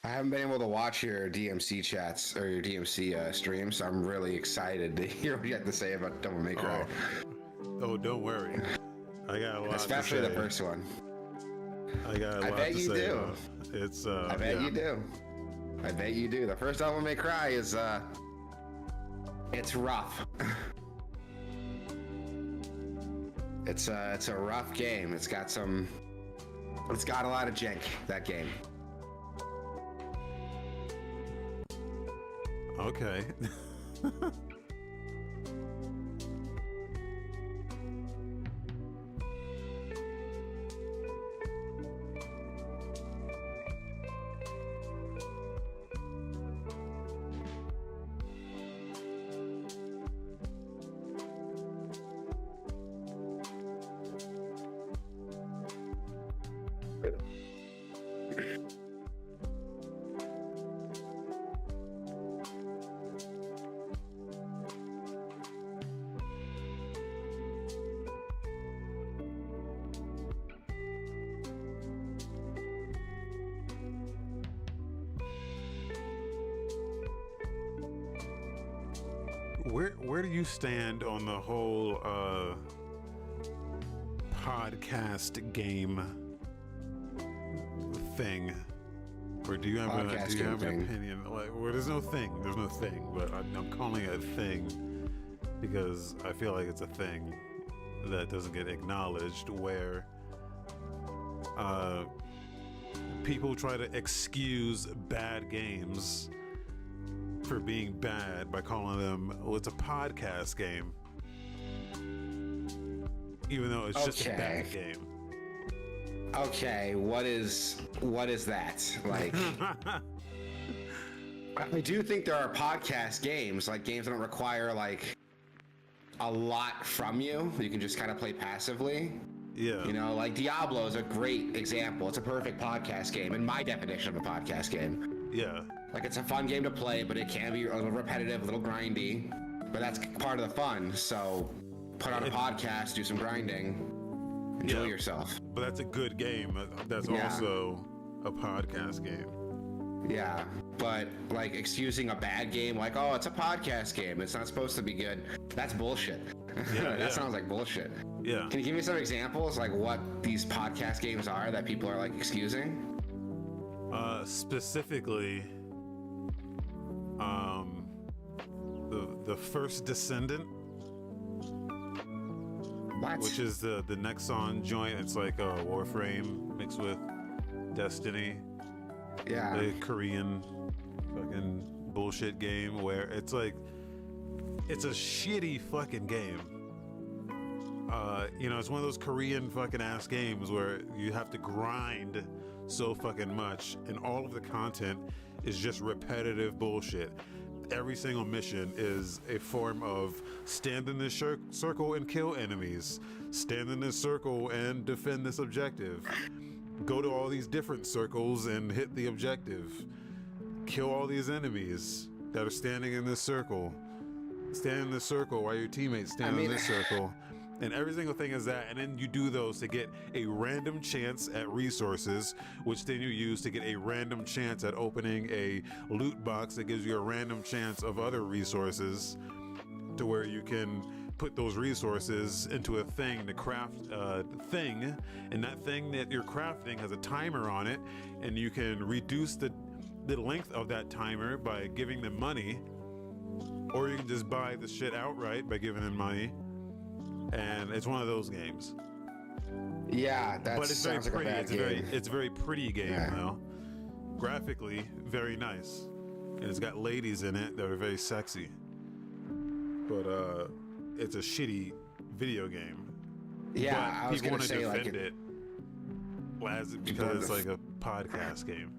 I haven't been able to watch your DMC chats or your DMC streams, so I'm really excited to hear what you have to say about Devil May Cry. Oh, don't worry. I got a lot Especially to say. the first one. I got a lot bet to you say. do. It's I bet you do. I bet you do. The first Devil May Cry is it's rough. It's a rough game. It's got a lot of jank, that game. Okay. Where do you stand on the whole podcast game thing? Or do you have an opinion? Like, well, there's no thing, but I'm calling it a thing because I feel like it's a thing that doesn't get acknowledged, where people try to excuse bad games for being bad by calling them, well, it's a podcast game, even though it's just a bad game. Okay, what is that? Like, I do think there are podcast games, like games that don't require like a lot from you. You can just kind of play passively. Yeah. You know, like Diablo is a great example. It's a perfect podcast game, in my definition of a podcast game. Yeah. Like, it's a fun game to play, but it can be a little repetitive, a little grindy. But that's part of the fun. So, put on a podcast, do some grinding, enjoy yourself. But that's a good game. That's also a podcast game. Yeah, but like excusing a bad game, like, oh, it's a podcast game, it's not supposed to be good. That's bullshit. That sounds like bullshit. Yeah. Can you give me some examples, like what these podcast games are that people are like excusing? Specifically, the first Descendant, which is the Nexon joint. It's like a Warframe mixed with Destiny. Yeah. The Korean fucking bullshit game where it's like, it's a shitty fucking game. You know, it's one of those Korean fucking ass games where you have to grind so fucking much, and all of the content is just repetitive bullshit. Every single mission is a form of stand in this circle and kill enemies, stand in this circle and defend this objective, go to all these different circles and hit the objective, kill all these enemies that are standing in this circle, stand in this circle while your teammates stand in this circle. And every single thing is that, and then you do those to get a random chance at resources, which then you use to get a random chance at opening a loot box that gives you a random chance of other resources, to where you can put those resources into a thing to craft a thing, and that thing that you're crafting has a timer on it, and you can reduce the length of that timer by giving them money, or you can just buy the shit outright by giving them money. And it's one of those games. Yeah, that but it's very sounds pretty. like a bad game. It's a very pretty game though. Graphically, very nice, and it's got ladies in it that are very sexy. But it's a shitty video game. Yeah, but I was gonna say defend like it because it's like a podcast game.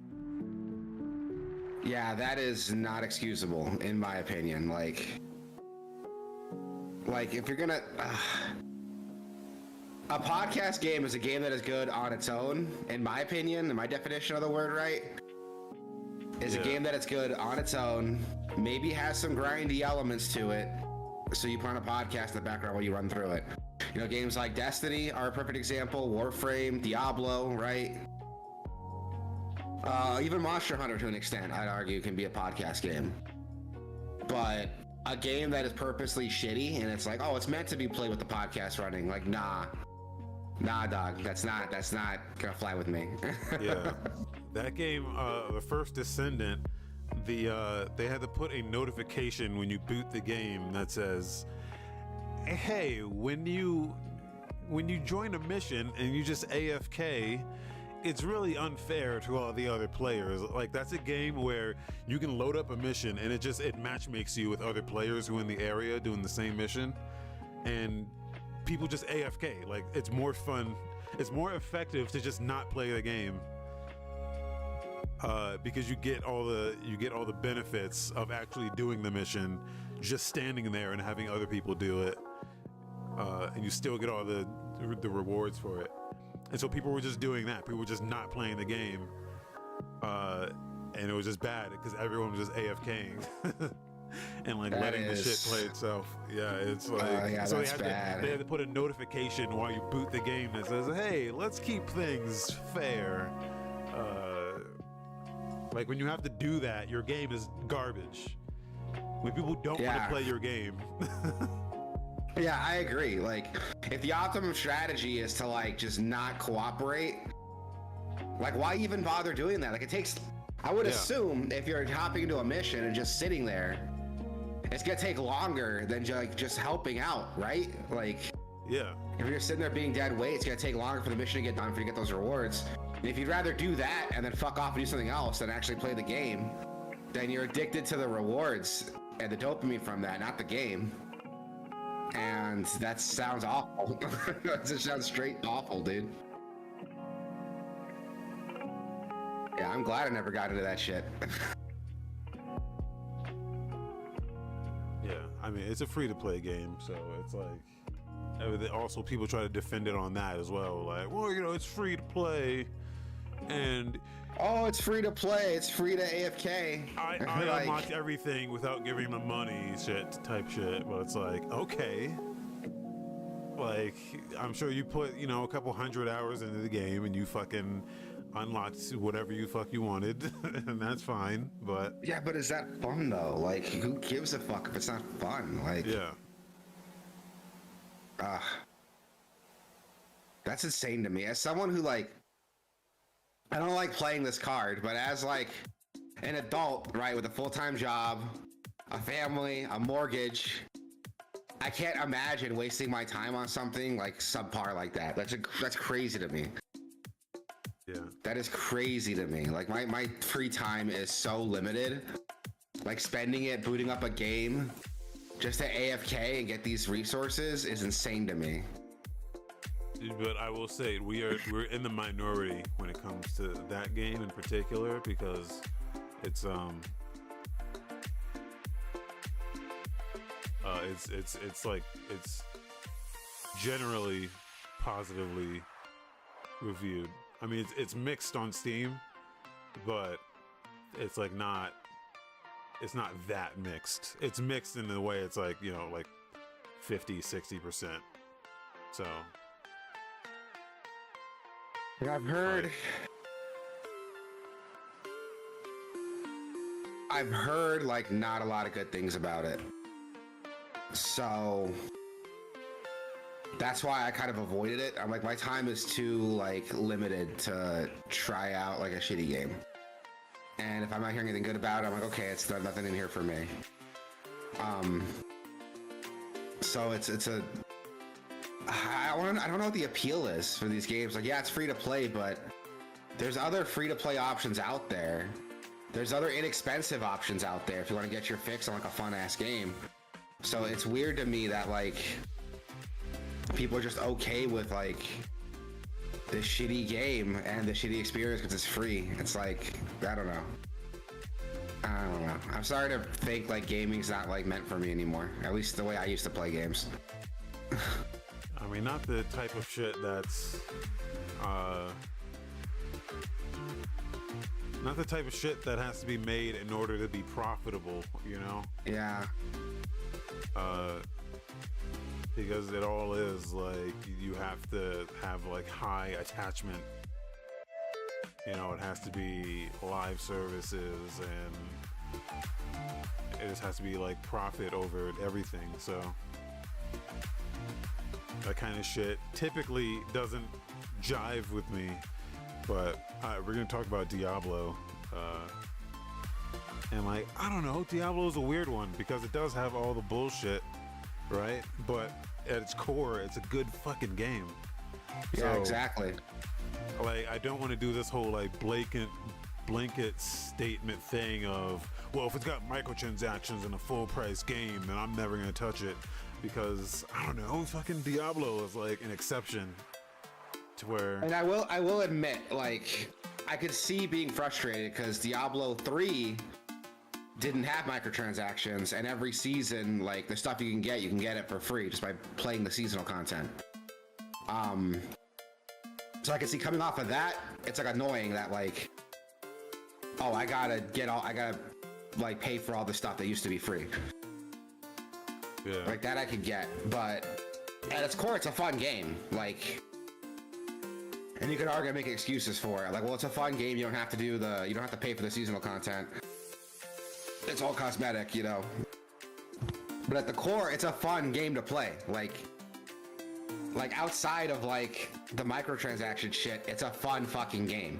Yeah, that is not excusable in my opinion. Like if you're gonna, a podcast game is a game that is good on its own, in my opinion, and my definition of the word right, is a game that is good on its own, maybe has some grindy elements to it, so you put on a podcast in the background while you run through it. You know, games like Destiny are a perfect example. Warframe, Diablo, right? Even Monster Hunter, to an extent, I'd argue, can be a podcast game. But a game that is purposely shitty and it's like, oh, it's meant to be played with the podcast running. Like, nah, dog, that's not gonna fly with me. Yeah, that game, the first Descendant, they had to put a notification when you boot the game that says, hey, when you join a mission and you just AFK, it's really unfair to all the other players. Like, that's a game where you can load up a mission and it matchmakes you with other players who are in the area doing the same mission, and people just AFK. Like, it's more fun, it's more effective to just not play the game, because you get all the benefits of actually doing the mission, just standing there and having other people do it, and you still get all the rewards for it. And so people were just doing that. People were just not playing the game, and it was just bad because everyone was just AFKing and like letting the shit play itself. Yeah, it's like so they had to put a notification while you boot the game that says, "Hey, let's keep things fair." Like, when you have to do that, your game is garbage. When people don't want to play your game. Yeah, I agree. Like, if the optimum strategy is to like just not cooperate, like, why even bother doing that? Like, it takes, I would assume if you're hopping into a mission and just sitting there, it's gonna take longer than just helping out, right? Like, yeah, if you're sitting there being dead weight, it's gonna take longer for the mission to get done for you to get those rewards. And if you'd rather do that and then fuck off and do something else than actually play the game, then you're addicted to the rewards and the dopamine from that, not the game. And that sounds awful. That just sounds straight awful, dude. Yeah, I'm glad I never got into that shit. Yeah, I mean, it's a free-to-play game, so it's like, also people try to defend it on that as well. Like, well, you know, it's free to play, and oh, it's free to play. It's free to AFK. I like, unlocked everything without giving them money, type shit. But it's like, okay, like, I'm sure you put, you know, a couple 100 hours into the game and you fucking unlocked whatever you wanted, and that's fine. But yeah, but is that fun though? Like, who gives a fuck if it's not fun? Like, yeah. That's insane to me. As someone who, like, I don't like playing this card, but as like an adult, right, with a full-time job, a family, a mortgage, I can't imagine wasting my time on something like subpar like that. That's crazy to me. Yeah. That is crazy to me. Like, my free time is so limited. Like, spending it booting up a game just to AFK and get these resources is insane to me. But I will say we're in the minority when it comes to that game in particular, because it's like, it's generally positively reviewed. I mean, it's mixed on Steam, but it's like it's not that mixed. It's mixed in the way it's like, you know, like 50-60%. So I've heard like not a lot of good things about it. So that's why I kind of avoided it. I'm like, my time is too like limited to try out like a shitty game. And if I'm not hearing anything good about it, I'm like, okay, it's nothing in here for me. So I don't know what the appeal is for these games. Like, yeah, it's free to play, but there's other free to play options out there. There's other inexpensive options out there if you want to get your fix on like a fun ass game. So it's weird to me that like people are just okay with like this shitty game and the shitty experience because it's free. It's like, I don't know. I'm sorry to think like gaming's not like meant for me anymore. At least the way I used to play games. I mean, not the type of shit that's not the type of shit that has to be made in order to be profitable, you know? Yeah. because it all is like you have to have like high attachment. You know, it has to be live services, and it just has to be like profit over everything. So that kind of shit typically doesn't jive with me. But we're gonna talk about Diablo, and like, I don't know, Diablo is a weird one because it does have all the bullshit, right? But at its core, it's a good fucking game. Yeah, exactly. Like, I don't want to do this whole like blanket statement thing of, well, if it's got microtransactions in a full price game, then I'm never gonna touch it, because I don't know, fucking Diablo is like an exception to where. And I will admit, like, I could see being frustrated because Diablo 3 didn't have microtransactions, and every season, like, the stuff you can get it for free just by playing the seasonal content. So I can see coming off of that, it's like annoying that, like, oh, I gotta like pay for all the stuff that used to be free. Yeah. Like that I could get, but at its core, it's a fun game. Like, and you could argue and make excuses for it. Like, well, it's a fun game. You don't have to pay for the seasonal content. It's all cosmetic, you know. But at the core, it's a fun game to play. Like outside of like the microtransaction shit, it's a fun fucking game.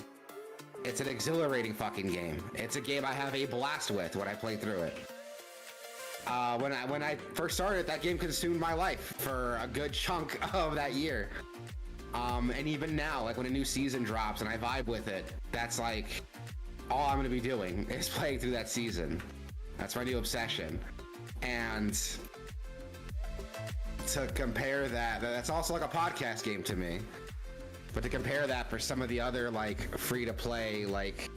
It's an exhilarating fucking game. It's a game I have a blast with when I play through it. When I first started, that game consumed my life for a good chunk of that year. And even now, like when a new season drops and I vibe with it, that's like all I'm gonna be doing is playing through that season. That's my new obsession. And to compare that's also like a podcast game to me. But to compare that for some of the other like free-to-play, like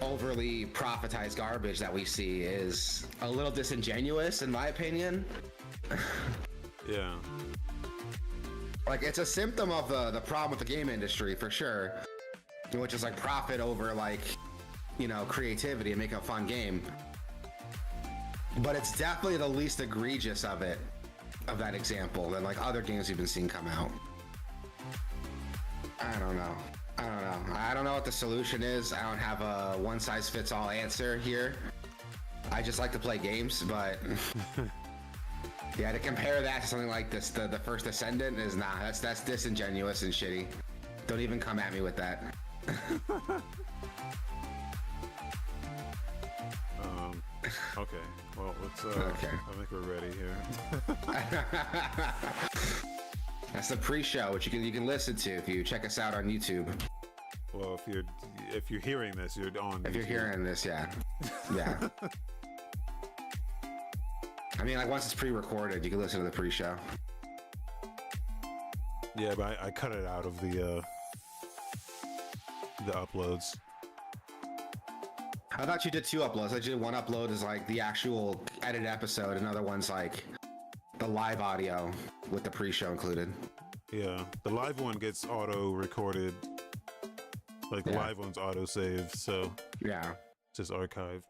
overly profitized garbage that we see is a little disingenuous, in my opinion. Yeah. Like, it's a symptom of the problem with the game industry, for sure, which is like profit over like, you know, creativity and making a fun game. But it's definitely the least egregious of that example than like other games we've been seeing come out. I don't know. I don't know what the solution is. I don't have a one-size-fits-all answer here. I just like to play games, but yeah, to compare that to something like this, the first Ascendant is that's disingenuous and shitty. Don't even come at me with that. Okay. Well, let's. Okay. I think we're ready here. That's the pre-show, which you can listen to if you check us out on YouTube. Well, if you're hearing this, you're on. If YouTube. you're hearing this, yeah. I mean, like once it's pre-recorded, you can listen to the pre-show. Yeah, but I cut it out of the uploads. I thought you did two uploads. I did one upload is like the actual edited episode, another one's like the live audio with the pre-show included. Yeah, the live one gets auto-recorded. Like the live one's auto-saved, so yeah, it's just archived.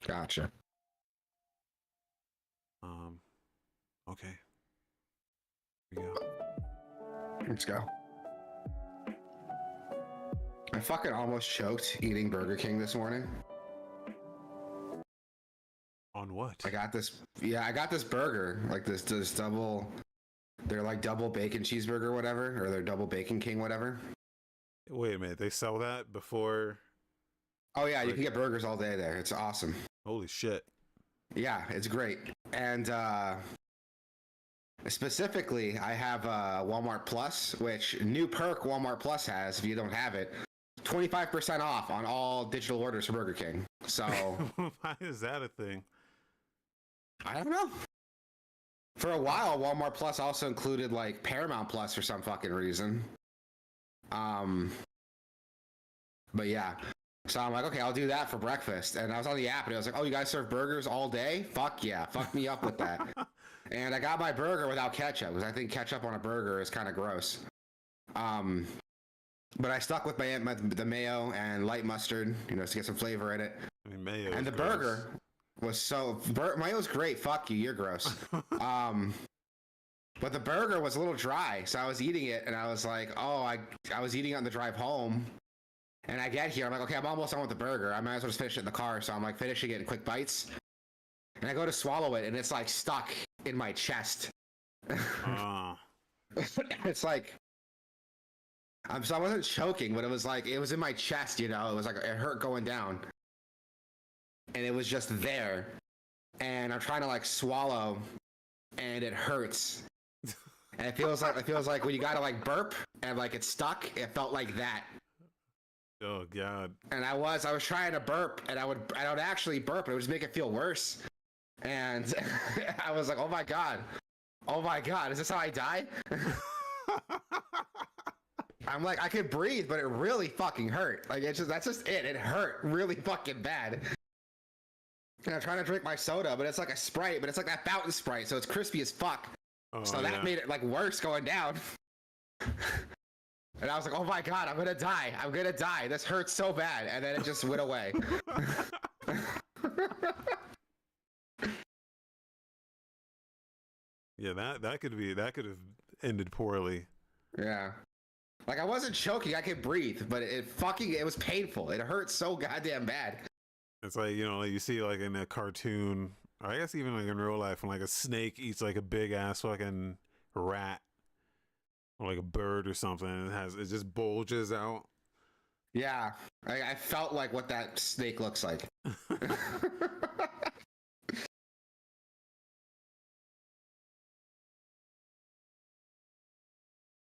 Gotcha. Okay. Here we go. Let's go. I fucking almost choked eating Burger King this morning. On what? I got this burger, like this double, they're like double bacon cheeseburger or whatever, or they're double bacon king, whatever. Wait a minute, they sell that before? Oh yeah, you can get burgers all day there. It's awesome. Holy shit. Yeah, it's great. And specifically, I have Walmart Plus, which new perk Walmart Plus has, if you don't have it, 25% off on all digital orders for Burger King. So why is that a thing? I don't know. For a while, Walmart Plus also included like Paramount Plus for some fucking reason. But yeah. So I'm like, okay, I'll do that for breakfast. And I was on the app and I was like, oh, you guys serve burgers all day? Fuck yeah. Fuck me up with that. And I got my burger without ketchup because I think ketchup on a burger is kind of gross. But I stuck with the mayo and light mustard, you know, to get some flavor in it. I mean, mayo. And the burger was mayo's great. Fuck you. You're gross. But the burger was a little dry, so I was eating it, and I was like, oh, I was eating it on the drive home, and I get here, I'm like, okay, I'm almost done with the burger. I might as well just finish it in the car, so I'm like finishing it in quick bites, and I go to swallow it, and it's like stuck in my chest. It's like, so I wasn't choking, but it was like, it was in my chest, you know, it was like, it hurt going down, and it was just there, and I'm trying to like swallow, and it hurts. And it feels like when you gotta like burp and like it's stuck. It felt like that. Oh God. And I was trying to burp, and I would actually burp, and it would just make it feel worse. And I was like, oh my god, is this how I die? I'm like, I could breathe, but it really fucking hurt. Like that's just it. It hurt really fucking bad. And I'm trying to drink my soda, but it's like a Sprite, but it's like that fountain Sprite, so it's crispy as fuck. Oh, so that made it like worse going down. And I was like, oh my god, I'm gonna die. This hurts so bad. And then it just went away. Yeah, that could have ended poorly. Yeah. Like I wasn't choking, I could breathe, but it was painful. It hurt so goddamn bad. It's like, you know, like you see like in a cartoon, or I guess even like in real life, when like a snake eats like a big ass fucking rat or like a bird or something, and it just bulges out. Yeah, I felt like what that snake looks like.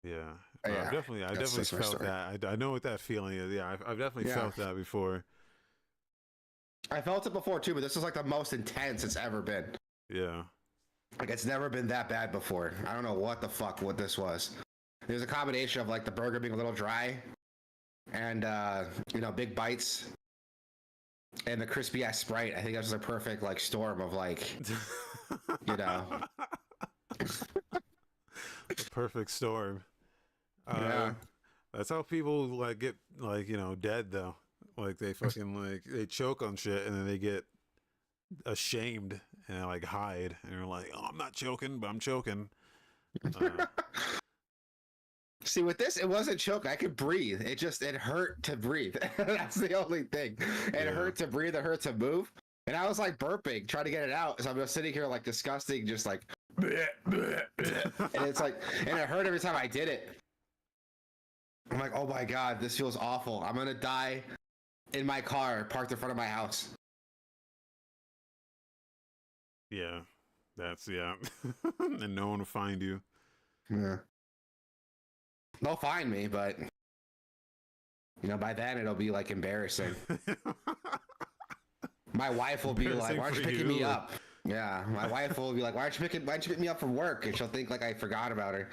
Yeah, I definitely felt that. I know what that feeling is. Yeah, I've definitely felt that before. I felt it before too, but this is like the most intense it's ever been. Yeah. Like it's never been that bad before. I don't know what this was. It was a combination of like the burger being a little dry and you know, big bites and the crispy ass Sprite. I think that was a perfect like storm of like you know. Perfect storm. Yeah. That's how people like get like, you know, dead though. Like they fucking like they choke on shit and then they get ashamed and like hide and they're like, oh, I'm not choking, but I'm choking. See, with this, it wasn't choking. I could breathe. It hurt to breathe. That's the only thing. It hurt to breathe. It hurt to move. And I was like burping, trying to get it out. So I'm just sitting here like disgusting, just like, bleh, bleh, bleh. And it's like, and it hurt every time I did it. I'm like, oh my god, this feels awful. I'm gonna die in my car parked in front of my house. Yeah, that's and no one will find you. Yeah, they'll find me, but you know, by then it'll be like embarrassing. My wife will be like, why aren't you picking me up? Yeah, my wife will be like, why aren't you pick me up from work? And she'll think like I forgot about her.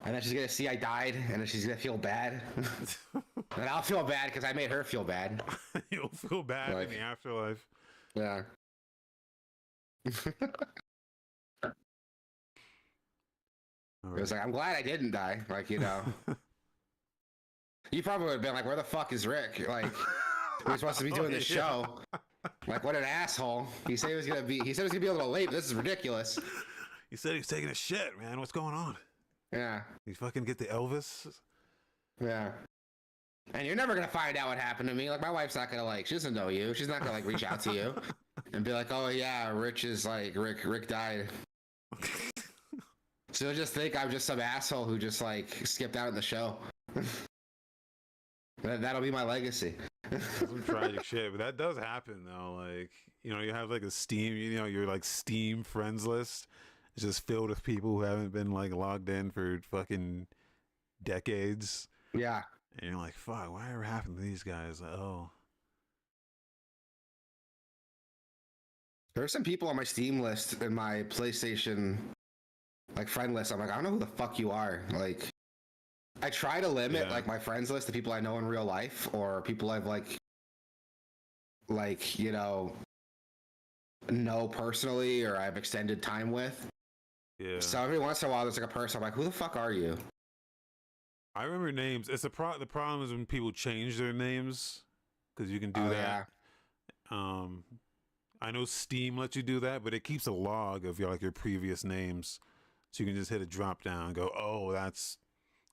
And then she's gonna see I died, and then she's gonna feel bad. And I'll feel bad because I made her feel bad. You'll feel bad like, in the afterlife. Yeah. It was like, I'm glad I didn't die. Like, you know. You probably would have been like, where the fuck is Rick? Like, we're supposed to be doing this show. Like, what an asshole. He said he was gonna be a little late, but this is ridiculous. He said he was taking a shit, man. What's going on? Yeah. You fucking get the Elvis? Yeah. And you're never gonna find out what happened to me. Like, my wife's not gonna like, she doesn't know you. She's not gonna like reach out to you and be like, oh yeah, Rick died. She'll just think I'm just some asshole who just like skipped out of the show. That'll be my legacy. Some tragic shit, but that does happen though. Like, you know, you have like a Steam, you know, your like Steam friends list. It's just filled with people who haven't been like logged in for fucking decades. Yeah. And you're like, fuck, whatever happened to these guys? Oh. There's some people on my Steam list in my PlayStation like friend list. I'm like, I don't know who the fuck you are. Like, I try to limit like my friends list to people I know in real life or people I've like you know personally or I've extended time with. Yeah. So every once in a while, there's like a person I'm like, who the fuck are you? I remember names. It's the problem is when people change their names because you can do that. Yeah. I know Steam lets you do that, but it keeps a log of your previous names. So you can just hit a drop down and go, oh, that's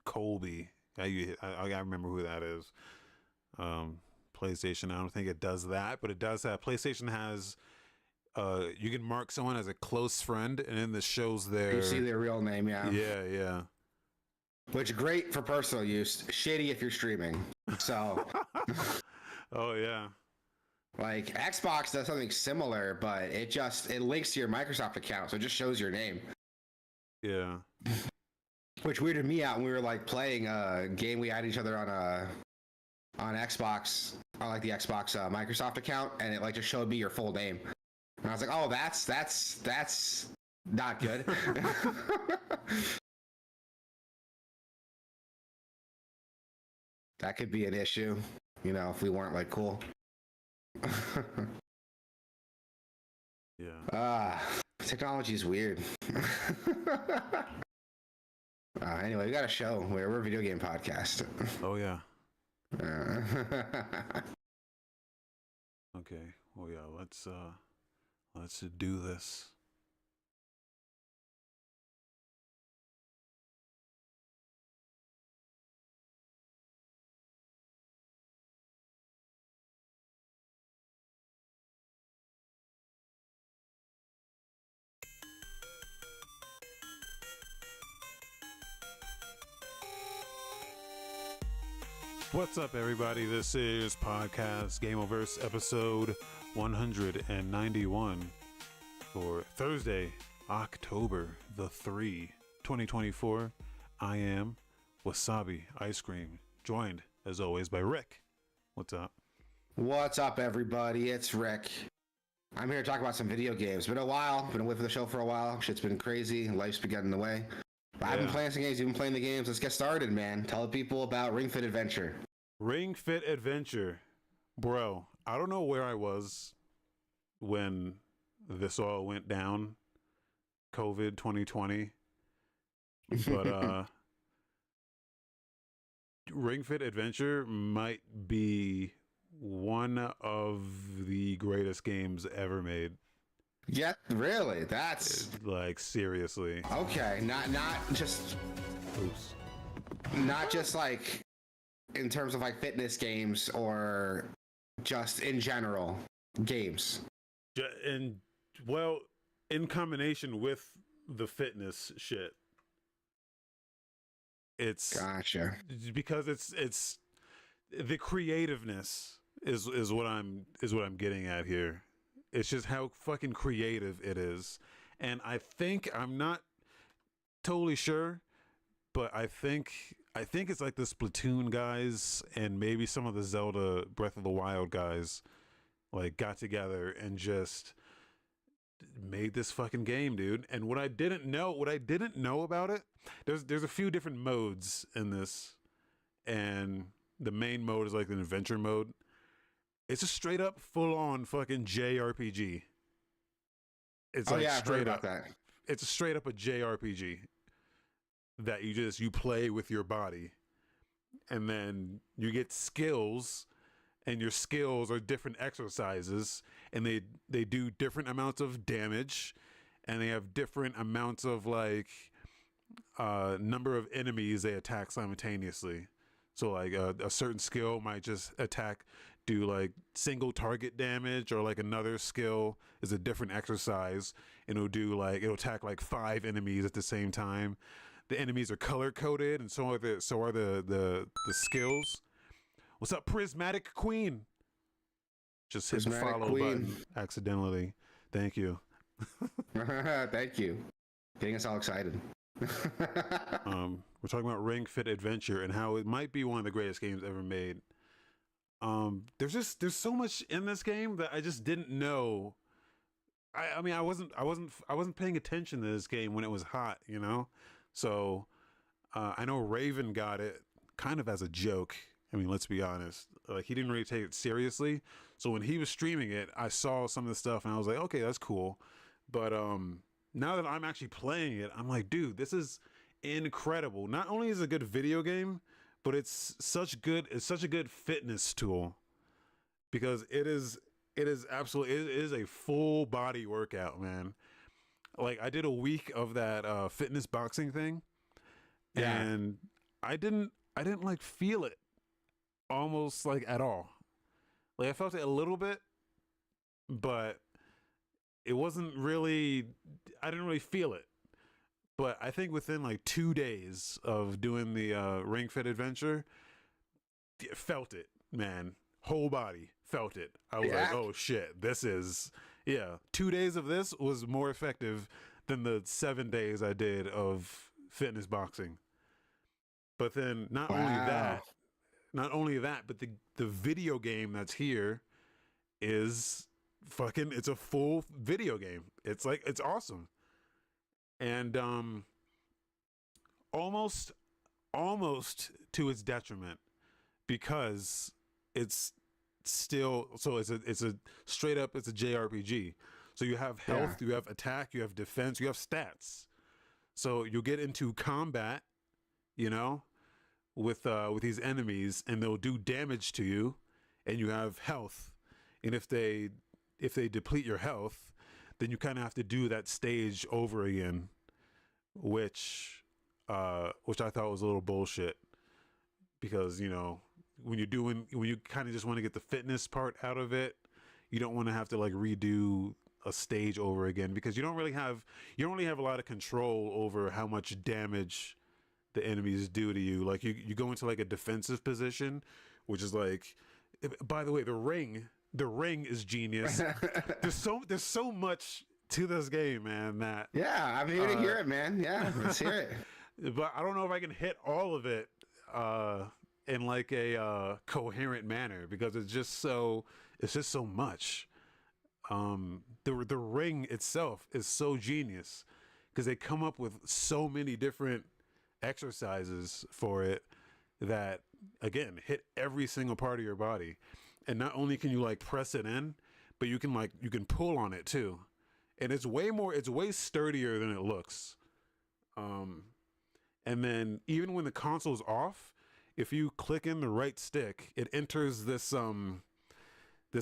Colby. I remember who that is. PlayStation, I don't think it does that, but it does have, PlayStation has, you can mark someone as a close friend, and then this shows their... You see their real name, yeah. Yeah. Which great for personal use, shitty if you're streaming. So... Oh, yeah. Like, Xbox does something similar, but it links to your Microsoft account, so it just shows your name. Yeah. Which weirded me out when we were, like, playing a game we had each other on Xbox, on, like, the Xbox Microsoft account, and it, like, just showed me your full name. And I was like, oh, that's not good. That could be an issue, you know, if we weren't, like, cool. Yeah. Technology is weird. Anyway, we got a show. We're a video game podcast. Oh, yeah. Okay. Well, yeah, let's do this. What's up, everybody? This is Podcast Gameoverse episode 191 for Thursday, October the 3, 2024. I am Wasabi Ice Cream, joined, as always, by Rick. What's up? What's up, everybody? It's Rick. I'm here to talk about some video games. Been a while. Been away from the show for a while. Shit's been crazy. Life's been getting in the way. I've been playing some games. You've been playing the games. Let's get started, man. Tell the people about Ring Fit Adventure. Ring Fit Adventure. Bro, I don't know where I was when this all went down. COVID 2020. But Ring Fit Adventure might be one of the greatest games ever made. Yeah, really? That's like, seriously. Okay, not just Oops. Not just like in terms of like fitness games or just in general games. And well, in combination with the fitness shit. It's Gotcha. Because it's the creativeness is what I'm getting at here. It's just how fucking creative it is. And I think, I'm not totally sure, but I think it's like the Splatoon guys and maybe some of the Zelda Breath of the Wild guys like got together and just made this fucking game, dude. And what I didn't know about it, there's a few different modes in this, and the main mode is like an adventure mode. It's a straight up full on fucking JRPG. It's like straight up that. It's straight up a JRPG that you play with your body, and then you get skills, and your skills are different exercises, and they do different amounts of damage, and they have different amounts of like number of enemies they attack simultaneously. So like a certain skill might just do like single target damage, or like another skill is a different exercise and it'll attack like 5 enemies at the same time. The enemies are color coded, and so are the skills. What's up, Prismatic Queen? Just hit the follow button accidentally. Thank you. Thank you. Getting us all excited. We're talking about Ring Fit Adventure and how it might be one of the greatest games ever made. There's so much in this game that I just didn't know. I mean, I wasn't paying attention to this game when it was hot, you know? So I know Raven got it kind of as a joke. I mean, let's be honest. Like, he didn't really take it seriously. So when he was streaming it, I saw some of the stuff and I was like, okay, that's cool. But now that I'm actually playing it, I'm like, dude, this is incredible. Not only is it a good video game, but it's such a good fitness tool, because it is a full body workout, man. like I did a week of that fitness boxing thing, Yeah. and I didn't like feel it almost like at all. Like I felt it a little bit, but it wasn't really. I didn't really feel it. But I think within like 2 days of doing the Ring Fit adventure, felt it, man. Whole body felt it. I was like, Yeah. oh shit, this is, yeah. 2 days of this was more effective than the 7 days I did of fitness boxing. But then Wow. not only that, but the video game that's here is fucking, it's a full video game. It's like, it's awesome. And almost almost to its detriment because it's still, so it's a straight up, it's a JRPG. So you have Yeah. health, you have attack, you have defense, you have stats. So you'll get into combat, you know, with these enemies, and they'll do damage to you, and you have health. And if they deplete your health, then you kind of have to do that stage over again, which I thought was a little bullshit, because when you kind of just want to get the fitness part out of it, you don't want to have to like redo a stage over again, because you don't really have a lot of control over how much damage the enemies do to you. Like you go into like a defensive position, which is like, by the way, the ring is genius. There's so much to this game, man, that Yeah, I'm here to hear it, man. Yeah, let's hear it. but I don't know if I can hit all of it in like a coherent manner, because it's just so much. The ring itself is so genius, because they come up with so many different exercises for it that, again, hit every single part of your body. And not only can you like press it in, but you can pull on it too. And it's way sturdier than it looks. And then even when the console's off, if you click in the right stick, it enters this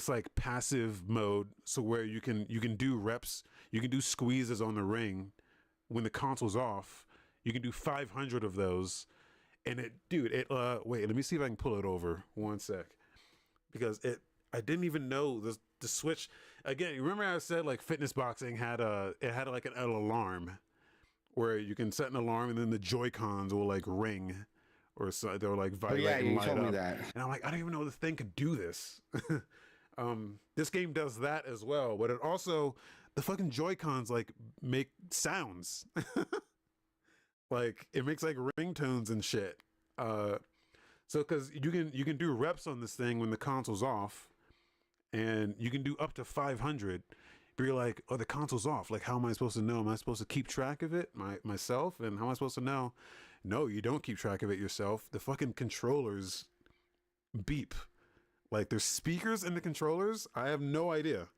like passive mode, so where you can do reps, you can do squeezes on the ring when the console's off. You can do 500 of those, and wait, let me see if I can pull it over one sec, because I didn't even know the switch. Again, remember I said like fitness boxing had like an alarm, where you can set an alarm, and then the Joy-Cons will like ring, or so they'll like Oh vibrate yeah, and you light told me up. that. And I'm like, I don't even know this thing could do this. This game does that as well, but it also, the fucking Joy-Cons like make sounds. Like it makes like ringtones and shit. So because you can do reps on this thing when the console's off, and you can do up to 500. But you're like, oh, the console's off. Like, how am I supposed to know? Am I supposed to keep track of it myself? And how am I supposed to know? No, you don't keep track of it yourself. The fucking controllers beep. Like, there's speakers in the controllers. I have no idea.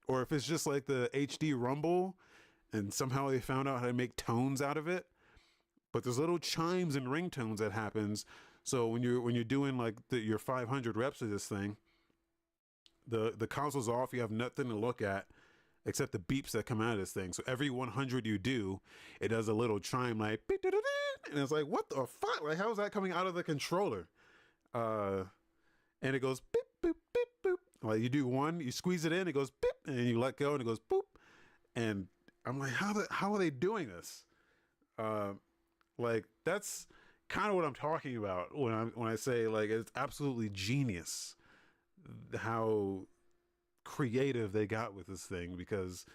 Or if it's just like the HD rumble, and somehow they found out how to make tones out of it. But there's little chimes and ringtones that happens. So when you're doing like your 500 reps of this thing, the console's off. You have nothing to look at except the beeps that come out of this thing. So every 100 you do, it does a little chime like, beep, and it's like, what the fuck? Like, how is that coming out of the controller? And it goes beep, boop, beep, boop. Like you do one, you squeeze it in, it goes beep, and you let go, and it goes boop. And I'm like, how are they doing this? Like that's kind of what I'm talking about when I say like it's absolutely genius how creative they got with this thing, because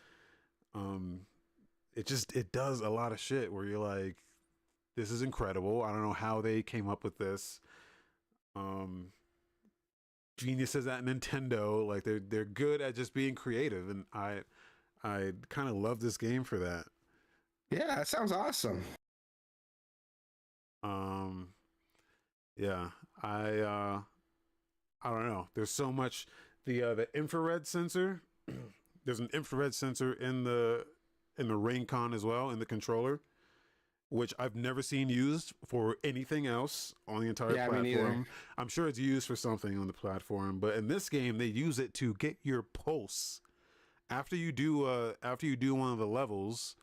it does a lot of shit where you're like, this is incredible. I don't know how they came up with this. Geniuses at Nintendo, like they're good at just being creative, and I kind of love this game for that. Yeah, that sounds awesome. Yeah, I don't know. There's so much. The infrared sensor. There's an infrared sensor in the Ring Con as well, in the controller, which I've never seen used for anything else on the entire Yeah, me neither. platform. I'm sure it's used for something on the platform, but in this game they use it to get your pulse after you do one of the levels.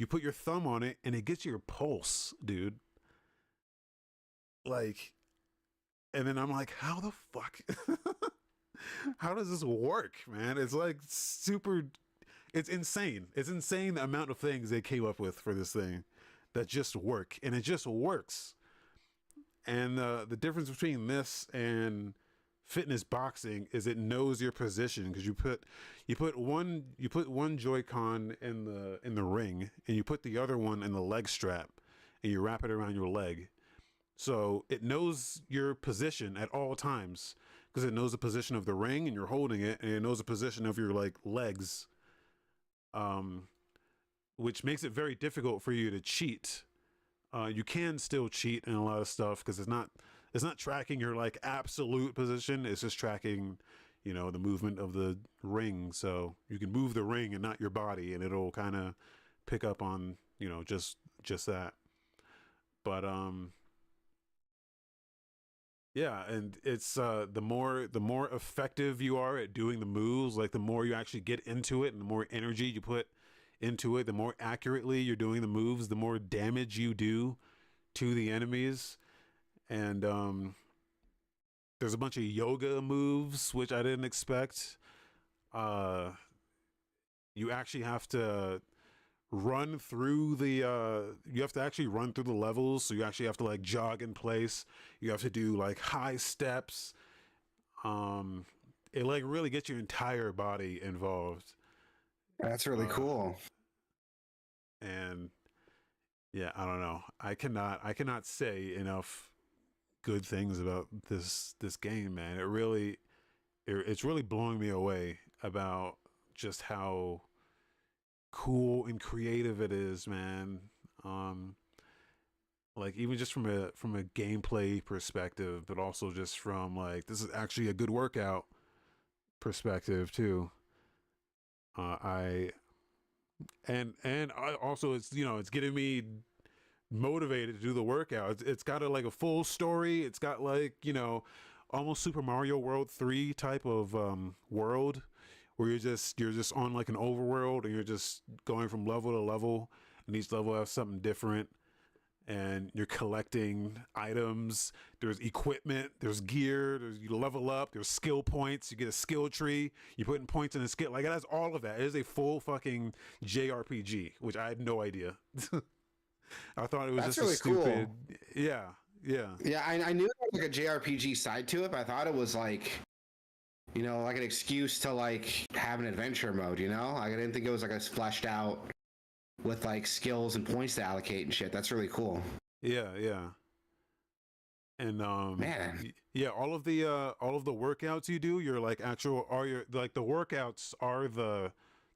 you put your thumb on it and it gets your pulse, dude. Like, and then I'm like, how the fuck? How does this work, man? It's like super, it's insane. It's insane the amount of things they came up with for this thing that just work, and it just works. And the difference between this and fitness boxing is it knows your position, because you put one Joy-Con in the ring, and you put the other one in the leg strap, and you wrap it around your leg. So it knows your position at all times, because it knows the position of the ring and you're holding it, and it knows the position of your like legs, which makes it very difficult for you to cheat. You can still cheat in a lot of stuff because it's not tracking your like absolute position. It's just tracking, the movement of the ring. So you can move the ring and not your body, and it'll kind of pick up on just that. But yeah, and it's the more effective you are at doing the moves, like the more you actually get into it and the more energy you put into it, the more accurately you're doing the moves, the more damage you do to the enemies. And there's a bunch of yoga moves which I didn't expect. You actually have to run through you have to actually run through the levels, so you actually have to like jog in place. You have to do like high steps. It like really gets your entire body involved. That's really cool. And yeah, I don't know, I cannot say enough good things about this game, man. It's really blowing me away about just how cool and creative it is, man. Like even just from a gameplay perspective, but also just from like, this is actually a good workout perspective too. I also, it's it's getting me motivated to do the workout. It's got like a full story. It's got like almost Super Mario World 3 type of world, where you're just on like an overworld, and you're just going from level to level, and each level has something different, and you're collecting items. There's equipment, there's gear, you level up, there's skill points, you get a skill tree, you're putting points in a skill, like it has all of that. It is a full fucking JRPG, which I had no idea. I thought it was That's just really a stupid cool. Yeah, I knew there was like a JRPG side to it, but I thought it was like like an excuse to like have an adventure mode, like I didn't think it was like a fleshed out with like skills and points to allocate and shit. That's really cool. yeah. And Man. yeah, all of the workouts you do, you're like like the workouts are the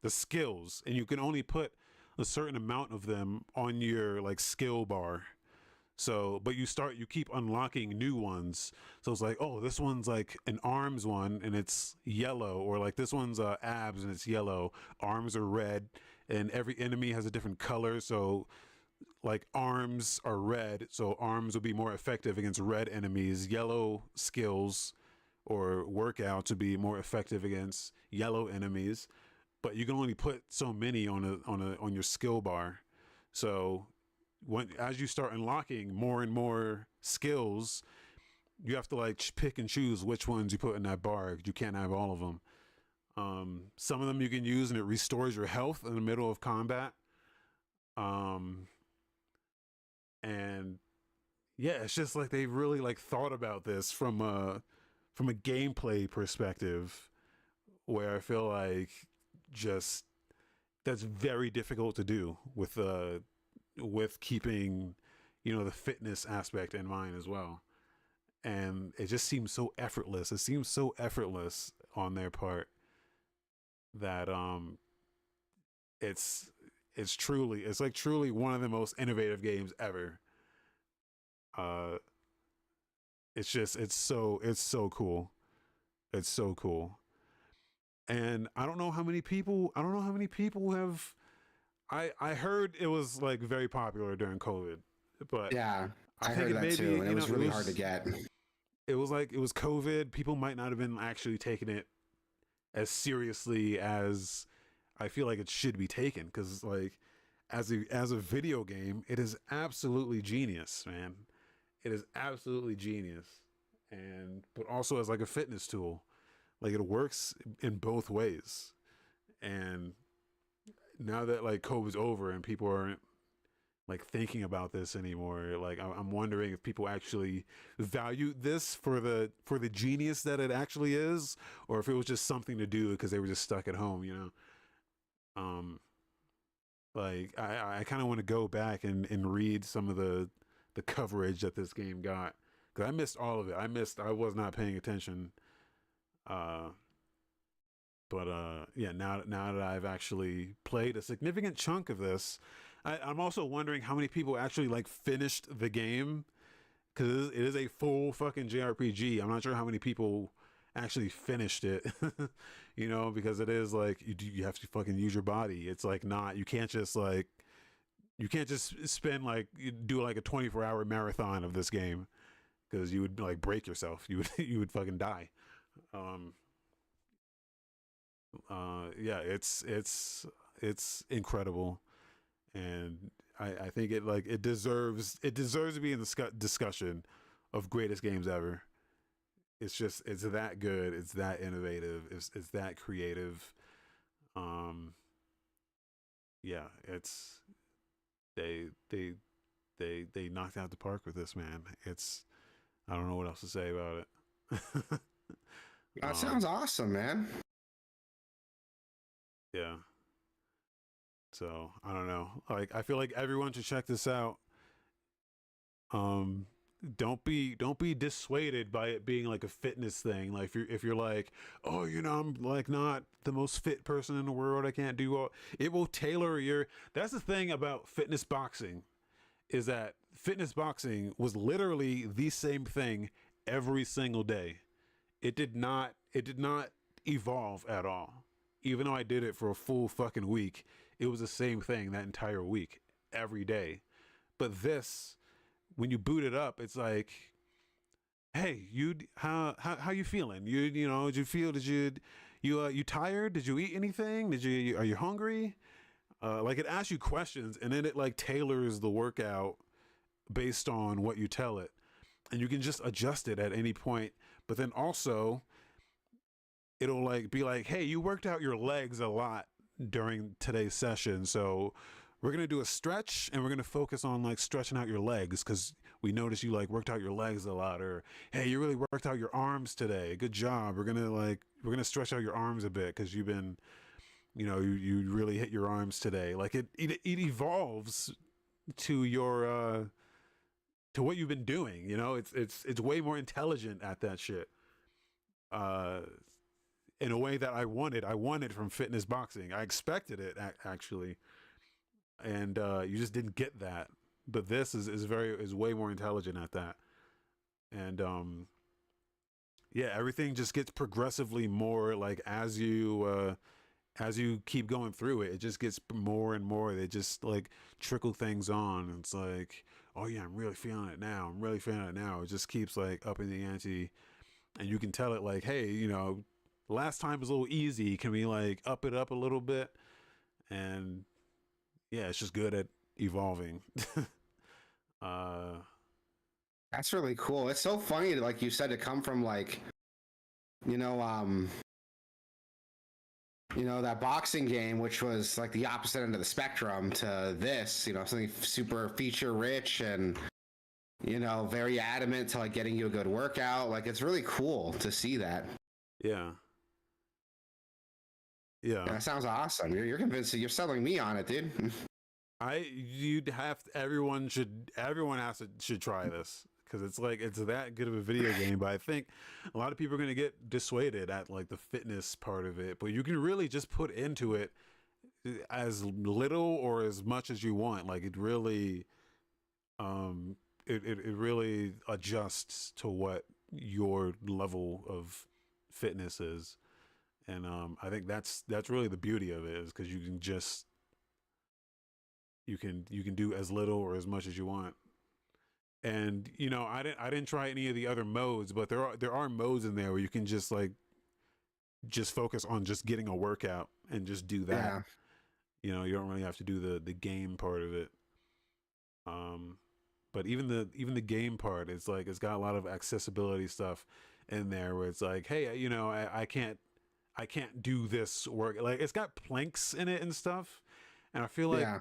skills, and you can only put a certain amount of them on your like skill bar. So, but you keep unlocking new ones. So it's like, oh, this one's like an arms one and it's yellow, or like this one's abs and it's yellow. Arms are red, and every enemy has a different color. So like arms are red, so arms will be more effective against red enemies. Yellow skills or workouts would be more effective against yellow enemies. But you can only put so many on your skill bar. So as you start unlocking more and more skills, you have to like pick and choose which ones you put in that bar. You can't have all of them. Some of them you can use and it restores your health in the middle of combat. And yeah, it's just like they really like thought about this from a gameplay perspective, where I feel like just that's very difficult to do with keeping the fitness aspect in mind as well. And it just seems so effortless. It seems so effortless on their part that it's like truly one of the most innovative games ever. It's so cool. It's so cool. And I don't know how many people have. I heard it was like very popular during COVID, but Yeah, I I think heard it that maybe too, and it was really hard to get. It was like it was COVID. People might not have been actually taking it as seriously as I feel like it should be taken, because like as a video game, it is absolutely genius, man. It is absolutely genius. And but also as like a fitness tool. Like it works in both ways. And now that like COVID's over and people aren't like thinking about this anymore, like I'm wondering if people actually value this for the genius that it actually is, or if it was just something to do because they were just stuck at home, you know. Like I kind of want to go back and read some of the coverage that this game got, because I missed all of it. I was not paying attention. Uh, but yeah, now that I've actually played a significant chunk of this, I'm also wondering how many people actually like finished the game, because it is a full fucking JRPG. I'm not sure how many people actually finished it, you know, because it is like you have to fucking use your body. It's like not, you can't just spend like, you do like a 24-hour marathon of this game, because you would like break yourself. You would fucking die. Yeah, it's incredible, and I think it deserves to be in the discussion of greatest games ever. It's that good, it's that innovative, it's that creative. Yeah, it's they knocked out the park with this, man. It's, I don't know what else to say about it. That sounds awesome, man. Yeah. So I don't know. Like I feel like everyone should check this out. Um, don't be dissuaded by it being like a fitness thing. Like if you're like, oh, you know, I'm like not the most fit person in the world, I can't do all. It will tailor your. That's the thing about fitness boxing, is that fitness boxing was literally the same thing every single day. It did not evolve at all. Even though I did it for a full fucking week, it was the same thing that entire week, every day. But this, when you boot it up, it's like, hey, how you feeling? You know, did you tired? Did you eat anything? Are you hungry? Like it asks you questions, and then it like tailors the workout based on what you tell it, and you can just adjust it at any point. But then also, it'll like be like, hey, you worked out your legs a lot during today's session, so we're gonna do a stretch, and we're gonna focus on like stretching out your legs, because we noticed you like worked out your legs a lot. Or hey, you really worked out your arms today, good job. We're gonna stretch out your arms a bit, because you've been, you know, you really hit your arms today. Like it evolves to your to what you've been doing, you know. It's way more intelligent at that shit, uh in a way that I wanted from fitness boxing. I expected it actually, and you just didn't get that. But this is way more intelligent at that. And yeah, everything just gets progressively more like, as you keep going through it, it just gets more and more. They just like trickle things on. It's like, oh yeah, I'm really feeling it now. I'm really feeling it now. It just keeps like upping the ante, and you can tell it like, hey, you know, last time was a little easy. Can we like up it up a little bit? And yeah, it's just good at evolving. uh, That's really cool. It's so funny, like you said, to come from like, you know, that boxing game, which was like the opposite end of the spectrum, to this, you know, something super feature rich and, you know, very adamant to like getting you a good workout. Like it's really cool to see that. yeah. Yeah. That sounds awesome. You're convincing, you're selling me on it, dude. Everyone should try this, because it's like, it's that good of a video game. But I think a lot of people are going to get dissuaded at like the fitness part of it, but you can really just put into it as little or as much as you want. Like it really, it really adjusts to what your level of fitness is. And I think that's really the beauty of it, is because you can just you can do as little or as much as you want. And you know, I didn't try any of the other modes, but there are modes in there where you can just focus on just getting a workout and just do that. Yeah. You know, you don't really have to do the game part of it. But even the game part, it's like it's got a lot of accessibility stuff in there where it's like, hey, you know, I can't do this work. Like it's got planks in it and stuff, and I feel like Yeah.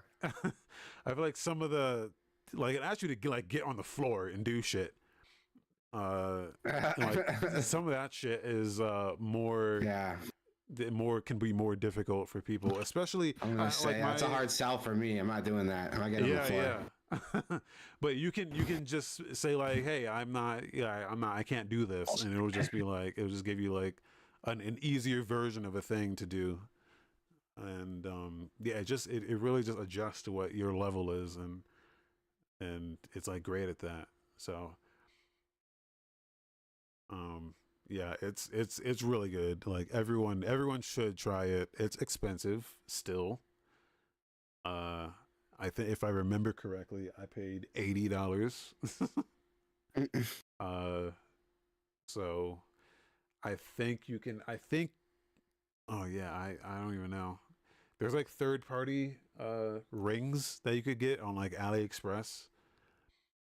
I feel like some of the like it asks you to like get on the floor and do shit. Like some of that shit is more Yeah. more can be more difficult for people, especially I'm gonna say like that's a hard sell for me. I'm not doing that. I'm not getting on the floor. yeah. But you can just say like, hey, I can't do this, and it'll just be like it'll just give you like an easier version of a thing to do. And yeah, it really just adjusts to what your level is, and it's like great at that. So yeah, it's really good. Like everyone should try it. It's expensive still. I think if I remember correctly, I paid $80. uh so I think you can oh yeah, I don't even know. There's like third party rings that you could get on like AliExpress.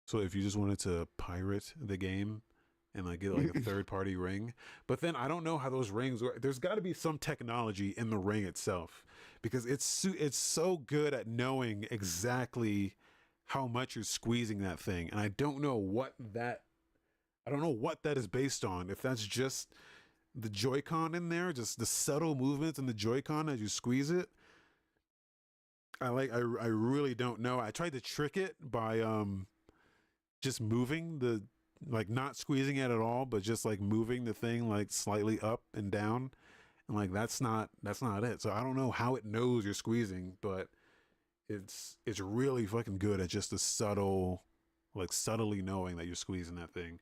So if you just wanted to pirate the game and like get like a third party ring, but then I don't know how those rings work. There's got to be some technology in the ring itself because it's so good at knowing exactly how much you're squeezing that thing, and I don't know what that is based on. If that's just the Joy-Con in there, just the subtle movements in the Joy-Con as you squeeze it. I really don't know. I tried to trick it by just moving the like not squeezing it at all, but just like moving the thing like slightly up and down, and like that's not it. So I don't know how it knows you're squeezing, but it's really fucking good at just the subtly knowing that you're squeezing that thing.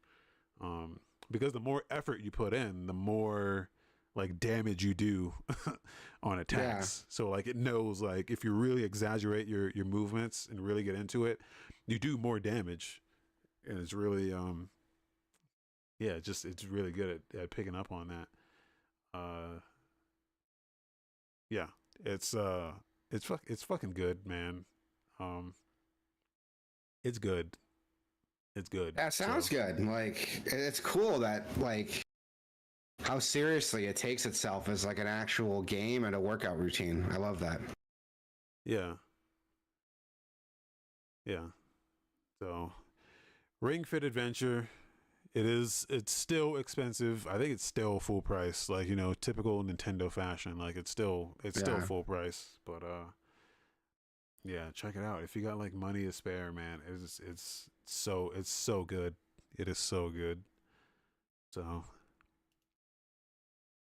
Because the more effort you put in, the more like damage you do on attacks. So like it knows like if you really exaggerate your movements and really get into it, you do more damage. And it's really yeah, it's really good at picking up on that. Yeah, it's fucking good, man. Um it's good. It's good. That sounds good. Like it's cool that like how seriously it takes itself as like an actual game and a workout routine. I love that. Yeah. Yeah. So Ring Fit Adventure, it's still expensive. I think it's still full price, like, you know, typical Nintendo fashion. Like it's still full price. But yeah, check it out. If you got like money to spare, man, it's so good. It is so good. So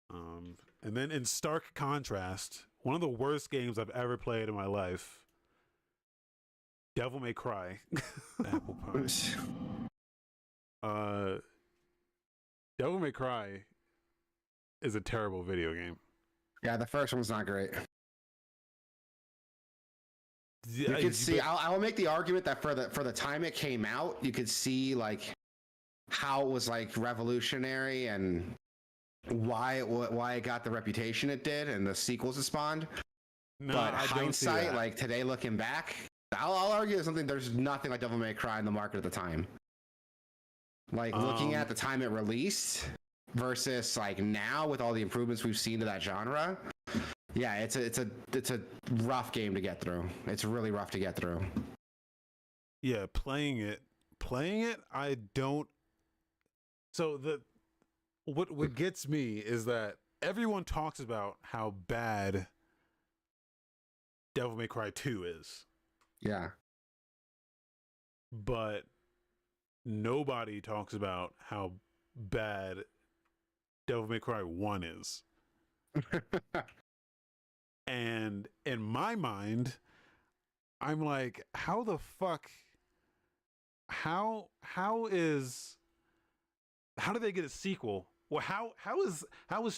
and then in stark contrast, one of the worst games I've ever played in my life, Devil May Cry. Apple pie. Devil May Cry is a terrible video game. Yeah, the first one's not great. Yeah, you could see. I will make the argument that for the time it came out, you could see like how it was like revolutionary and why it got the reputation it did and the sequels it spawned. No, but I hindsight, like today looking back, I'll argue there's nothing like Devil May Cry in the market at the time. Like looking at the time it released versus like now with all the improvements we've seen to that genre. Yeah, it's a rough game to get through. It's really rough to get through. Yeah, playing it, I don't. So what gets me is that everyone talks about how bad Devil May Cry 2 is. Yeah. But nobody talks about how bad Devil May Cry 1 is. And in my mind, I'm like, how the fuck how did they get a sequel? Well, how is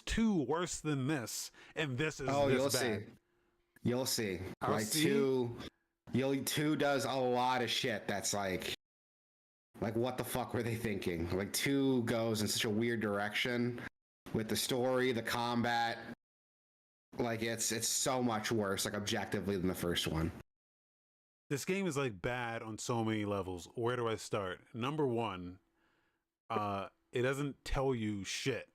2 worse than this and this is this you'll bad? see. You'll see. I'll like see. 2 does a lot of shit that's like what the fuck were they thinking? Like 2 goes in such a weird direction with the story, the combat, Like it's so much worse, like objectively, than the first one. This game is like bad on so many levels. Where do I start? Number one, it doesn't tell you shit.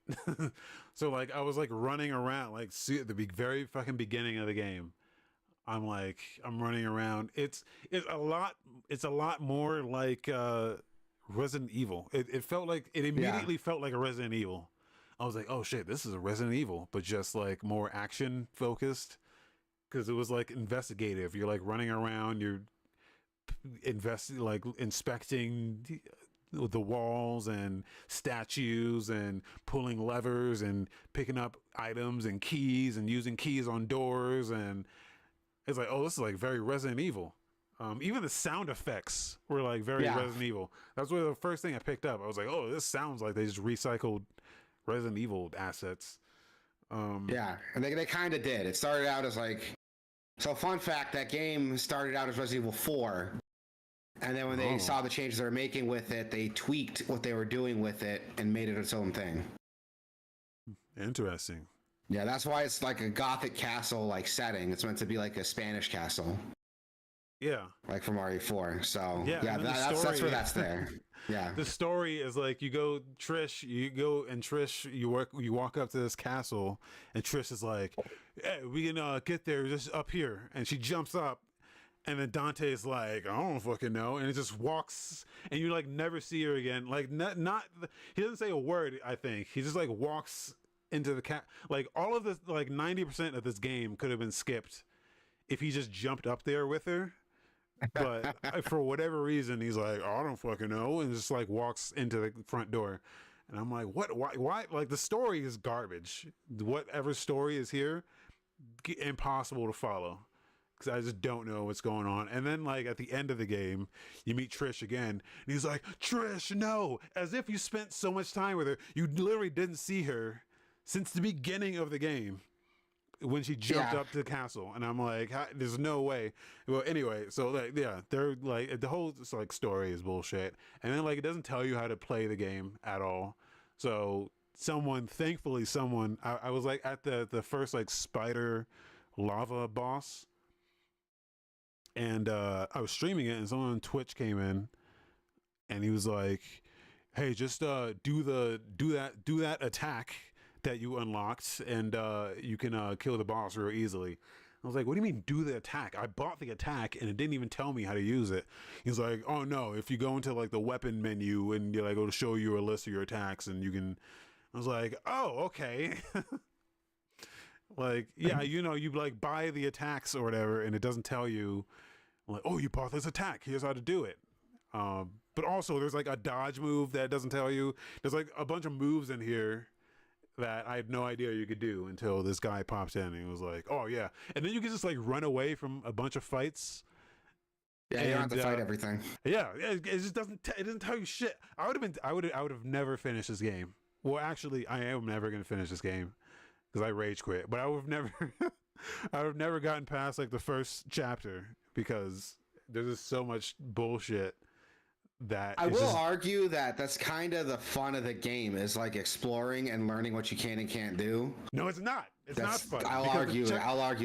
So like I was like running around, like see at the very fucking beginning of the game. I'm running around. It's a lot more like Resident Evil. It felt like it immediately felt like a Resident Evil. I was like, oh shit, this is a Resident Evil, but just like more action focused. Because it was like investigative. You're like running around, you're inspecting the walls and statues and pulling levers and picking up items and keys and using keys on doors, and it's like, oh, this is like very Resident Evil. Even the sound effects were like very Resident Evil. That's what the first thing I picked up. I was like, oh, this sounds like they just recycled Resident Evil assets. And they kind of did. It started out as like, so fun fact, that game started out as Resident Evil 4. And then when they saw the changes they were making with it, they tweaked what they were doing with it and made it its own thing. Interesting. Yeah, that's why it's like a Gothic castle like setting. It's meant to be like a Spanish castle. Yeah. Like from RE4. So that's where that's there. Yeah. The story is like you go and Trish, you walk up to this castle and Trish is like, hey, we can get there just up here. And she jumps up. And then Dante is like, I don't fucking know, and it just walks, and you like never see her again. Like not he doesn't say a word. I think he just like walks into the like all of this, like 90% of this game could have been skipped if he just jumped up there with her. But for whatever reason, he's like, oh, I don't fucking know, and just like walks into the front door. And I'm like, what? Why? Like the story is garbage. Whatever story is here, impossible to follow. I just don't know what's going on. And then like at the end of the game, you meet Trish again, and he's like, Trish, no, as if you spent so much time with her. You literally didn't see her since the beginning of the game when she jumped up to the castle. And I'm like, there's no way. Well, anyway, so like, yeah, they're like, the whole like story is bullshit. And then like, it doesn't tell you how to play the game at all. So thankfully someone, I was like at the first like spider lava boss, and I was streaming it, and someone on Twitch came in, and he was like, "Hey, just do that attack that you unlocked, and you can kill the boss real easily." I was like, "What do you mean do the attack? I bought the attack, and it didn't even tell me how to use it." He's like, "Oh no, if you go into like the weapon menu, and like it'll show you a list of your attacks, and you can." I was like, "Oh, okay." Like, yeah, you know, you like buy the attacks or whatever, and it doesn't tell you, like, oh, you bought this attack, here's how to do it. But also, there's like a dodge move that doesn't tell you. There's like a bunch of moves in here that I had no idea you could do until this guy pops in and he was like, oh, yeah. And then you can just like run away from a bunch of fights. Yeah, you don't have to fight everything. Yeah, it just doesn't tell you shit. I would have never finished this game. Well, actually, I am never going to finish this game, because I rage quit. But I would have never gotten past like the first chapter, because there's just so much bullshit that I will argue that that's kind of the fun of the game, is like exploring and learning what you can and can't do. No, it's not. It's not fun. I'll argue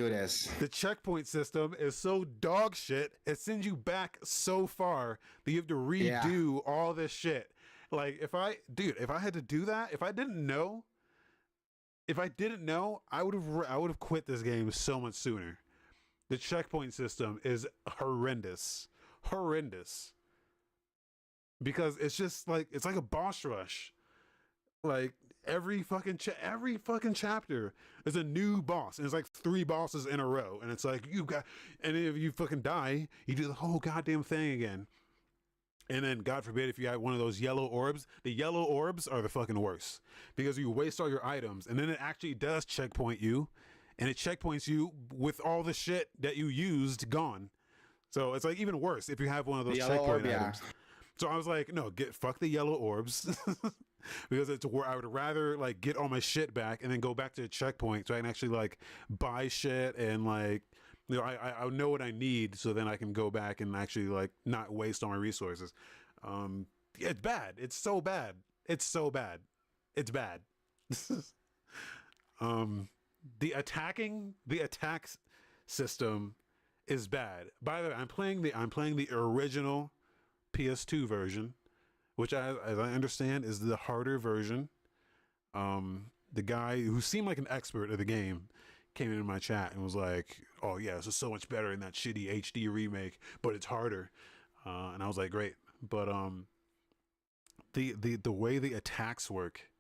it is. The checkpoint system is so dog shit. It sends you back so far that you have to redo all this shit. Like if I had to do that, if I didn't know, I would have quit this game so much sooner. The checkpoint system is horrendous. Because it's just like, it's like a boss rush. Like every fucking chapter is a new boss, and it's like 3 bosses in a row, and it's like and if you fucking die, you do the whole goddamn thing again. And then, God forbid, if you have one of those yellow orbs, the yellow orbs are the fucking worst, because you waste all your items, and then it actually does checkpoint you, and it checkpoints you with all the shit that you used gone. So it's like even worse if you have one of those checkpoint items. So I was like, no, fuck the yellow orbs, because it's where I would rather like get all my shit back and then go back to the checkpoint so I can actually like buy shit and like, you know, I know what I need, so then I can go back and actually like not waste all my resources. It's bad. It's so bad. It's bad. the attack system is bad. By the way, I'm playing the original PS2 version, which as I understand is the harder version. The guy who seemed like an expert of the game came into my chat and was like, "Oh yeah, this is so much better than that shitty HD remake, but it's harder." And I was like, "Great," but the way the attacks work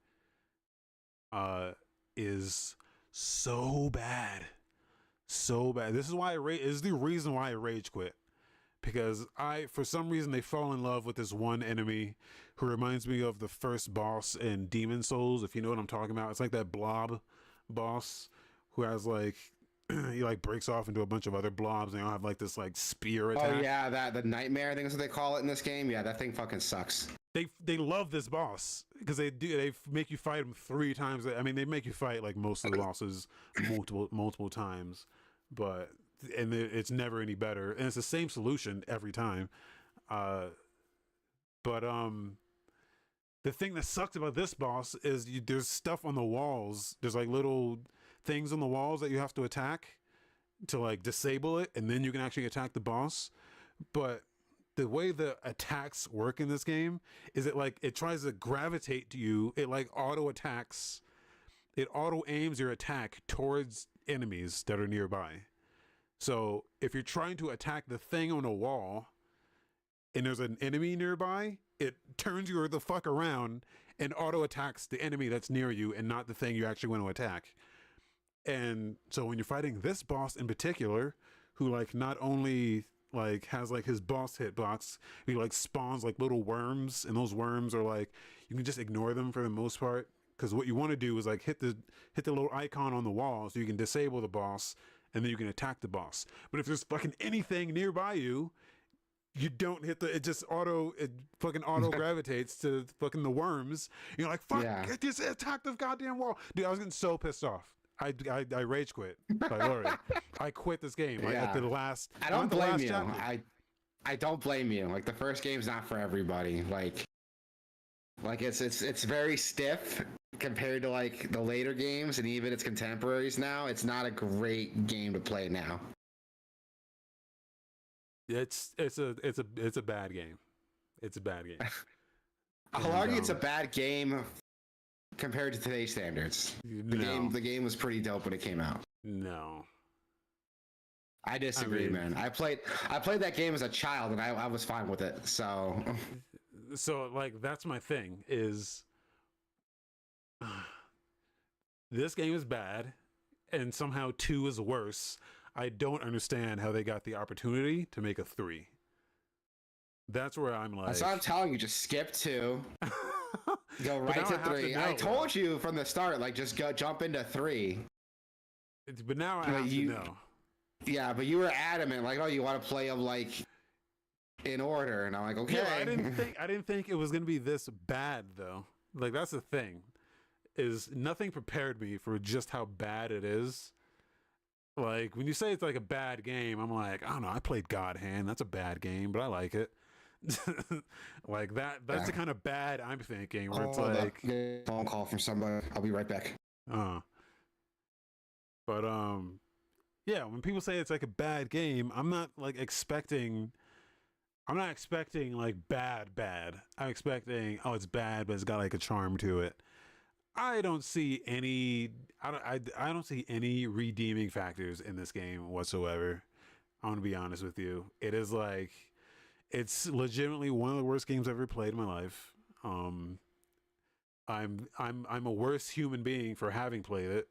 is so bad, so bad. This is why is the reason why I rage quit, because for some reason they fall in love with this one enemy who reminds me of the first boss in Demon Souls, if you know what I'm talking about. It's like that blob boss who has like he like breaks off into a bunch of other blobs and they all have like this like spear attack. Oh yeah, the nightmare thing is what they call it in this game. Yeah, that thing fucking sucks. They love this boss because they make you fight him 3 times. I mean, they make you fight like most of the bosses multiple times, but it's never any better, and it's the same solution every time. But the thing that sucks about this boss is there's stuff on the walls. There's like little things on the walls that you have to attack to like disable it, and then you can actually attack the boss. But the way the attacks work in this game is it tries to gravitate to you. It like auto attacks. It auto aims your attack towards enemies that are nearby. So if you're trying to attack the thing on a wall and there's an enemy nearby, it turns you the fuck around and auto attacks the enemy that's near you and not the thing you actually want to attack. And so when you're fighting this boss in particular, who like not only like has like his boss hitbox, he like spawns like little worms, and those worms are like, you can just ignore them for the most part, because what you want to do is like hit the little icon on the wall so you can disable the boss and then you can attack the boss. But if there's fucking anything nearby you, you don't hit it fucking auto gravitates to fucking the worms. You're like, fuck, Yeah. just attack the goddamn wall. Dude, I was getting so pissed off. I rage quit. Like, Lori, I quit this game. Like, at the last. I don't blame you. Chapter. I don't blame you. Like, the first game's not for everybody. Like it's very stiff compared to like the later games and even its contemporaries now. It's not a great game to play now. It's a bad game. It's a bad game. I'll argue it's a bad game compared to today's standards. The game was pretty dope when it came out. No. I disagree, man. I played that game as a child and I was fine with it. So like that's my thing is this game is bad and somehow 2 is worse. I don't understand how they got the opportunity to make a 3. That's where I'm like, that's what I'm telling you, just skip 2. Go right to 3. I told you from the start, like just jump into 3. But now I have to know. Yeah, but you were adamant, like, oh, you want to play them like in order, and I'm like, okay. Yeah, I didn't think it was gonna be this bad though. Like that's the thing, is nothing prepared me for just how bad it is. Like when you say it's like a bad game, I'm like, I don't know. I played God Hand. That's a bad game, but I like it. Like that's the kind of bad I'm thinking. Where it's like phone call from somebody. I'll be right back. But yeah. When people say it's like a bad game, I'm not expecting like bad. I'm expecting, oh, it's bad, but it's got like a charm to it. I don't see any redeeming factors in this game whatsoever. I want to be honest with you. It is like, it's legitimately one of the worst games I've ever played in my life. I'm a worse human being for having played it,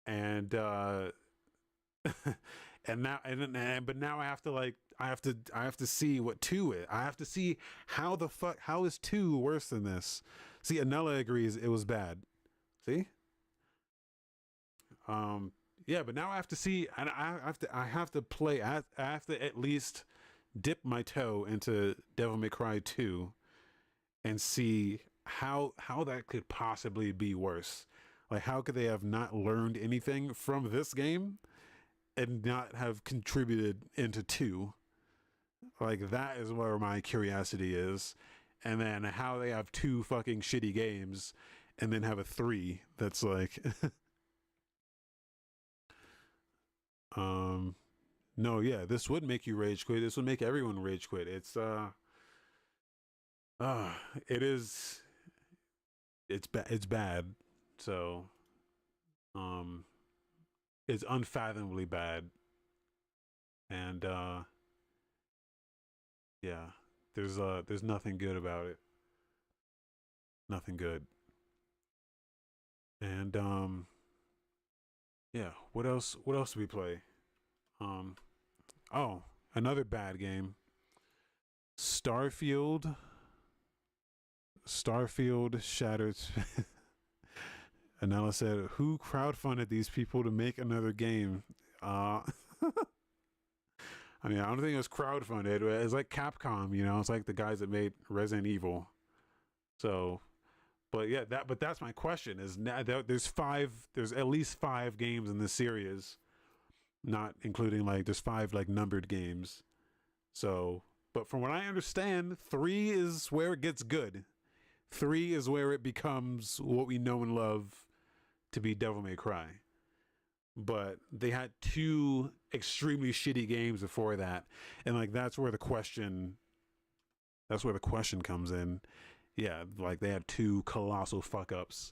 and but now I have to see what 2 is. I have to see how is 2 worse than this. See, Anella agrees it was bad. See? Yeah, but now I have to see, and I have to play. I have to at least dip my toe into Devil May Cry 2 and see how that could possibly be worse. Like, how could they have not learned anything from this game and not have contributed into 2? Like, that is where my curiosity is. And then how they have 2 fucking shitty games and then have a 3 that's like No, yeah, this would make you rage quit. This would make everyone rage quit. Uh, it is. It's bad. It's bad. So, um, it's unfathomably bad, and yeah, there's nothing good about it. Nothing good. And yeah. What else? What else do we play? Um, oh, another bad game. Starfield. Starfield Shattered. Anella said, "Who crowdfunded these people to make another game?" Uh, I mean, I don't think it was crowdfunded. It's like Capcom, you know. It's like the guys that made Resident Evil. So, but yeah, that's my question. Is now there's at least 5 games in this series, not including like there's 5 like numbered games. So, but from what I understand, 3 is where it gets good. 3 is where it becomes what we know and love to be Devil May Cry. But they had 2 extremely shitty games before that, and like that's where the question comes in. Yeah, like they had 2 colossal fuck ups.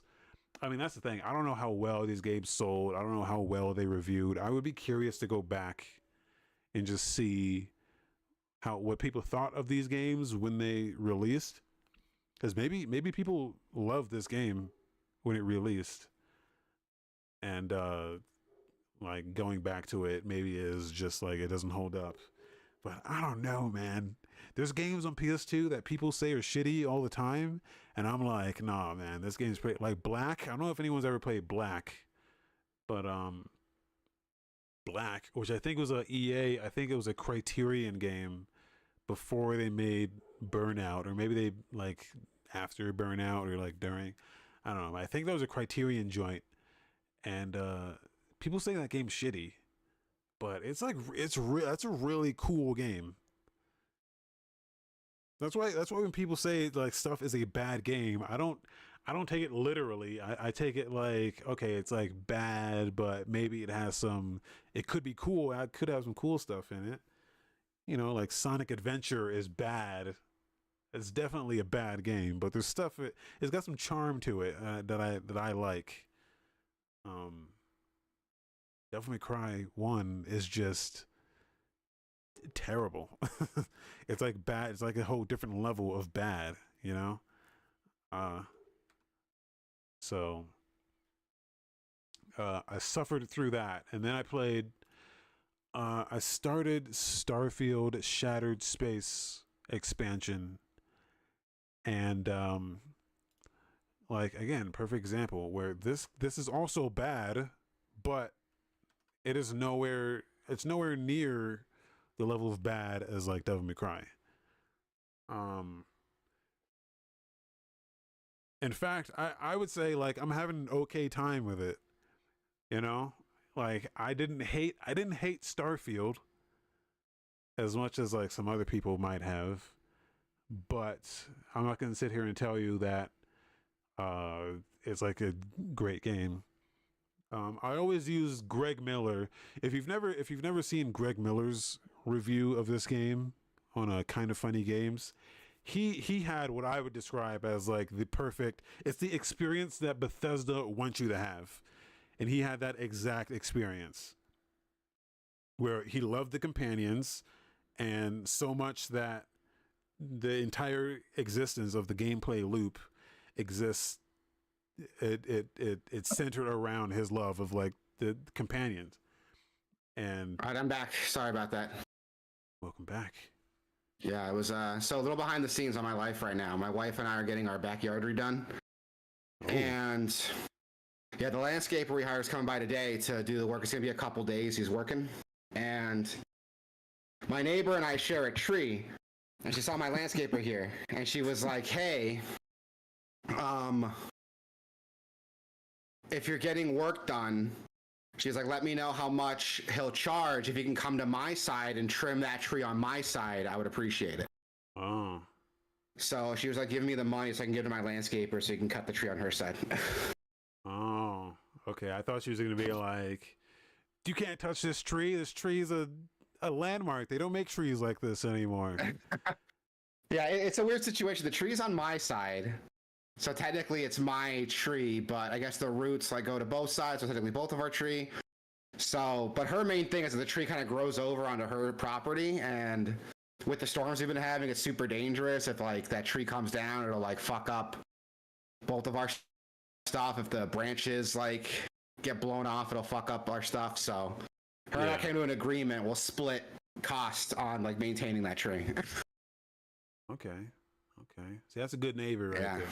I mean, that's the thing. I don't know how well these games sold. I don't know how well they reviewed. I would be curious to go back and just see what people thought of these games when they released, because maybe people loved this game when it released, and like going back to it maybe is just like it doesn't hold up. But I don't know, man. There's games on PS2 that people say are shitty all the time, and I'm like, nah, man, this game's pretty. Like Black. I don't know if anyone's ever played Black, but Black, which I think was a EA. I think it was a Criterion game before they made Burnout, or maybe they like after Burnout or like during. I don't know. I think that was a Criterion joint, and people say that game's shitty, but it's like that's a really cool game. That's why when people say like stuff is a bad game, I don't take it literally. I take it like, okay, it's like bad, but maybe it could be cool. I could have some cool stuff in it. You know, like Sonic Adventure is bad. It's definitely a bad game, but there's stuff. It's got some charm to it that I like. Devil May Cry 1 is just terrible. It's like bad. It's like a whole different level of bad, you know? So I suffered through that, and then I started Starfield Shattered Space expansion, and like again, perfect example where this is also bad, but it's nowhere near the level of bad as like Devil May Cry. In fact, I would say like I'm having an okay time with it. You know, like I didn't hate Starfield as much as like some other people might have, but I'm not going to sit here and tell you that it's like a great game. I always use Greg Miller. If you've never seen Greg Miller's review of this game on a Kind of Funny Games, he had what I would describe as like it's the experience that Bethesda wants you to have. And he had that exact experience where he loved the companions, and so much that the entire existence of the gameplay loop exists. It's centered around his love of like the companions. And all right, I'm back. Sorry about that. Welcome back. Yeah, I was so a little behind the scenes on my life right now. My wife and I are getting our backyard redone. Ooh. And yeah, the landscaper we hired is coming by today to do the work. It's gonna be a couple days. He's working, and my neighbor and I share a tree, and she saw my landscaper here, and she was like, "Hey, if you're getting work done," she's like, "let me know how much he'll charge if you can come to my side and trim that tree on my side. I would appreciate it." Oh. So she was like, "Give me the money so I can give it to my landscaper so he can cut the tree on her side." Oh, okay. I thought she was going to be like, you can't touch this tree. This tree is a landmark. They don't make trees like this anymore. Yeah, it's a weird situation. The tree's on my side, so technically it's my tree, but I guess the roots like go to both sides, so technically both of our tree. So, but her main thing is that the tree kind of grows over onto her property, and with the storms we've been having, it's super dangerous. If like that tree comes down, it'll like fuck up both of our stuff. If the branches like get blown off, it'll fuck up our stuff. So her and I came to an agreement. We'll split cost on like maintaining that tree. Okay. See, that's a good neighbor right there.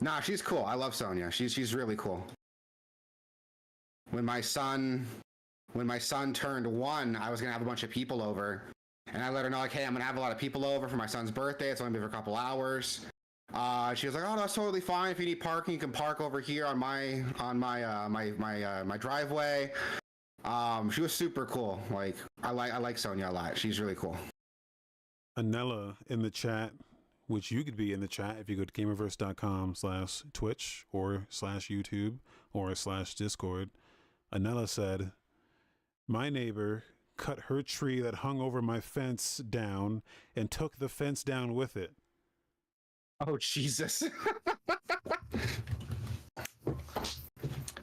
Nah, she's cool. I love Sonia. She's really cool. When my son turned 1, I was gonna have a bunch of people over, and I let her know like, hey, I'm gonna have a lot of people over for my son's birthday. It's only been for a couple hours. She was like, oh, that's totally fine. If you need parking, you can park over here on my driveway. She was super cool. Like I like Sonia a lot. She's really cool. Anella in the chat, which you could be in the chat if you go to gamerverse.com/Twitch or /YouTube or /Discord. Anella said, my neighbor cut her tree that hung over my fence down and took the fence down with it. Oh, Jesus.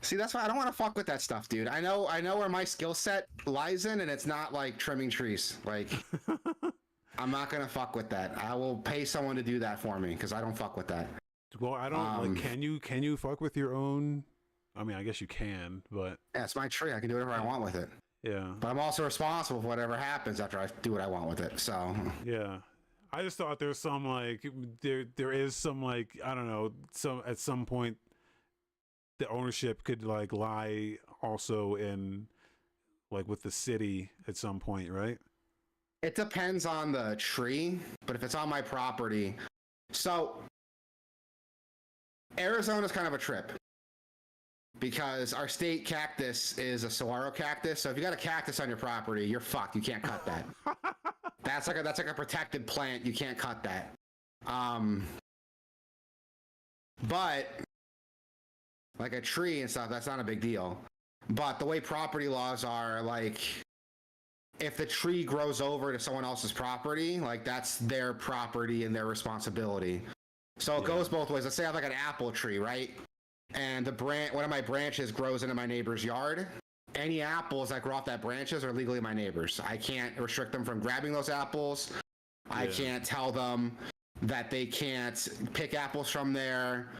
See, that's why I don't want to fuck with that stuff, dude. I know where my skill set lies in, and it's not like trimming trees. Like, I'm not going to fuck with that. I will pay someone to do that for me because I don't fuck with that. Well, I don't like, can you fuck with your own? I mean, I guess you can, but yeah, it's my tree. I can do whatever I want with it. Yeah. But I'm also responsible for whatever happens after I do what I want with it. So yeah. I just thought there's some like there is some like, I don't know, at some point the ownership could like lie also in like with the city at some point, right? It depends on the tree, but if it's on my property, so Arizona's kind of a trip because our state cactus is a saguaro cactus. So if you got a cactus on your property, you're fucked. You can't cut that. That's like a protected plant. You can't cut that. But like a tree and stuff, that's not a big deal. But the way property laws are, like, if the tree grows over to someone else's property, like that's their property and their responsibility. So it goes both ways. Let's say I have like an apple tree, right? And one of my branches grows into my neighbor's yard. Any apples that grow off that branches are legally my neighbor's. I can't restrict them from grabbing those apples. Yeah. I can't tell them that they can't pick apples from there.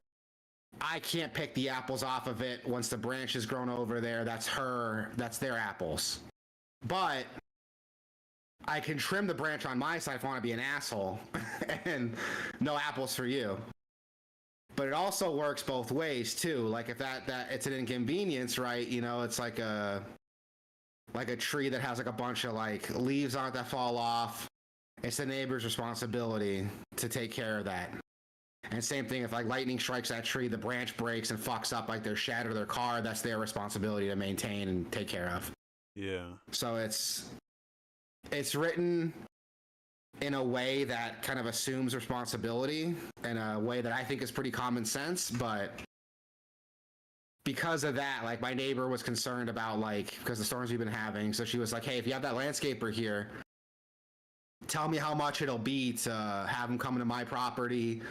I can't pick the apples off of it once the branch has grown over there. That's their apples. But I can trim the branch on my side if I want to be an asshole and no apples for you. But it also works both ways too. Like if that it's an inconvenience, right? You know, it's like a tree that has like a bunch of like leaves on it that fall off. It's the neighbor's responsibility to take care of that. And same thing, if like lightning strikes that tree, the branch breaks and fucks up like their shed or their car, that's their responsibility to maintain and take care of. Yeah. So it's written in a way that kind of assumes responsibility in a way that I think is pretty common sense, but because of that, like my neighbor was concerned about like, because the storms we've been having, so she was like, hey, if you have that landscaper here, tell me how much it'll be to have him come to my property,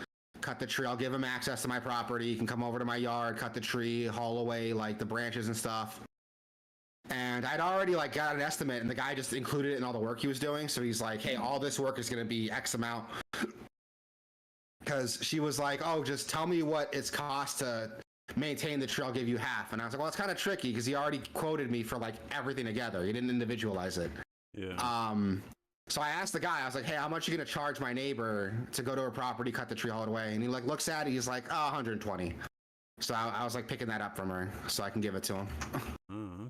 cut the tree. I'll give him access to my property. He can come over to my yard, cut the tree, haul away like the branches and stuff. And I'd already like got an estimate, and the guy just included it in all the work he was doing. So he's like, hey, all this work is going to be X amount. Because she was like, oh, just tell me what it's cost to maintain the tree. I'll give you half. And I was like, well, it's kind of tricky because he already quoted me for like everything together. He didn't individualize it. Yeah. So I asked the guy, I was like, hey, how much are you going to charge my neighbor to go to her property, cut the tree all the way? And he like looks at it, he's like, oh, 120. So I was like picking that up from her so I can give it to him. Oh,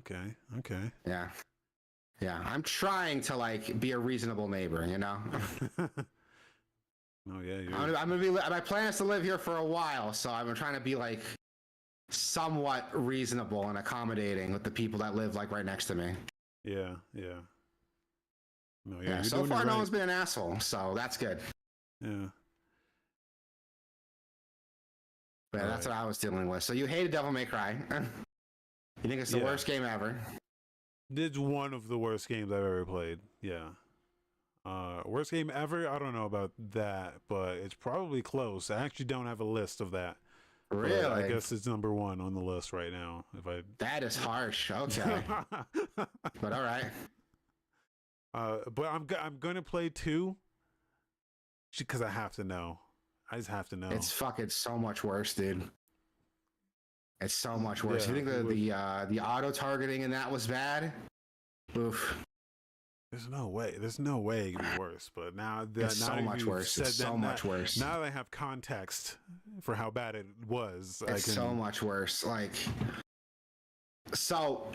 okay. Yeah. I'm trying to like be a reasonable neighbor, you know? Oh yeah. I'm gonna be. My plan is to live here for a while, so I'm trying to be like somewhat reasonable and accommodating with the people that live like right next to me. Yeah. No, yeah. So far, no one's been an asshole, so that's good. Yeah. But that's what I was dealing with. So you hated Devil May Cry. You think it's the worst game ever? It's one of the worst games I've ever played. Yeah. Worst game ever? I don't know about that, but it's probably close. I actually don't have a list of that. Really? But I guess it's number one on the list right now. If I That is harsh. Okay. But all right. but I'm gonna play 2 because I have to know. I just have to know. It's fucking so much worse, dude. It's so much worse. Yeah, You think the auto targeting and that was bad? Oof. There's no way. There's no way it could be worse. But now that It's so much worse. It's so much worse. Now that I have context for how bad it was, It's so much worse. Like, so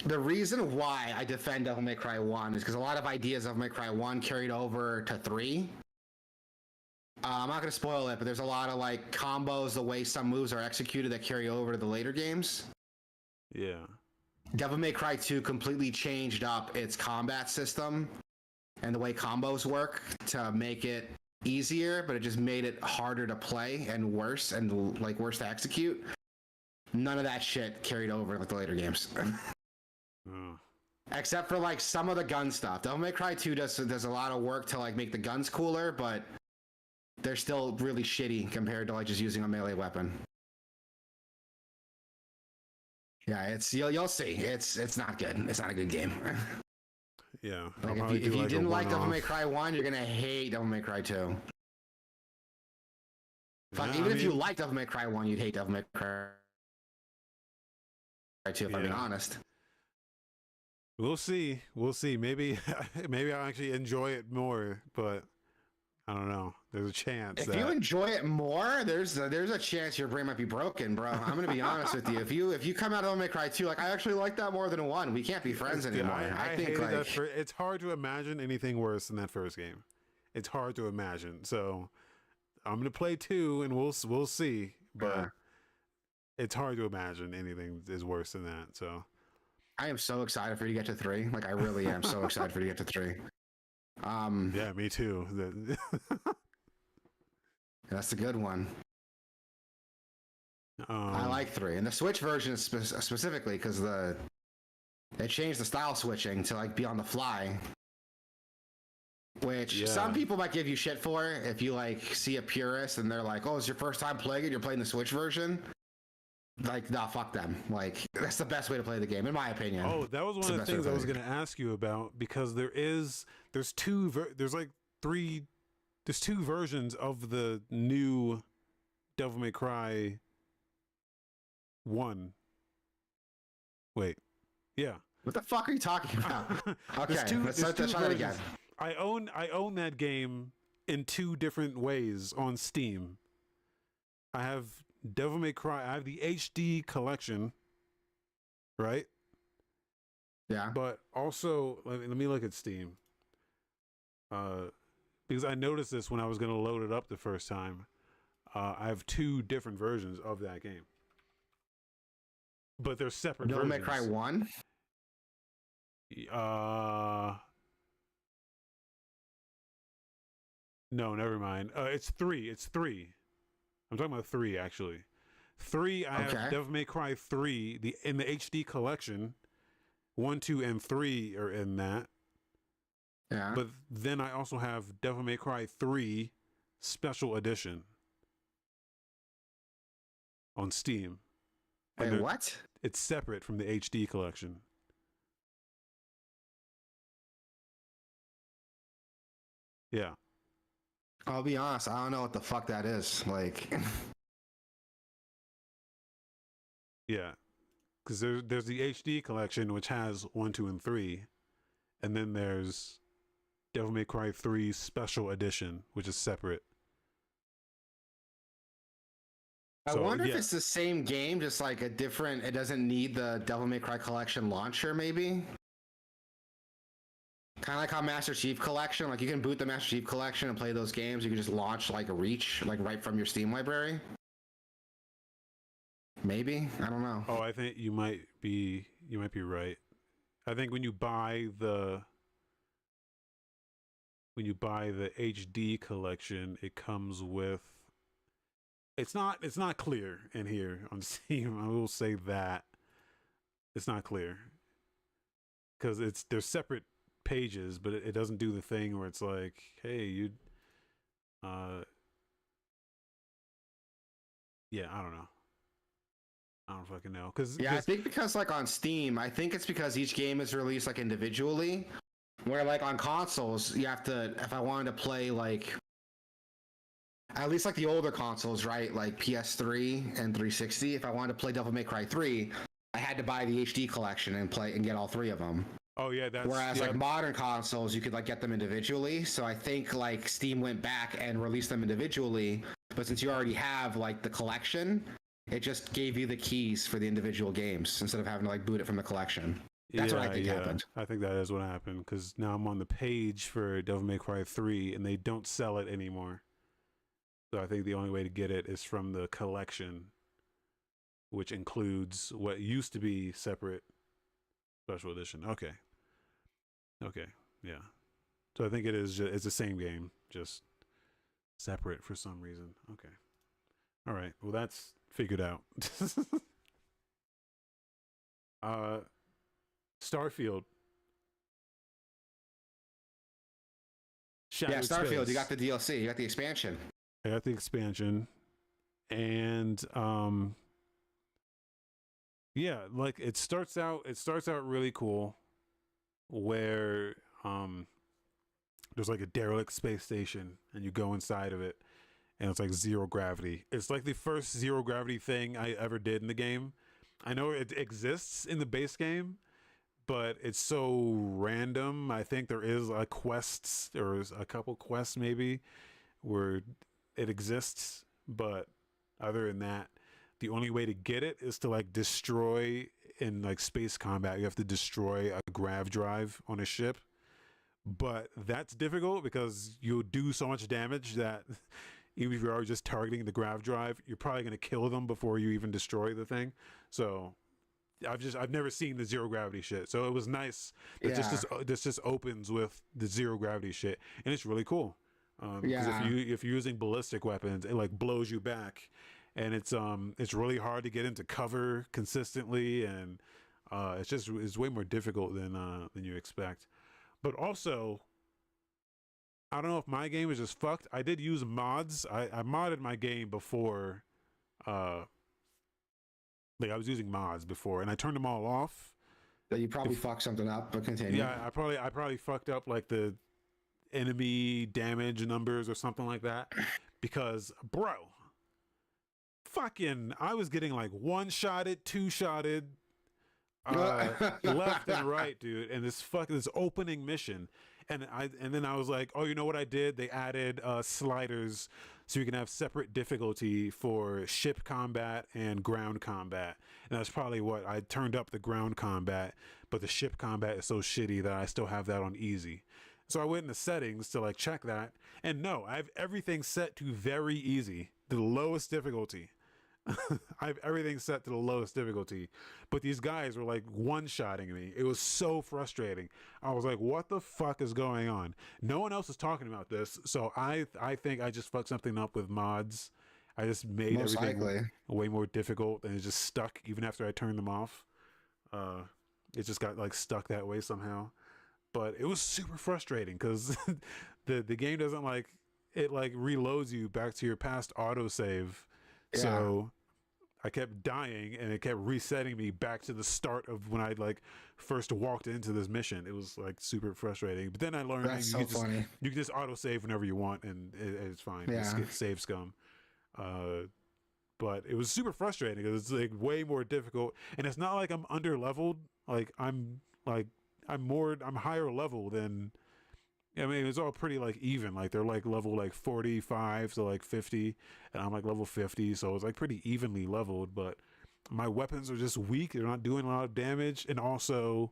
the reason why I defend Devil May Cry 1 is because a lot of ideas of Devil May Cry 1 carried over to 3. I'm not going to spoil it, but there's a lot of like combos, the way some moves are executed that carry over to the later games. Yeah. Devil May Cry 2 completely changed up its combat system and the way combos work to make it easier, but it just made it harder to play and worse to execute. None of that shit carried over with the later games. Except for like some of the gun stuff. Devil May Cry 2 does a lot of work to like make the guns cooler, but they're still really shitty compared to like just using a melee weapon. Yeah, it's you'll see. It's not good. It's not a good game. Yeah. Like if you didn't like Devil May Cry 1, you're gonna hate Devil May Cry 2. Fuck, even if you liked Devil May Cry 1, you'd hate Devil May Cry 2, if I'm being honest. We'll see. We'll see. Maybe I'll actually enjoy it more, but I don't know. There's a chance. If you enjoy it more, there's a chance your brain might be broken, bro. I'm gonna be honest with you. If you come out of Devil May Cry 2 like I actually like that more than 1, we can't be friends anymore. I think like it's hard to imagine anything worse than that first game. It's hard to imagine. So I'm gonna play 2 and we'll see. But it's hard to imagine anything is worse than that. So I am so excited for you to get to 3. Like I really am so excited for you to get to 3. Yeah, me too. That's a good one. I like 3, and the Switch version specifically because they changed the style switching to like be on the fly, which some people might give you shit for if you like see a purist and they're like, "Oh, it's your first time playing it. You're playing the Switch version." Like, nah, fuck them. Like, that's the best way to play the game, in my opinion. Oh, that was one of the things I was going to ask you about because there's 2 versions of the new Devil May Cry 1. Wait, yeah. What the fuck are you talking about? Okay, let's try that again. I own that game in 2 different ways on Steam. I have Devil May Cry. I have the HD collection, right? Yeah. But also, let me look at Steam. Because I noticed this when I was going to load it up the first time. I have 2 different versions of that game, but they're separate. Devil May Cry 1. No, never mind. It's 3. It's 3. I'm talking about 3 actually. 3. I have Devil May Cry 3 in the HD collection. 1, 2, and 3 are in that. Yeah. But then I also have Devil May Cry 3 Special Edition on Steam. Wait, what? It's separate from the HD collection. Yeah. I'll be honest, I don't know what the fuck that is. Like, yeah, because there's the HD collection which has 1, 2, and 3, and then there's Devil May Cry 3 Special Edition, which is separate. I wonder if it's the same game, just like a different. It doesn't need the Devil May Cry Collection launcher, maybe. Kind of like how Master Chief Collection, like you can boot the Master Chief Collection and play those games. You can just launch like a Reach, like right from your Steam library. Maybe, I don't know. Oh, I think you might be right. I think when you buy the HD collection, it comes with. It's not clear in here on Steam. I will say that it's not clear. because there's separate pages, but it doesn't do the thing where it's like, hey, you, yeah, I don't know. I don't fucking know. Yeah, I think because like on Steam, I think it's because each game is released like individually. Where like on consoles, you have to. If I wanted to play like at least like the older consoles, right? Like PS3 and 360. If I wanted to play Devil May Cry 3, I had to buy the HD collection and play and get all three of them. Oh yeah, that's whereas like modern consoles, you could like get them individually. So I think like Steam went back and released them individually. But since you already have like the collection, it just gave you the keys for the individual games instead of having to like boot it from the collection. That's what I think happened. I think that is what happened because now I'm on the page for Devil May Cry 3 and they don't sell it anymore. So I think the only way to get it is from the collection, which includes what used to be separate special edition. Okay. Yeah. So I think it's the same game, just separate for some reason. Okay. All right. Well, that's figured out. Starfield. Shattered Starfield, Space. you got the DLC, you got the expansion. I got the expansion. And yeah, like it starts out really cool where there's like a derelict space station and you go inside of it and it's like zero gravity. It's like the first zero gravity thing I ever did in the game. I know it exists in the base game, but it's so random. I think there is a quests or a couple quests maybe where it exists, but other than that, the only way to get it is to like destroy in like space combat. You have to destroy a grav drive on a ship, but that's difficult because you'll do so much damage that even if you're already just targeting the grav drive, you're probably going to kill them before you even destroy the thing. So I've never seen the zero gravity shit, so it was nice that this just opens with the zero gravity shit, and it's really cool. Because if you're using ballistic weapons, it like blows you back, and it's really hard to get into cover consistently, and it's way more difficult than you expect. But also, I don't know if my game is just fucked. I did use mods. I modded my game before. Like I was using mods before, and I turned them all off. So you probably fucked something up, but continue. Yeah, I probably fucked up like the enemy damage numbers or something like that, because bro, fucking, I was getting like one-shotted, two-shotted, left and right, dude. And this opening mission, and then I was like, oh, you know what I did? They added sliders so you can have separate difficulty for ship combat and ground combat. And that's probably what I turned up the ground combat, but the ship combat is so shitty that I still have that on easy. So I went in the settings to like check that, and no, I have everything set to very easy, the lowest difficulty. I have everything set to the lowest difficulty, but these guys were like one-shotting me. It was so frustrating. I was like, what the fuck is going on? No one else is talking about this, so I think I just fucked something up with mods. I just made everything way more difficult, and it just stuck even after I turned them off. It just got like stuck that way somehow. But it was super frustrating because the game doesn't like it, like reloads you back to your past autosave. Yeah. So I kept dying and it kept resetting me back to the start of when I like first walked into this mission. It was like super frustrating. But then I learned you can just autosave whenever you want, and it's fine. Yeah. It's save scum. But it was super frustrating because it's like way more difficult, and it's not like I'm under leveled. Like I'm higher level than, I mean, it's all pretty like even. Like they're like level like 45 to like 50, and I'm like level 50, so it's like pretty evenly leveled. But my weapons are just weak. They're not doing a lot of damage, and also,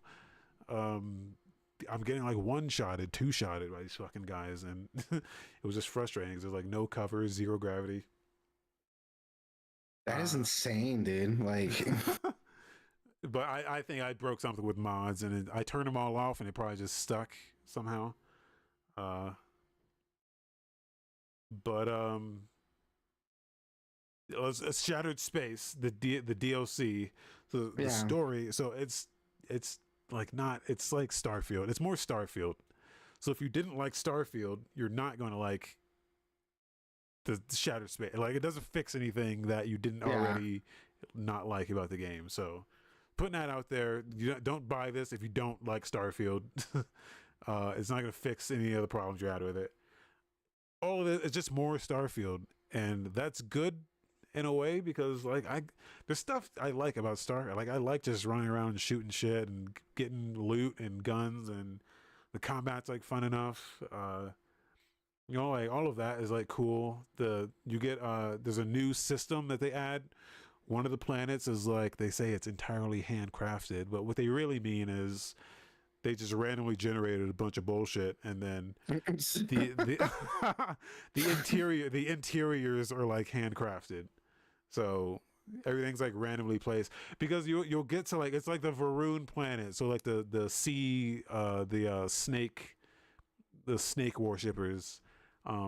I'm getting like one-shotted, two-shotted by these fucking guys, and it was just frustrating because there's like no cover, zero gravity. That is insane, dude. Like. But I think I broke something with mods, and I turned them all off, and it probably just stuck somehow. But it's Shattered Space, the DLC, the story. So it's like not. It's like Starfield. It's more Starfield. So if you didn't like Starfield, you're not going to like the Shattered Space. Like it doesn't fix anything that you didn't Yeah. already not like about the game. So putting that out there, you don't buy this if you don't like Starfield. It's not going to fix any of the problems you had with it. All of it is just more Starfield, and that's good in a way because like there's stuff I like about Star. Like I like just running around and shooting shit and getting loot and guns, and the combat's like fun enough. You know, like all of that is like cool. You get there's a new system that they add. One of the planets is like they say it's entirely handcrafted, but what they really mean is they just randomly generated a bunch of bullshit, and then the the interiors are like handcrafted. So everything's like randomly placed because you'll get to like it's like the Varun planet. So like the sea the snake worshippers.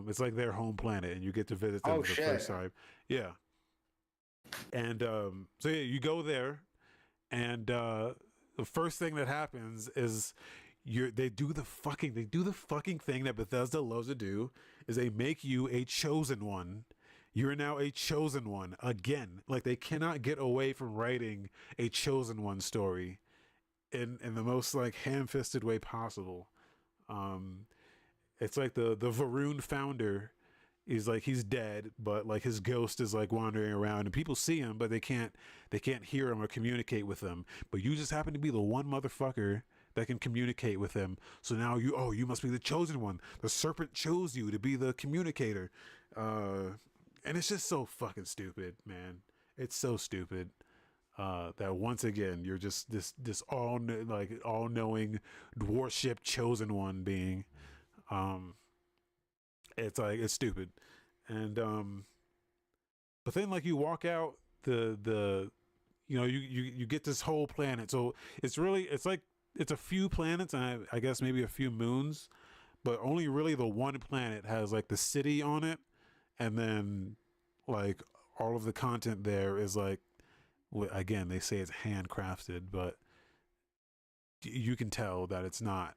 It's like their home planet, and you get to visit them for the first time. Yeah, and so yeah, you go there, and the first thing that happens is they do the fucking thing that Bethesda loves to do is they make you a chosen one. You're now a chosen one again. Like they cannot get away from writing a chosen one story in the most like ham-fisted way possible. It's like the Varun founder is like he's dead, but like his ghost is like wandering around, and people see him, but they can't hear him or communicate with him. But you just happen to be the one motherfucker that can communicate with him. So now you must be the chosen one. The serpent chose you to be the communicator, and it's just so fucking stupid, man. It's so stupid that once again you're just this all knowing warship chosen one being. It's like it's stupid, and but then like you walk out the you get this whole planet. So it's a few planets and I guess maybe a few moons, but only really the one planet has like the city on it, and then like all of the content there is like again they say it's handcrafted, but you can tell that it's not.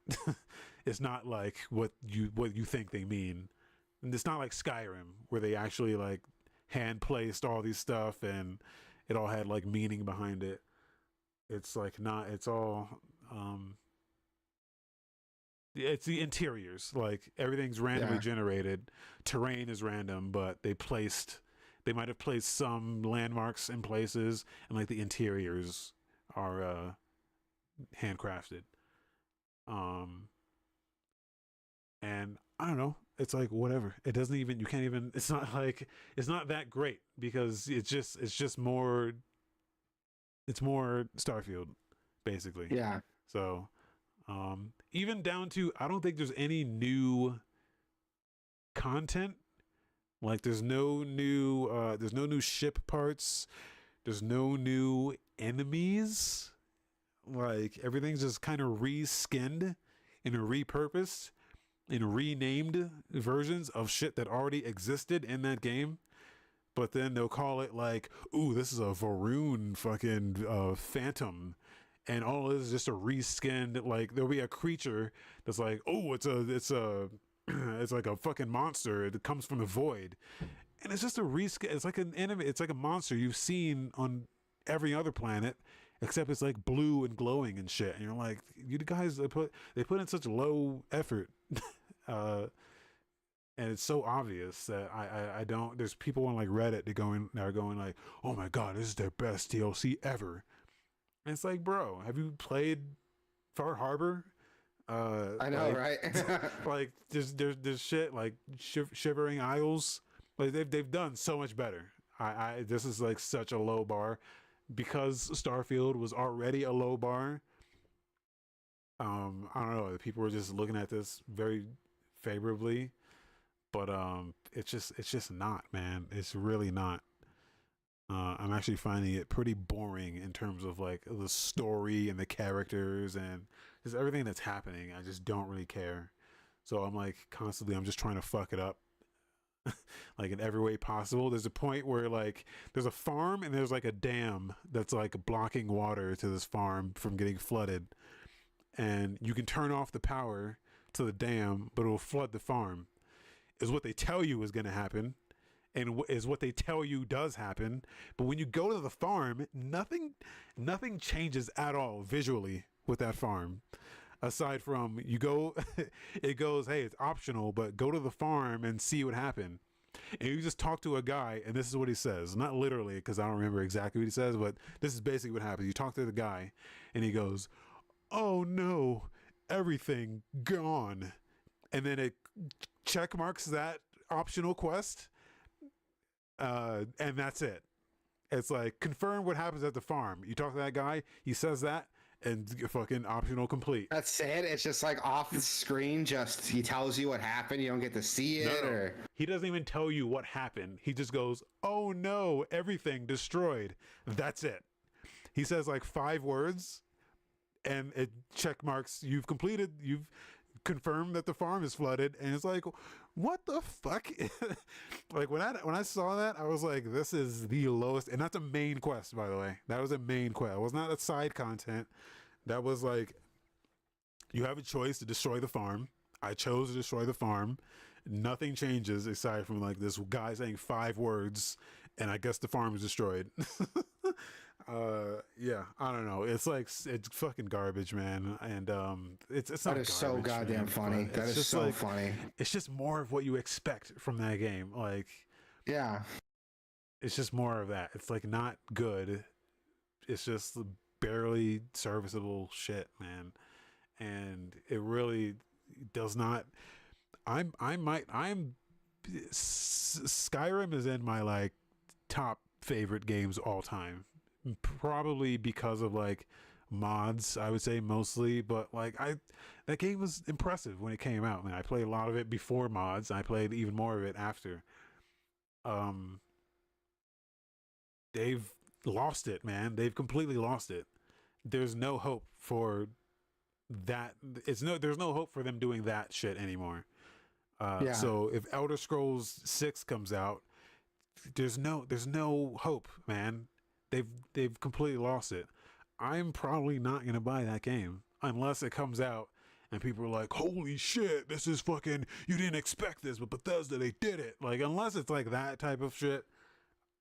It's not like what you think they mean. And it's not like Skyrim where they actually like hand placed all these stuff and it all had like meaning behind it. It's like not. It's all. It's the interiors. Like everything's randomly generated. Terrain is random, but they might have placed some landmarks in places, and like the interiors are handcrafted. And I don't know. It's like whatever. It doesn't even. You can't even. It's not like it's not that great because it's just more. It's more Starfield, basically. Yeah. So, even down to I don't think there's any new content. Like there's no new ship parts. There's no new enemies. Like everything's just kind of reskinned and repurposed in renamed versions of shit that already existed in that game. But then they'll call it like, ooh, this is a Varun fucking phantom. And all it is just a reskinned, like there'll be a creature that's like, oh, it's like a fucking monster. It comes from the void. And it's just a reskin. It's like an enemy. It's like a monster you've seen on every other planet, except it's like blue and glowing and shit. And you're like, you guys, they put in such low effort. And it's so obvious that I don't. There's people on like Reddit that are going like, oh my god, this is their best DLC ever. And it's like, bro, have you played Far Harbor? I know, right? Like there's shit like Shivering Isles. Like they've done so much better. This is like such a low bar because Starfield was already a low bar. I don't know. People were just looking at this very favorably, but it's just not, man. It's really not. I'm actually finding it pretty boring in terms of like the story and the characters and just everything that's happening. I just don't really care. So I'm like constantly, I'm just trying to fuck it up, like in every way possible. There's a point where like there's a farm and there's like a dam that's like blocking water to this farm from getting flooded. and you can turn off the power to the dam, but it will flood the farm. Is what they tell you is going to happen, and is what they tell you does happen. But when you go to the farm, nothing changes at all visually with that farm. Aside from you go, it goes, hey, it's optional, but go to the farm and see what happened. And you just talk to a guy, and this is what he says. Not literally, because I don't remember exactly what he says, but this is basically what happens. You talk to the guy, and he goes, "Oh no, everything gone." And then it check marks that optional quest, and that's it. It's like, confirm what happens at the farm. You talk to that guy, he says that, and fucking optional complete. That's it. It's just like off the screen. Just he tells you what happened. You don't get to see it. No. Or He doesn't even tell you what happened. He just goes, "Oh no, everything destroyed." That's it. He says like 5 words, and it check marks. You've confirmed that the farm is flooded, and it's like, what the fuck? Like when I saw that, I was like, this is the lowest. And that's a main quest, by the way. That was a main quest. It was not a side content. That was like, you have a choice to destroy the farm. I chose to destroy the farm. Nothing changes aside from like this guy saying 5 words, and I guess the farm is destroyed. Yeah, I don't know. It's like, it's fucking garbage, man. And it's not that is garbage, so goddamn man, funny. but That it's is just so like, funny. it's just more of what you expect from that game. Like, Yeah. it's just more of that. It's like not good. It's just barely serviceable shit, man. And it really does not. Skyrim is in my like top favorite games all time, probably because of like mods, I would say mostly, but like that game was impressive when it came out, man. I played a lot of it before mods. I played even more of it after. They've lost it, man. They've completely lost it. There's no hope for that. There's no hope for them doing that shit anymore. Yeah. So if Elder Scrolls 6 comes out, there's no hope, man. They've completely lost it. I'm probably not gonna buy that game unless it comes out and people are like, "Holy shit, this is fucking, you didn't expect this, but Bethesda, they did it." Like, unless it's like that type of shit,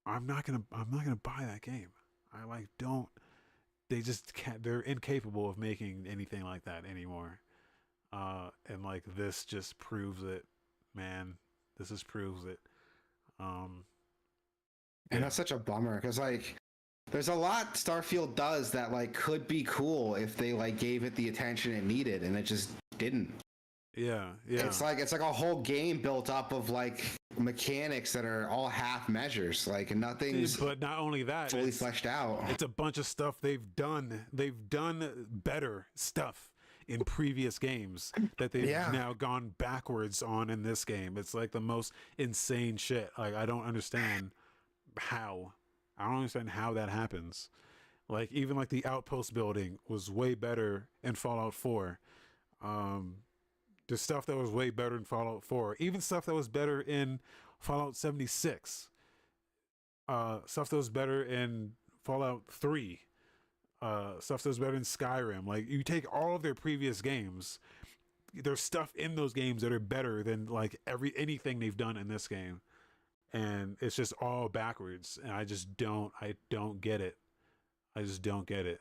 I'm not gonna buy that game. I like don't. They just can't. They're incapable of making anything like that anymore. And like this just proves it, man. This just proves it. And that's such a bummer because like there's a lot Starfield does that like could be cool if they like gave it the attention it needed, and it just didn't. Yeah. It's like a whole game built up of like mechanics that are all half measures, like nothing's But not only that, fully fleshed out. it's a bunch of stuff they've done. They've done better stuff in previous games that they've now gone backwards on in this game. It's like the most insane shit. Like I don't understand how that happens. Like even like the outpost building was way better in Fallout 4. The stuff that was way better in Fallout 4, even stuff that was better in Fallout 76, stuff that was better in Fallout 3, stuff that was better in Skyrim. Like you take all of their previous games, there's stuff in those games that are better than like anything they've done in this game, and it's just all backwards. And I don't get it. I just don't get it.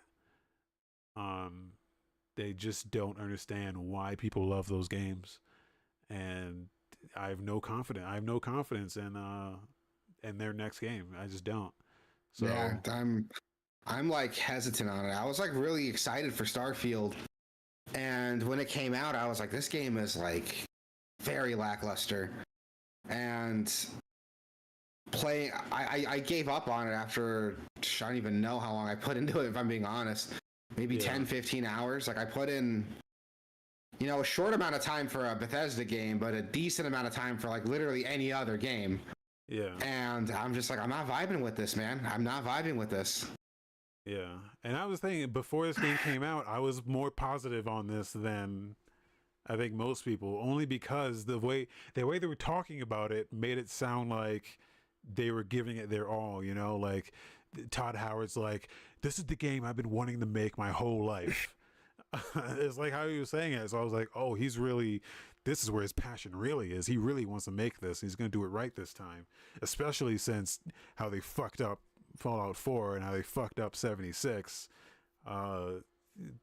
They just don't understand why people love those games, and I have no confidence in their next game. I just don't. So yeah, I'm like hesitant on it. I was like really excited for Starfield, and when it came out, I was like, this game is like very lackluster, and I gave up on it after I don't even know how long I put into it, if I'm being honest. Maybe 10, 15 hours. Like I put in, a short amount of time for a Bethesda game, but a decent amount of time for like literally any other game. Yeah. And I'm just like, I'm not vibing with this, man. I'm not vibing with this. Yeah. And I was thinking before this game came out, I was more positive on this than I think most people, only because the way they were talking about it made it sound like they were giving it their all, like Todd Howard's like, this is the game I've been wanting to make my whole life. It's like how he was saying it. So I was like, oh, he's really, this is where his passion really is. He really wants to make this. He's going to do it right this time, especially since how they fucked up Fallout 4 and how they fucked up 76.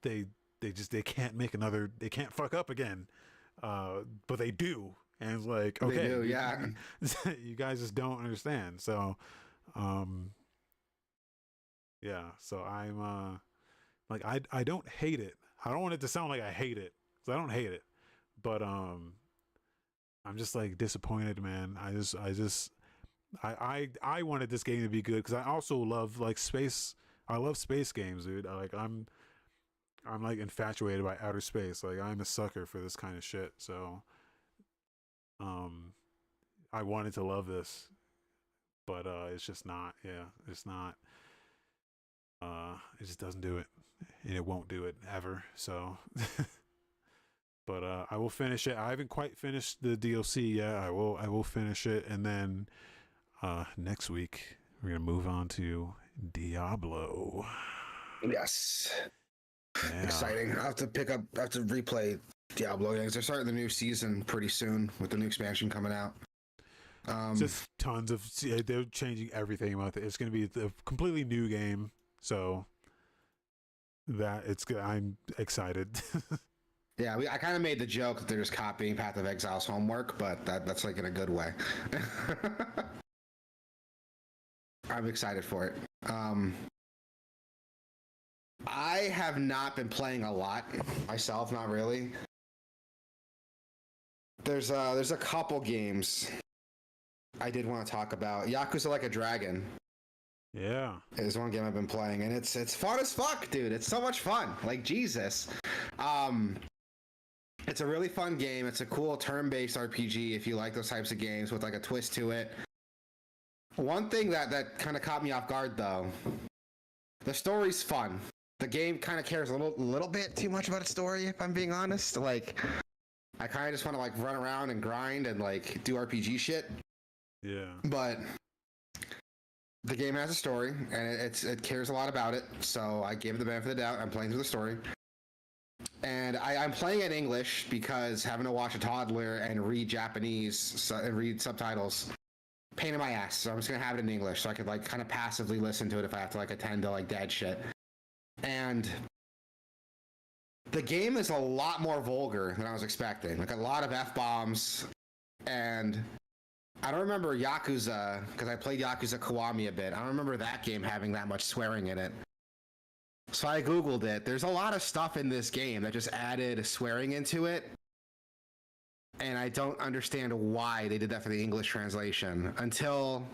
They they can't make another, they can't fuck up again. But they do. And it's like, okay, They do, yeah. you guys just don't understand. So, yeah, so I'm, like, I don't hate it. I don't want it to sound like I hate it, because I don't hate it, but I'm just like disappointed, man. I wanted this game to be good because I also love like space. I love space games, dude. I'm like infatuated by outer space. Like I'm a sucker for this kind of shit. So, I wanted to love this, but it's just not. Yeah, it's not. It just doesn't do it, and it won't do it ever. So, but I will finish it. I haven't quite finished the DLC yet. I will finish it, and then next week we're gonna move on to Diablo. Yes. Yeah. Exciting. I have to replay Diablo games. They're starting the new season pretty soon with the new expansion coming out. Just tons of, they're changing everything about it. It's going to be a completely new game, so I'm excited. Yeah, I kind of made the joke that they're just copying Path of Exile's homework, but that's like in a good way. I'm excited for it. I have not been playing a lot myself, not really. There's a couple games I did want to talk about. Yakuza Like a Dragon. Yeah. Is one game I've been playing, and it's fun as fuck, dude. It's so much fun. Like Jesus. It's a really fun game. It's a cool turn-based RPG if you like those types of games with like a twist to it. One thing that kind of caught me off guard though, the story's fun. The game kind of cares a little bit too much about its story, if I'm being honest. Like, I kind of just want to like run around and grind and like do RPG shit. Yeah. But the game has a story, and it cares a lot about it. So I gave it the benefit of the doubt. I'm playing through the story, and I'm playing in English because having to watch a toddler and read Japanese and read subtitles, pain in my ass. So I'm just gonna have it in English so I could like kind of passively listen to it if I have to like attend to like dad shit. And the game is a lot more vulgar than I was expecting. Like a lot of F-bombs, and I don't remember Yakuza, because I played Yakuza Kiwami a bit. I don't remember that game having that much swearing in it. So I Googled it. There's a lot of stuff in this game that just added swearing into it. And I don't understand why they did that for the English translation until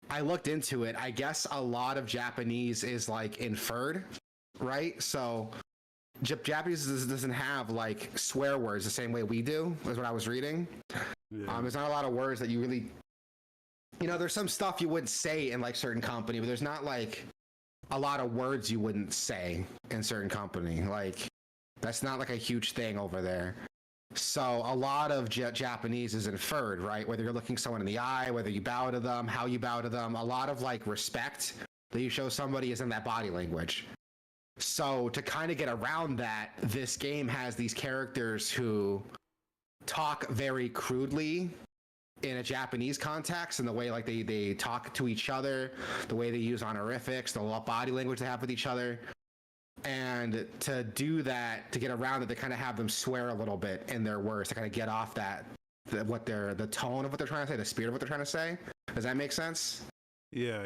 I looked into it. I guess a lot of Japanese is like inferred, right? So Japanese doesn't have like swear words the same way we do, is what I was reading. Yeah. There's not a lot of words that you really, there's some stuff you wouldn't say in like certain company, but there's not like a lot of words you wouldn't say in certain company. Like that's not like a huge thing over there. So a lot of Japanese is inferred, right? Whether you're looking someone in the eye, whether you bow to them, how you bow to them, a lot of like respect that you show somebody is in that body language. So to kind of get around that, this game has these characters who talk very crudely in a Japanese context, and the way like they talk to each other, the way they use honorifics, the body language they have with each other. And to do that, to get around it, they kind of have them swear a little bit in their words to kind of get off the tone of what they're trying to say, the spirit of what they're trying to say. Does that make sense? Yeah.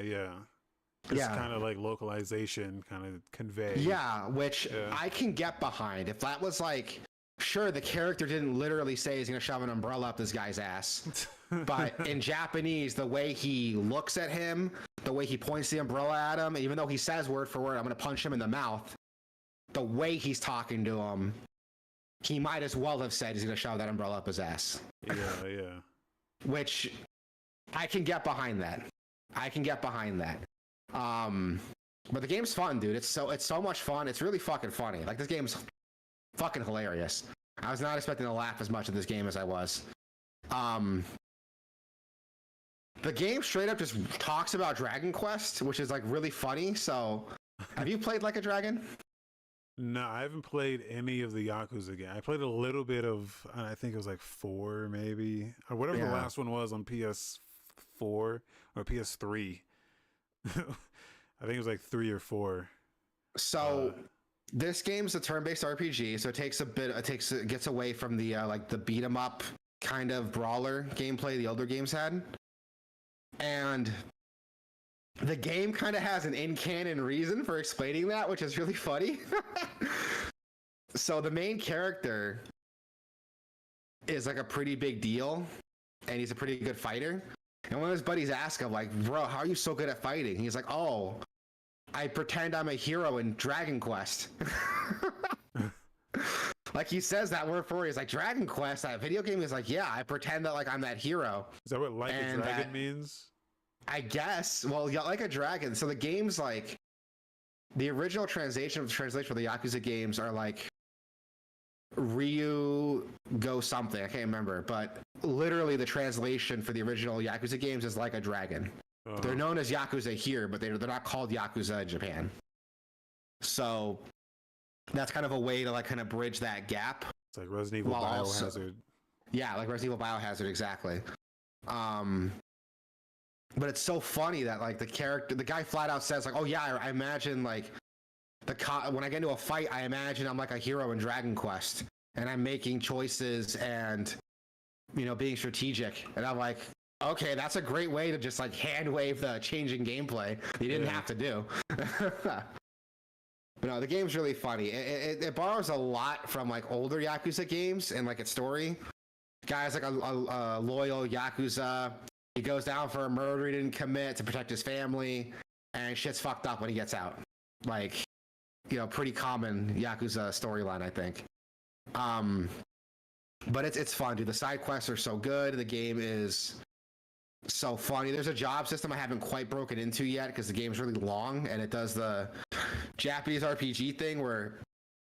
It's kind of like localization, kind of convey. Yeah, which I can get behind. If that was like, sure, the character didn't literally say he's going to shove an umbrella up this guy's ass. But in Japanese, the way he looks at him, the way he points the umbrella at him, even though he says word for word, I'm going to punch him in the mouth, the way he's talking to him, he might as well have said he's going to shove that umbrella up his ass. Yeah. Which I can get behind that. But the game's fun, dude. It's so much fun. It's really fucking funny. Like, this game's fucking hilarious. I was not expecting to laugh as much at this game as I was. The game straight up just talks about Dragon Quest, which is like really funny. So, have you played Like a Dragon? No, I haven't played any of the Yakuza game. I played a little bit of, I think it was like 4 maybe, or whatever the Yeah. last one was on PS4 or PS3. I think it was like 3 or 4. So this game's a turn-based RPG, so it gets away from the like the beat 'em up kind of brawler gameplay the older games had. And the game kind of has an in-canon reason for explaining that, which is really funny. So the main character is like a pretty big deal, and he's a pretty good fighter. And one of his buddies ask him, like, bro, how are you so good at fighting? And he's like, oh, I pretend I'm a hero in Dragon Quest. Like, he says that word for word. He's like, Dragon Quest, that video game? Is like, yeah, I pretend that like I'm that hero. Is that what Like a Dragon means? I guess. Well, yeah, Like a Dragon. So the game's like, the original translation for the Yakuza games are like Ryu go something. I can't remember, but literally the translation for the original Yakuza games is Like a Dragon. They're known as Yakuza here, but they're not called Yakuza in Japan. So that's kind of a way to like kind of bridge that gap. It's like Resident Evil Biohazard. Yeah, like Resident Evil Biohazard, exactly. But it's so funny that like the guy flat out says like, oh yeah, I imagine like when I get into a fight, I imagine I'm like a hero in Dragon Quest and I'm making choices and, you know, being strategic. And I'm like, okay, that's a great way to just like hand wave the changing gameplay you didn't have to do. But no, the game's really funny. It borrows a lot from like older Yakuza games and like its story. Guy's like a loyal Yakuza. He goes down for a murder he didn't commit to protect his family, and shit's fucked up when he gets out. Like, you know, pretty common Yakuza storyline, I think. But it's fun, dude. The side quests are so good. The game is so funny. There's a job system I haven't quite broken into yet because the game's really long, and it does the Japanese RPG thing where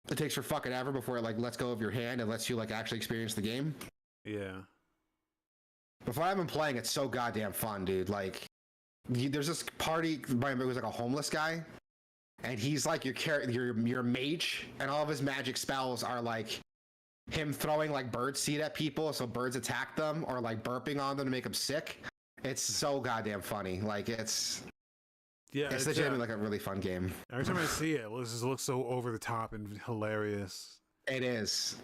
it takes for fucking ever before it like lets go of your hand and lets you like actually experience the game. Yeah. Before I've been playing, it's so goddamn fun, dude. Like, there's this party, it was like a homeless guy, and he's like your mage, and all of his magic spells are like him throwing like bird seed at people so birds attack them, or like burping on them to make them sick. It's so goddamn funny. Like, it's legitimately like a really fun game. Every time I see it, it just looks so over the top and hilarious. It is.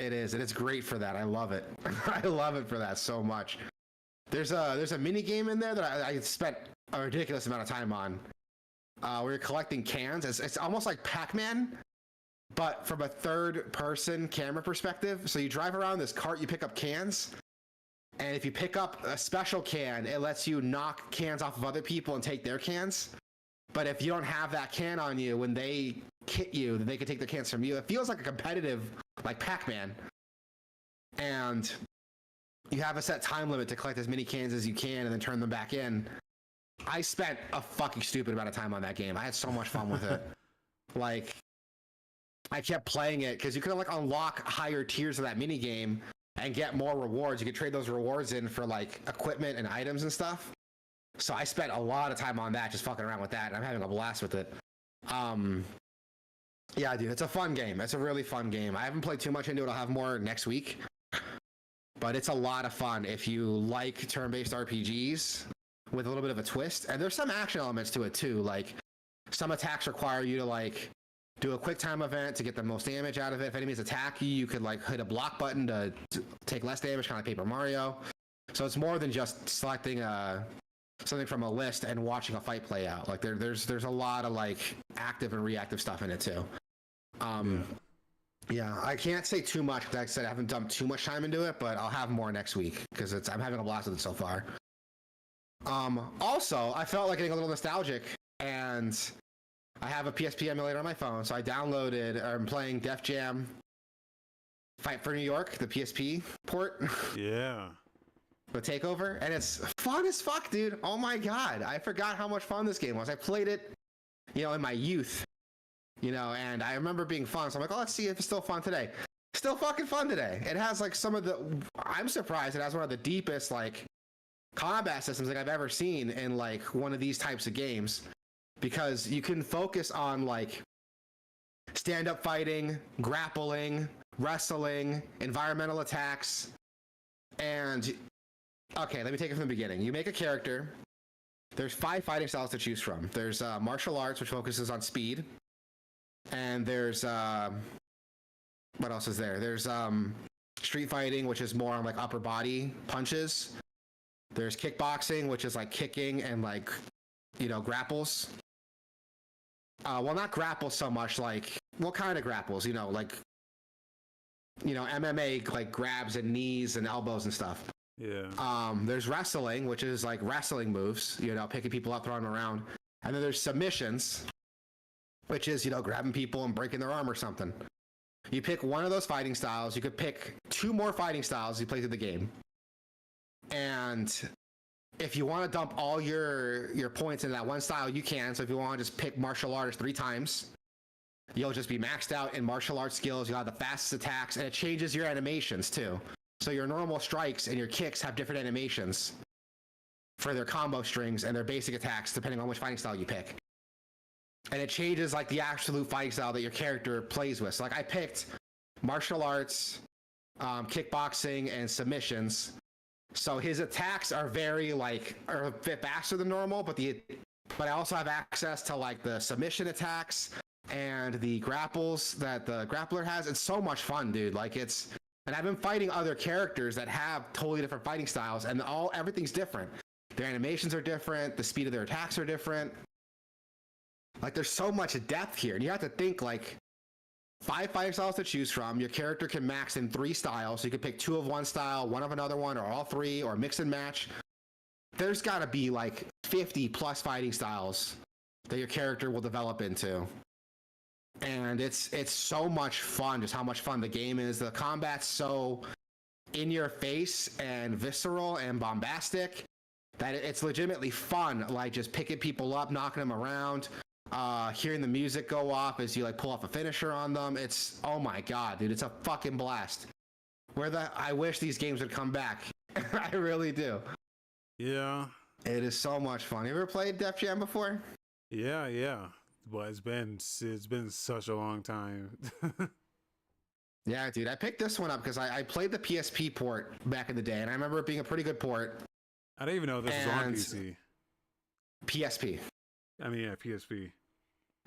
It is, and it's great for that. I love it. I love it for that so much. There's a mini game in there that I spent a ridiculous amount of time on. Where you're collecting cans. It's almost like Pac-Man, but from a third-person camera perspective. So you drive around this cart, you pick up cans, and if you pick up a special can, it lets you knock cans off of other people and take their cans. But if you don't have that can on you, when they hit you, then they can take the cans from you. It feels like a competitive, like Pac-Man. And you have a set time limit to collect as many cans as you can and then turn them back in. I spent a fucking stupid amount of time on that game. I had so much fun with it. Like, I kept playing it because you could like unlock higher tiers of that mini game and get more rewards. You could trade those rewards in for like equipment and items and stuff. So I spent a lot of time on that, just fucking around with that, and I'm having a blast with it. Yeah, dude, it's a fun game. It's a really fun game. I haven't played too much into it. I'll have more next week. But it's a lot of fun if you like turn-based RPGs with a little bit of a twist. And there's some action elements to it too. Like, some attacks require you to like do a quick time event to get the most damage out of it. If enemies attack you, you could like hit a block button to take less damage, kind of like Paper Mario. So it's more than just selecting something from a list and watching a fight play out. Like there's a lot of like active and reactive stuff in it too. Yeah, I can't say too much because like I said I haven't dumped too much time into it, but I'll have more next week because I'm having a blast with it so far. Also, I felt like getting a little nostalgic, and I have a PSP emulator on my phone, so I downloaded. I'm playing Def Jam Fight for New York, the PSP port. Yeah. The Takeover, and it's fun as fuck, dude. Oh my god, I forgot how much fun this game was. I played it, you know, in my youth, you know, and I remember being fun. So I'm like, oh, let's see if it's still fun today. Still fucking fun today. It has like I'm surprised it has one of the deepest like combat systems that I've ever seen in like one of these types of games, because you can focus on like stand-up fighting, grappling, wrestling, environmental attacks, and okay, let me take it from the beginning. You make a character. There's 5 fighting styles to choose from. There's martial arts, which focuses on speed, and there's what else is there? There's street fighting, which is more on like upper body punches. There's kickboxing, which is like kicking and like, you know, grapples. Well, not grapples so much, like, what kind of grapples? You know, like, you know, MMA, like grabs and knees and elbows and stuff. Yeah. There's wrestling, which is like wrestling moves, you know, picking people up, throwing them around. And then there's submissions, which is, you know, grabbing people and breaking their arm or something. You pick one of those fighting styles. You could pick 2 more fighting styles you play through the game. And if you want to dump all your points into that one style, you can. So if you want to just pick martial arts 3 times, you'll just be maxed out in martial arts skills. You'll have the fastest attacks, and it changes your animations too. So your normal strikes and your kicks have different animations for their combo strings and their basic attacks, depending on which fighting style you pick. And it changes like the absolute fighting style that your character plays with. So like I picked martial arts, kickboxing, and submissions. So his attacks are very like, are a bit faster than normal, but I also have access to like the submission attacks and the grapples that the grappler has. It's so much fun, dude. Like and I've been fighting other characters that have totally different fighting styles, and everything's different. Their animations are different. The speed of their attacks are different. Like there's so much depth here, and you have to think like 5 fighting styles to choose from. Your character can max in 3 styles, so you can pick 2 of one style, 1 of another one, or all 3, or mix and match. There's got to be like 50 plus fighting styles that your character will develop into. And it's so much fun, just how much fun the game is. The combat's so in your face and visceral and bombastic that it's legitimately fun, like just picking people up, knocking them around, hearing the music go off as you like pull off a finisher on them. It's, oh my god, dude, it's a fucking blast. I wish these games would come back. I really do. Yeah. It is so much fun. You ever played Def Jam before? Yeah. But it's been such a long time. Yeah, dude, I picked this one up because I played the PSP port back in the day, and I remember it being a pretty good port. I didn't even know this was on PC. PSP. I mean, yeah, PSP.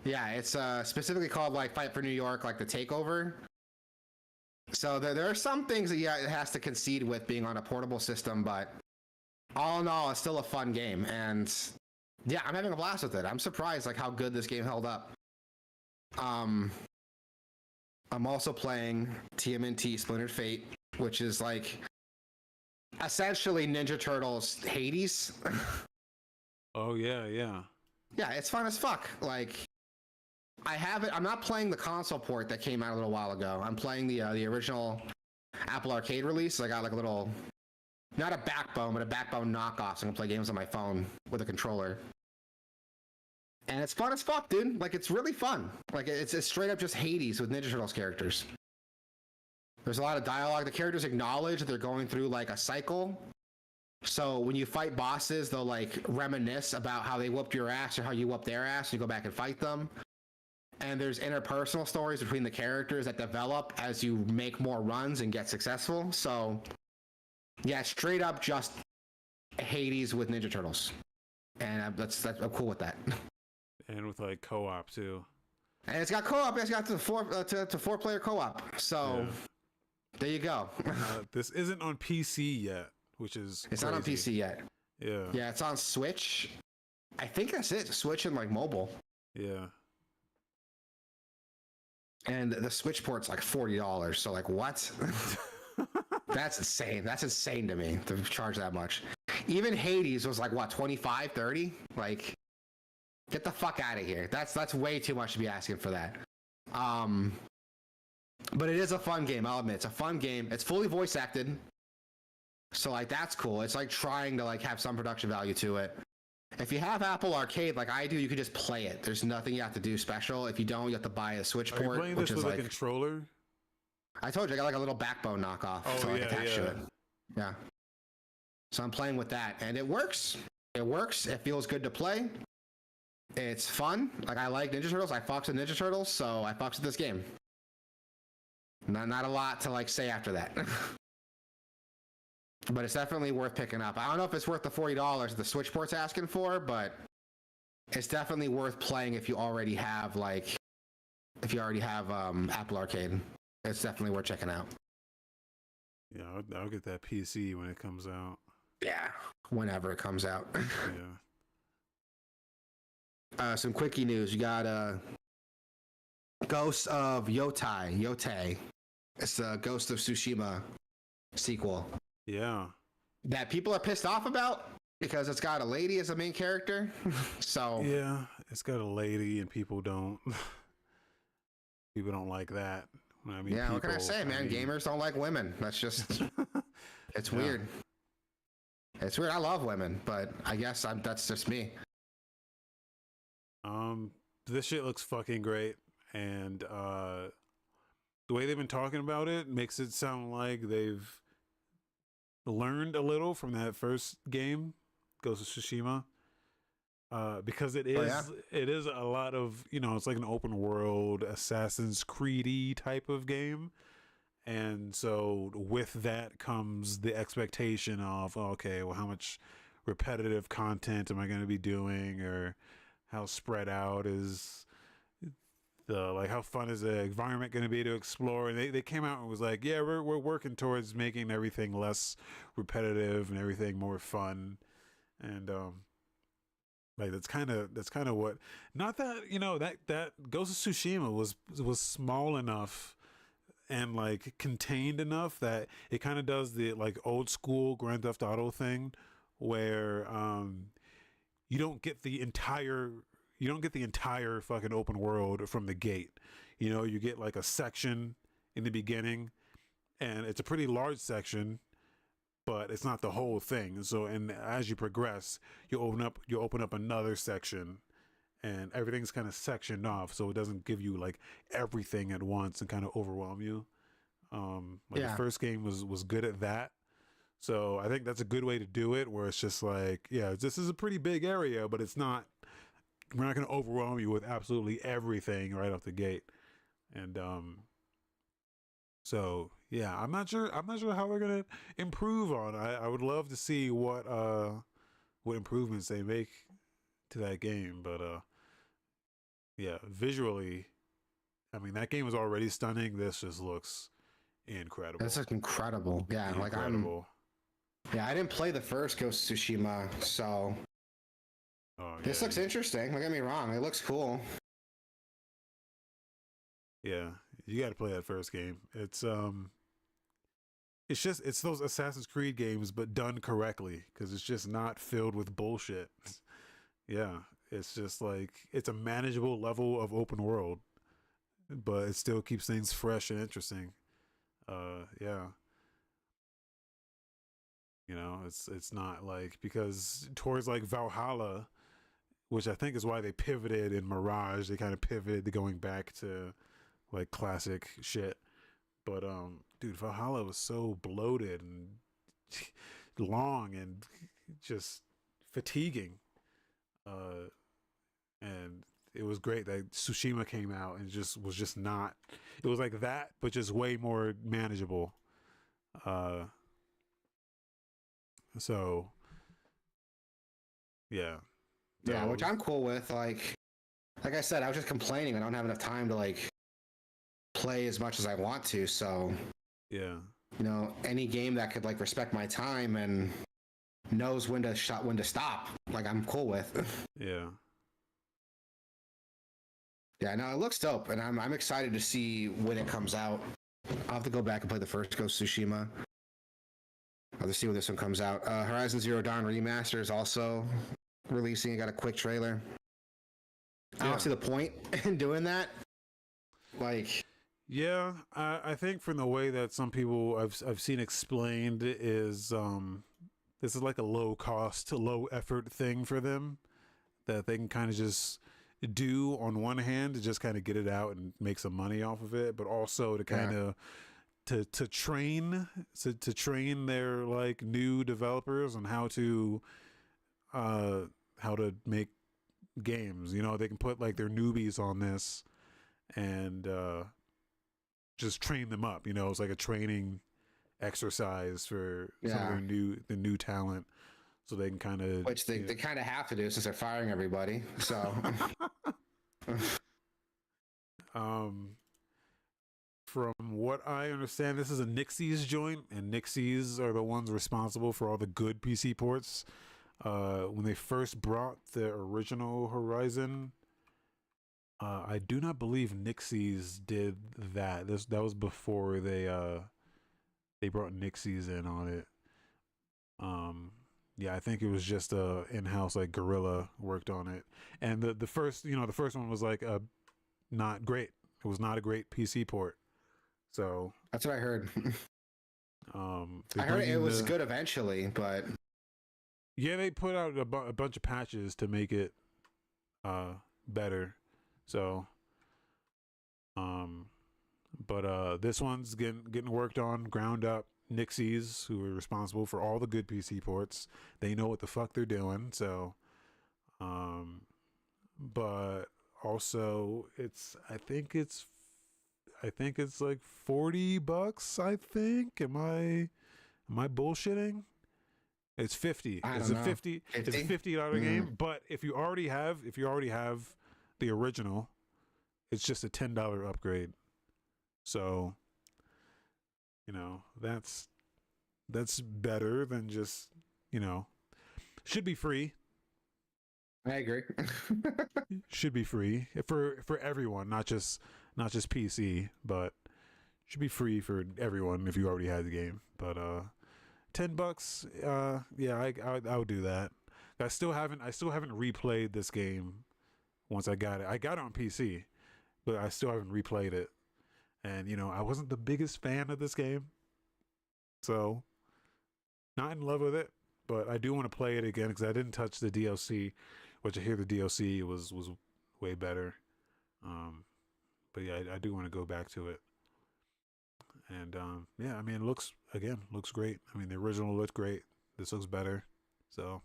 Yeah, it's specifically called like Fight for New York, like the Takeover. So there are some things that it has to concede with being on a portable system, but all in all, it's still a fun game. And yeah, I'm having a blast with it. I'm surprised like how good this game held up. I'm also playing TMNT Splintered Fate, which is like essentially Ninja Turtles Hades. Oh yeah. Yeah, it's fun as fuck. Like I have it. I'm not playing the console port that came out a little while ago. I'm playing the original Apple Arcade release. I got like a little, not a backbone, but a backbone knockoff. So I can play games on my phone with a controller. And it's fun as fuck, dude. Like it's really fun. Like it's straight up just Hades with Ninja Turtles characters. There's a lot of dialogue. The characters acknowledge that they're going through like a cycle. So when you fight bosses, they'll like reminisce about how they whooped your ass or how you whooped their ass, and you go back and fight them. And there's interpersonal stories between the characters that develop as you make more runs and get successful. So yeah, straight up just Hades with Ninja Turtles. And I'm cool with that. And with like co-op too. And it's got co-op. It's got to 4-player co-op. So there you go. This isn't on PC yet, which is it's crazy. not on PC yet. Yeah. Yeah, it's on Switch. I think that's it. Switch and like mobile. Yeah. And the Switch port's like $40. So like what? That's insane. That's insane to me to charge that much. Even Hades was like what, 25, 30? Like get the fuck out of here. That's way too much to be asking for that. But it is a fun game, I'll admit. It's a fun game. It's fully voice acted. So like that's cool. It's like trying to like have some production value to it. If you have Apple Arcade like I do, you can just play it. There's nothing you have to do special. If you don't, you have to buy a Switch port. Are you playing this with a controller? I told you I got like a little backbone knockoff, so I can attach to it. Yeah. So I'm playing with that, and it works. It works. It feels good to play. It's fun. Like, I like Ninja Turtles. I fucks with Ninja Turtles, so I fucks with this game. Not a lot to like say after that. But it's definitely worth picking up. I don't know if it's worth the $40 the Switch port's asking for, but it's definitely worth playing if you already have Apple Arcade. It's definitely worth checking out. Yeah, I'll get that PC when it comes out. Yeah, whenever it comes out. Yeah. Some quickie news. You got Ghost of Yōtei. It's the Ghost of Tsushima sequel. Yeah. That people are pissed off about because it's got a lady as a main character. So yeah, it's got a lady, and people don't like that. I mean, yeah, what can I say, man? Gamers don't like women. That's just it's weird. It's weird. I love women, but I guess that's just me. This shit looks fucking great, and the way they've been talking about it makes it sound like they've learned a little from that first game, Ghost of Tsushima. Because it is a lot of, it's like an open world Assassin's Creed-y type of game. And so with that comes the expectation of, okay, well, how much repetitive content am I going to be doing, or how spread out is how fun is the environment going to be to explore? And they came out and was like, yeah, we're working towards making everything less repetitive and everything more fun. And like that's kind of what, not that that Ghost of Tsushima was small enough and like contained enough that it kind of does the like old school Grand Theft Auto thing where you don't get the entire fucking open world from the gate. You get like a section in the beginning, and it's a pretty large section, but it's not the whole thing. So, and as you progress, you open up another section, and everything's kind of sectioned off, so it doesn't give you like everything at once and kind of overwhelm you. The first game was good at that. So I think that's a good way to do it, where it's just like, yeah, this is a pretty big area, but we're not going to overwhelm you with absolutely everything right off the gate. And so yeah, I'm not sure how they're going to improve on. I would love to see what improvements they make to that game, but yeah, visually, I mean, that game was already stunning. This just looks incredible. This looks incredible. Yeah, incredible. I didn't play the first Ghost of Tsushima, so this looks interesting. Don't get me wrong, it looks cool. Yeah, you got to play that first game. It's those Assassin's Creed games, but done correctly, because it's just not filled with bullshit. Yeah, it's just like, it's a manageable level of open world, but it still keeps things fresh and interesting. Yeah. It's not like, because towards like Valhalla, which I think is why they pivoted in Mirage, they kind of pivoted to going back to like classic shit. But dude, Valhalla was so bloated and long and just fatiguing. And it was great that Tsushima came out and was just not, it was like that, but just way more manageable. So yeah. Yeah, which I'm cool with. Like I said, I was just complaining I don't have enough time to like play as much as I want to. So yeah, any game that could like respect my time and knows when to stop, like I'm cool with. Yeah. Yeah, no, it looks dope, and I'm excited to see when it comes out. I'll have to go back and play the first Ghost of Tsushima. I'll just see when this one comes out. Horizon Zero Dawn Remaster is also releasing. I got a quick trailer. I don't see the point in doing that. Like, yeah, I think from the way that some people I've seen explained is this is like a low cost, low effort thing for them that they can kind of just do on one hand to just kind of get it out and make some money off of it, but also to kind of to train their like new developers on how to make games. You know, they can put like their newbies on this and just train them up. You know, it's like a training exercise for some of their new talent, so they can kind of, which they kind of have to do since they're firing everybody. So, from what I understand, this is a Nixies joint, and Nixies are the ones responsible for all the good PC ports. When they first brought the original Horizon, I do not believe Nixies did that. That was before they brought Nixies in on it. Yeah, I think it was just in-house, like Guerrilla worked on it. And the first one was like not great. It was not a great PC port. So that's what I heard. I heard it was good eventually, but yeah, they put out a bunch of patches to make it better. So but this one's getting worked on, ground up. Nixies, who are responsible for all the good PC ports, they know what the fuck they're doing. So but also I think it's like $40, I think. Am I bullshitting? It's 50. It's a $50. It's a $50 game. But if you already have the original, it's just a $10 upgrade. So, you know, that's better than just, you know, should be free. I agree. Should be free for everyone, not just PC, but should be free for everyone if you already had the game. But $10, yeah, I would do that. I still haven't replayed this game once I got it. I got it on PC, but I still haven't replayed it. And you know, I wasn't the biggest fan of this game, so not in love with it. But I do want to play it again because I didn't touch the DLC, which I hear the DLC was way better. But yeah, I do want to go back to it. And yeah, I mean, it looks great. I mean, the original looked great. This looks better. So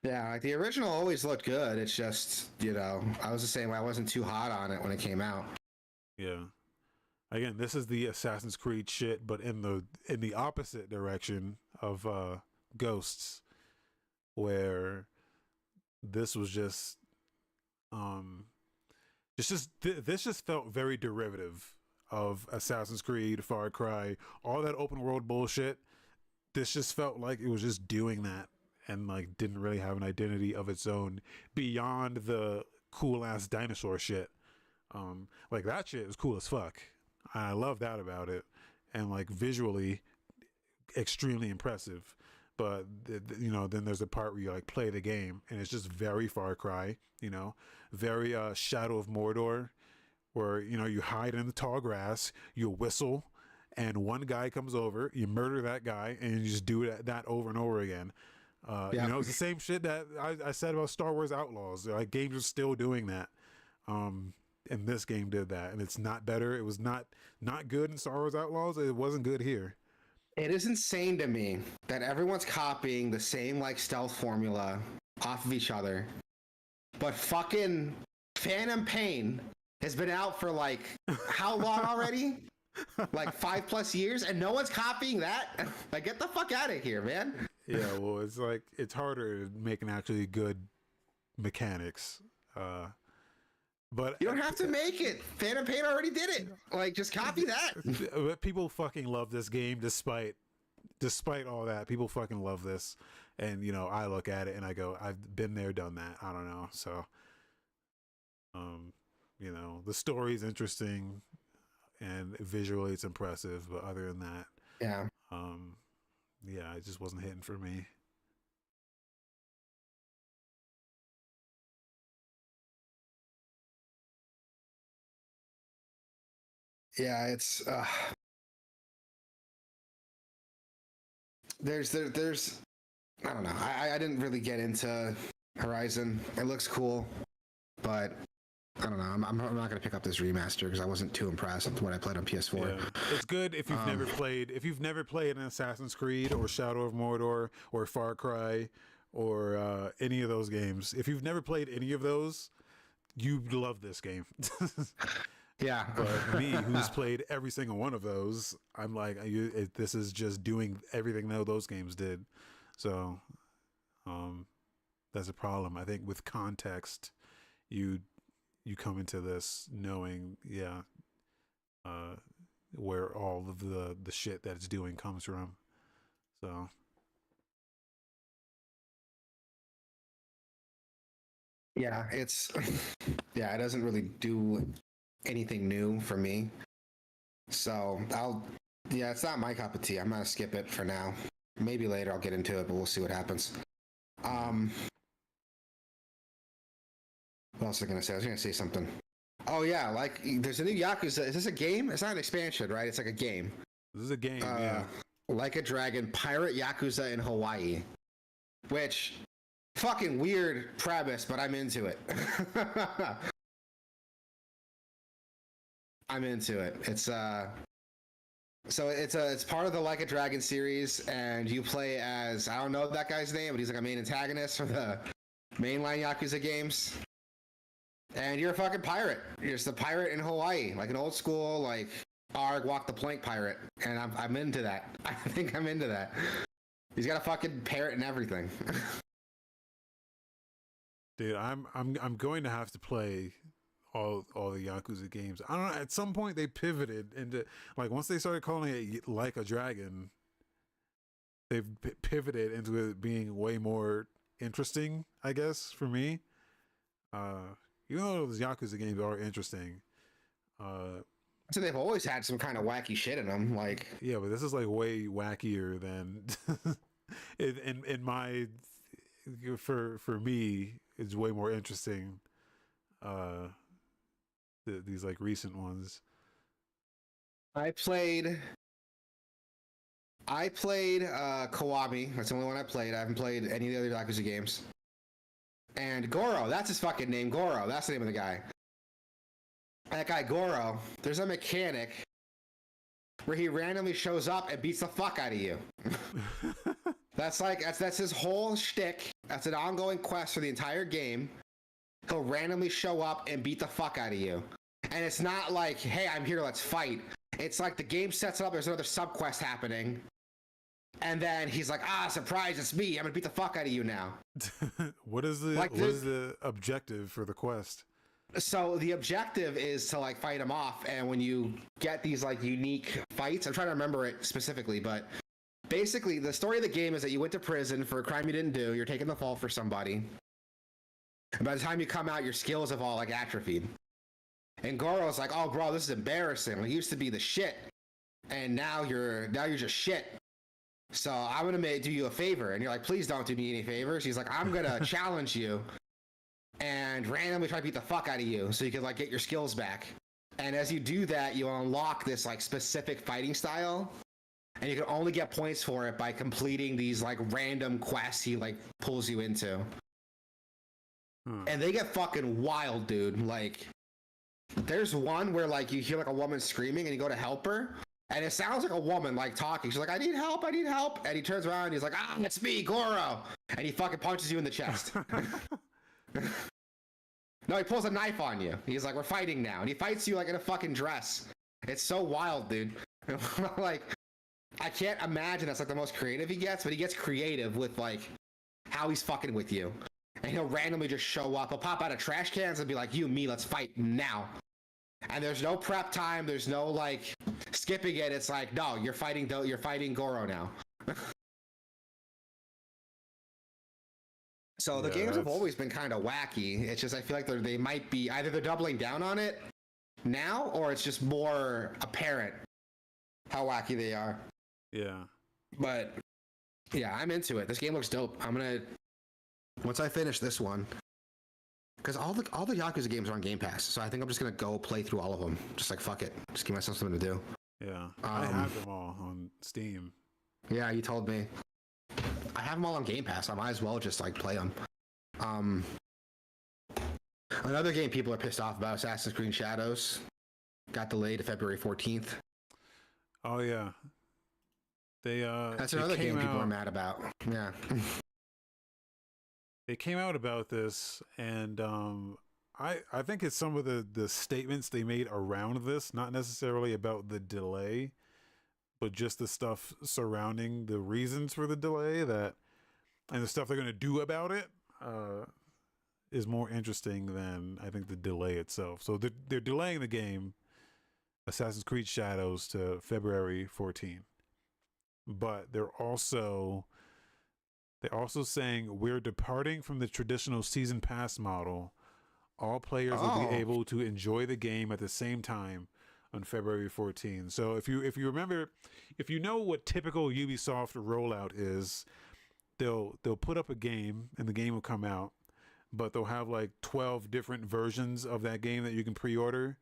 yeah, like the original always looked good. It's just, you know, I was the same way. I wasn't too hot on it when it came out. Yeah. Again, this is the Assassin's Creed shit, but in the opposite direction of Ghosts, where this was just this just felt very derivative of Assassin's Creed, Far Cry, all that open world bullshit. This just felt like it was just doing that and like didn't really have an identity of its own beyond the cool ass dinosaur shit. Like that shit is cool as fuck. I love that about it, and like visually extremely impressive. But you know, then there's a part where you like play the game and it's just very Far Cry, you know, very Shadow of Mordor, where you know you hide in the tall grass, you whistle, and one guy comes over, you murder that guy, and you just do that over and over again. You know, it's the same shit that I said about Star Wars Outlaws. Like games are still doing that. And this game did that, and it's not better. It was not good in Star Wars Outlaws. It wasn't good here. It is insane to me that everyone's copying the same like stealth formula off of each other, but fucking Phantom Pain has been out for like how long already? Like 5+ years, and no one's copying that. Like, get the fuck out of here, man. Yeah, well, it's like it's harder making actually good mechanics. But you don't have to make it. Phantom Pain already did it. Like, just copy that. But people fucking love this game despite all that. People fucking love this. And, you know, I look at it and I go, I've been there, done that. I don't know. So, you know, the story's interesting and visually it's impressive. But other than that, yeah, it just wasn't hitting for me. Yeah, it's there's I don't know. I didn't really get into Horizon. It looks cool, but I don't know. I'm not gonna pick up this remaster because I wasn't too impressed with what I played on PS4. Yeah. It's good if you've never played an Assassin's Creed or Shadow of Mordor or Far Cry or any of those games. If you've never played any of those, you love this game. Yeah. But me, who's played every single one of those, I'm like, this is just doing everything that those games did. So that's a problem. I think with context, you come into this knowing, where all of the shit that it's doing comes from. So Yeah, it doesn't really do anything new for me. So it's not my cup of tea. I'm gonna skip it for now. Maybe later I'll get into it, but we'll see what happens. What else was I gonna say? I was gonna say something. Oh yeah, like there's a new Yakuza. Is this a game? It's not an expansion, right? It's like a game. this is a game, yeah. Like a Dragon, Pirate Yakuza in Hawaii. Which, fucking weird premise, but I'm into it. I'm into it. It's it's part of the Like a Dragon series, and you play as, I don't know that guy's name, but he's like a main antagonist for the mainline Yakuza games. And you're a fucking pirate. You're just a pirate in Hawaii, like an old school, like Arg walk the plank pirate. And I'm into that. I think I'm into that. He's got a fucking parrot and everything. Dude, I'm going to have to play all the Yakuza games. I don't know. At some point, they pivoted into, like, once they started calling it Like a Dragon, they've pivoted into it being way more interesting, I guess, for me. Even though those Yakuza games are interesting. So they've always had some kind of wacky shit in them, like. Yeah, but this is like way wackier than in my, for me, it's way more interesting. These like recent ones. I played Kiwami. That's the only one I played. I haven't played any of the other Yakuza games. And Goro, that's his fucking name. Goro, that's the name of the guy. That guy Goro, there's a mechanic where he randomly shows up and beats the fuck out of you. That's his whole shtick. That's an ongoing quest for the entire game. He'll randomly show up and beat the fuck out of you. And it's not like, hey, I'm here, let's fight. It's like the game sets up, there's another subquest happening. And then he's like, surprise, it's me. I'm gonna beat the fuck out of you now. What is the objective for the quest? So the objective is to like fight him off, and when you get these like unique fights, I'm trying to remember it specifically, but basically the story of the game is that you went to prison for a crime you didn't do, you're taking the fall for somebody. And by the time you come out, your skills have all like atrophied. And Goro's like, oh bro, this is embarrassing. Like, you used to be the shit. And now you're just shit. So I'm gonna do you a favor. And you're like, please don't do me any favors. He's like, I'm gonna challenge you and randomly try to beat the fuck out of you so you can like get your skills back. And as you do that, you unlock this like specific fighting style. And you can only get points for it by completing these like random quests he like pulls you into. And they get fucking wild, dude. Like, there's one where like you hear like a woman screaming and you go to help her. And it sounds like a woman like talking. She's like, I need help. And he turns around and he's like, it's me, Goro. And he fucking punches you in the chest. No, he pulls a knife on you. He's like, we're fighting now. And he fights you like in a fucking dress. It's so wild, dude. Like, I can't imagine that's like the most creative he gets, but he gets creative with like how he's fucking with you. And he'll randomly just show up. He'll pop out of trash cans and be like, you and me, let's fight now. And there's no prep time. There's no like skipping it. It's like, no, you're fighting Goro now. So the games have always been kind of wacky. It's just, I feel like they might be either they're doubling down on it now, or it's just more apparent how wacky they are. Yeah. But yeah, I'm into it. This game looks dope. Once I finish this one, because all the Yakuza games are on Game Pass, so I think I'm just gonna go play through all of them. Just like fuck it, just give myself something to do. Yeah, I have them all on Steam. Yeah, you told me. I have them all on Game Pass. I might as well just like play them. Another game people are pissed off about, Assassin's Creed Shadows, got delayed to February 14th. Oh yeah, that's another game people are mad about. Yeah. they came out about this, and I think it's some of the statements they made around this, not necessarily about the delay, but just the stuff surrounding the reasons for the delay that and the stuff they're going to do about it is more interesting than I think the delay itself. So they're delaying the game Assassin's Creed Shadows to February 14th. But they're also saying we're departing from the traditional season pass model. All players will be able to enjoy the game at the same time on February 14th. So if you remember, if you know what typical Ubisoft rollout is, they'll put up a game and the game will come out, but they'll have like 12 different versions of that game that you can pre-order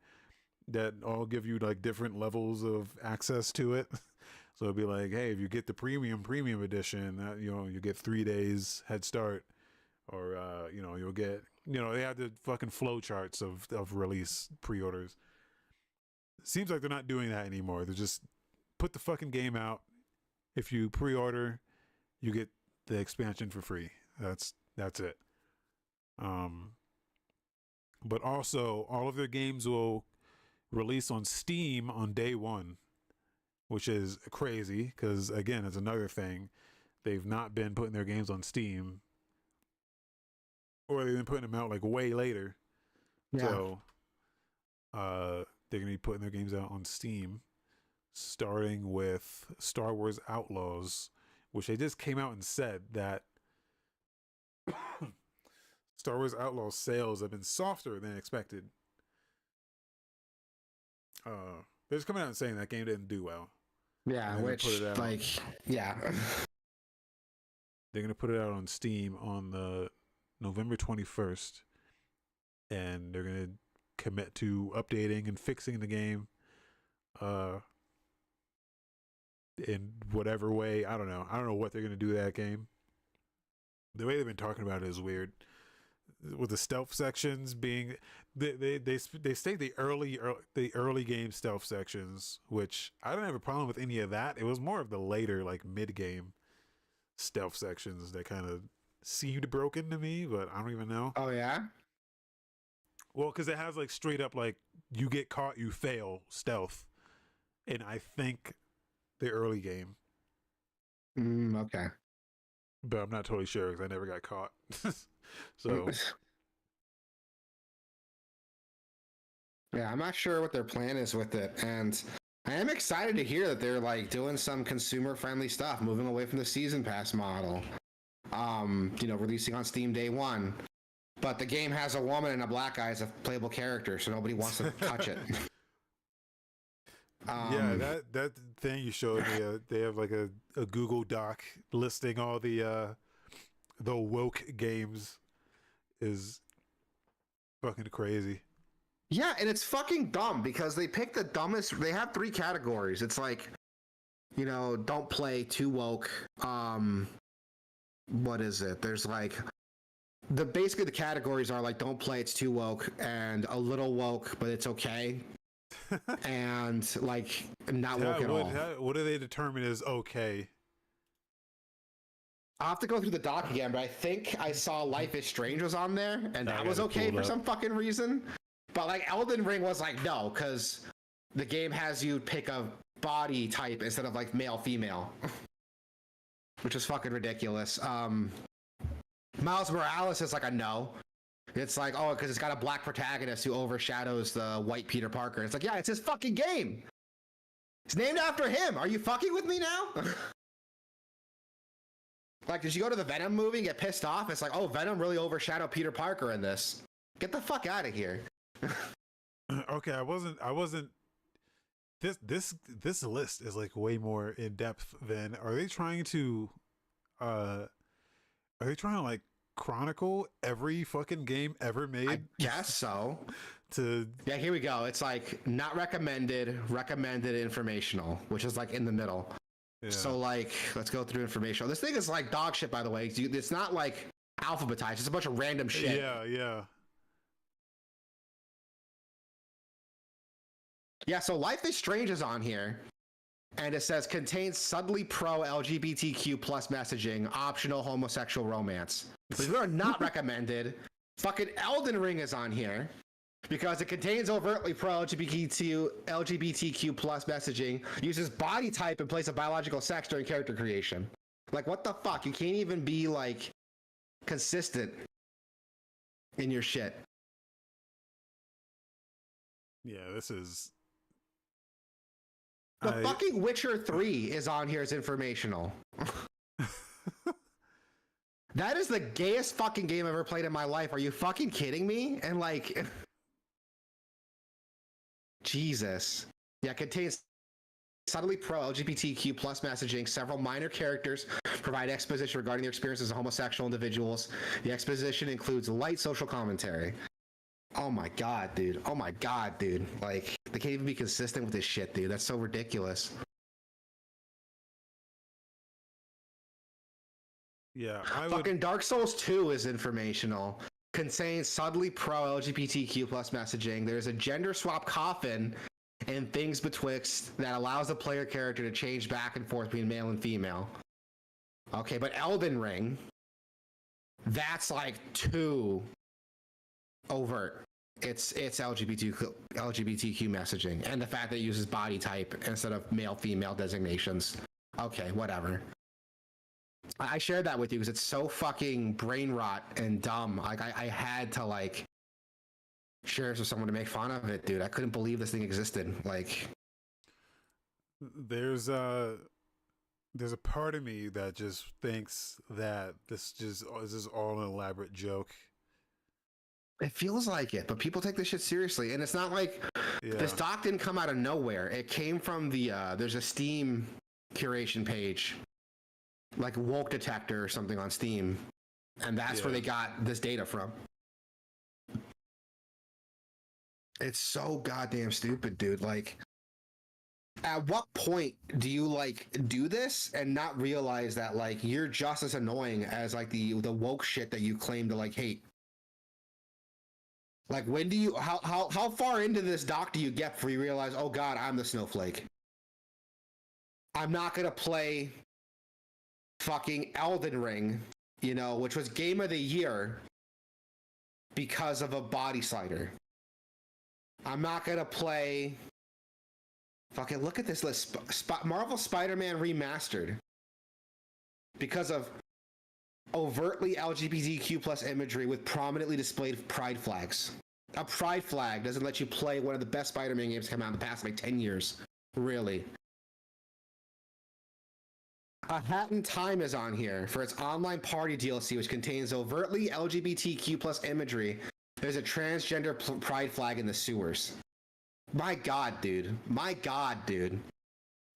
that all give you like different levels of access to it. So it'll be like, hey, if you get the premium edition, you get 3 days head start, or you'll get, they have the fucking flow charts of release pre-orders. Seems like they're not doing that anymore. They just put the fucking game out. If you pre-order, you get the expansion for free. That's it. But also all of their games will release on Steam on day one, which is crazy because again, it's another thing. They've not been putting their games on Steam, or they've been putting them out like way later. Yeah. So they're gonna be putting their games out on Steam, starting with Star Wars Outlaws, which they just came out and said that Star Wars Outlaws sales have been softer than expected. They're just coming out and saying that game didn't do well. Yeah, which like, yeah. They're gonna put it out on Steam on the November 21st, and they're gonna commit to updating and fixing the game in whatever way. I don't know what they're gonna do to that game. The way they've been talking about it is weird, with the stealth sections being they state the early game stealth sections, which I don't have a problem with any of that. It was more of the later, like mid game stealth sections that kind of seemed broken to me, but I don't even know. Oh yeah. Well, because it has like straight up like you get caught, you fail stealth, and I think the early game. Okay. But I'm not totally sure because I never got caught. So. Yeah, I'm not sure what their plan is with it, and I am excited to hear that they're like doing some consumer-friendly stuff, moving away from the season pass model. Releasing on Steam day one. But the game has a woman and a black guy as a playable character, so nobody wants to touch it. Yeah, that thing you showed me, they have like a Google Doc listing all the woke games is fucking crazy. Yeah, and it's fucking dumb because they pick the dumbest. They have 3 categories. It's like, don't play, too woke. What is it? There's like basically the categories are like don't play, it's too woke, and a little woke, but it's okay. And like not woke at all. What do they determine as okay? I'll have to go through the doc again, but I think I saw Life is Strange was on there, and that was okay for some fucking reason. But like Elden Ring was like no, because the game has you pick a body type instead of like male female, which is fucking ridiculous. Miles Morales is like a no. It's like, oh, because it's got a black protagonist who overshadows the white Peter Parker. It's like, yeah, it's his fucking game. It's named after him. Are you fucking with me now? Like, did you go to the Venom movie and get pissed off? It's like, oh, Venom really overshadowed Peter Parker in this. Get the fuck out of here. Okay, I wasn't. This list is like way more in depth than. Are they trying to like chronicle every fucking game ever made? I guess so. Yeah, here we go. It's like not recommended, recommended, informational, which is like in the middle. Yeah. So like, let's go through informational. This thing is like dog shit, by the way. It's not like alphabetized. It's a bunch of random shit. Yeah. Yeah, so Life is Strange is on here. And it says contains subtly pro LGBTQ plus messaging, optional homosexual romance. But we are not recommended. Fucking Elden Ring is on here because it contains overtly pro LGBTQ plus messaging, uses body type in place of biological sex during character creation. Like, what the fuck? You can't even be like consistent in your shit. Yeah, this is. The fucking Witcher 3 is on here as informational. That is the gayest fucking game I've ever played in my life. Are you fucking kidding me? And like, Jesus. Yeah, it contains subtly pro LGBTQ plus messaging. Several minor characters provide exposition regarding their experiences as homosexual individuals. The exposition includes light social commentary. Oh my god, dude. Oh my god, dude. Like, they can't even be consistent with this shit, dude. That's so ridiculous. Yeah, fucking Dark Souls 2 is informational. Contains subtly pro LGBTQ plus messaging. There's a gender swap coffin and things betwixt that allows the player character to change back and forth between male and female. Okay, but Elden Ring, that's like too overt. It's LGBTQ messaging, and the fact that it uses body type instead of male female designations. Okay, whatever. I shared that with you because it's so fucking brain rot and dumb. Like, I had to like share this with someone to make fun of it, dude. I couldn't believe this thing existed. Like, there's a part of me that just thinks that this is all an elaborate joke. It feels like it, but people take this shit seriously, and it's not like this doc didn't come out of nowhere. It came from the there's a Steam curation page, like Woke Detector or something on Steam, and that's where they got this data from. It's so goddamn stupid, dude. Like, at what point do you like do this and not realize that like you're just as annoying as like the woke shit that you claim to like hate? Like, when do you how far into this doc do you get before you realize, oh god, I'm the snowflake? I'm not gonna play fucking Elden Ring, you know, which was game of the year because of a body slider. I'm not gonna play fucking, look at this list, Marvel Spider-Man Remastered because of overtly LGBTQ plus imagery with prominently displayed pride flags. A pride flag doesn't let you play one of the best Spider-Man games to come out in the past like 10 years. Really. A Hat in Time is on here for its online party DLC, which contains overtly LGBTQ plus imagery. There's a transgender pride flag in the sewers. My god, dude. My god, dude.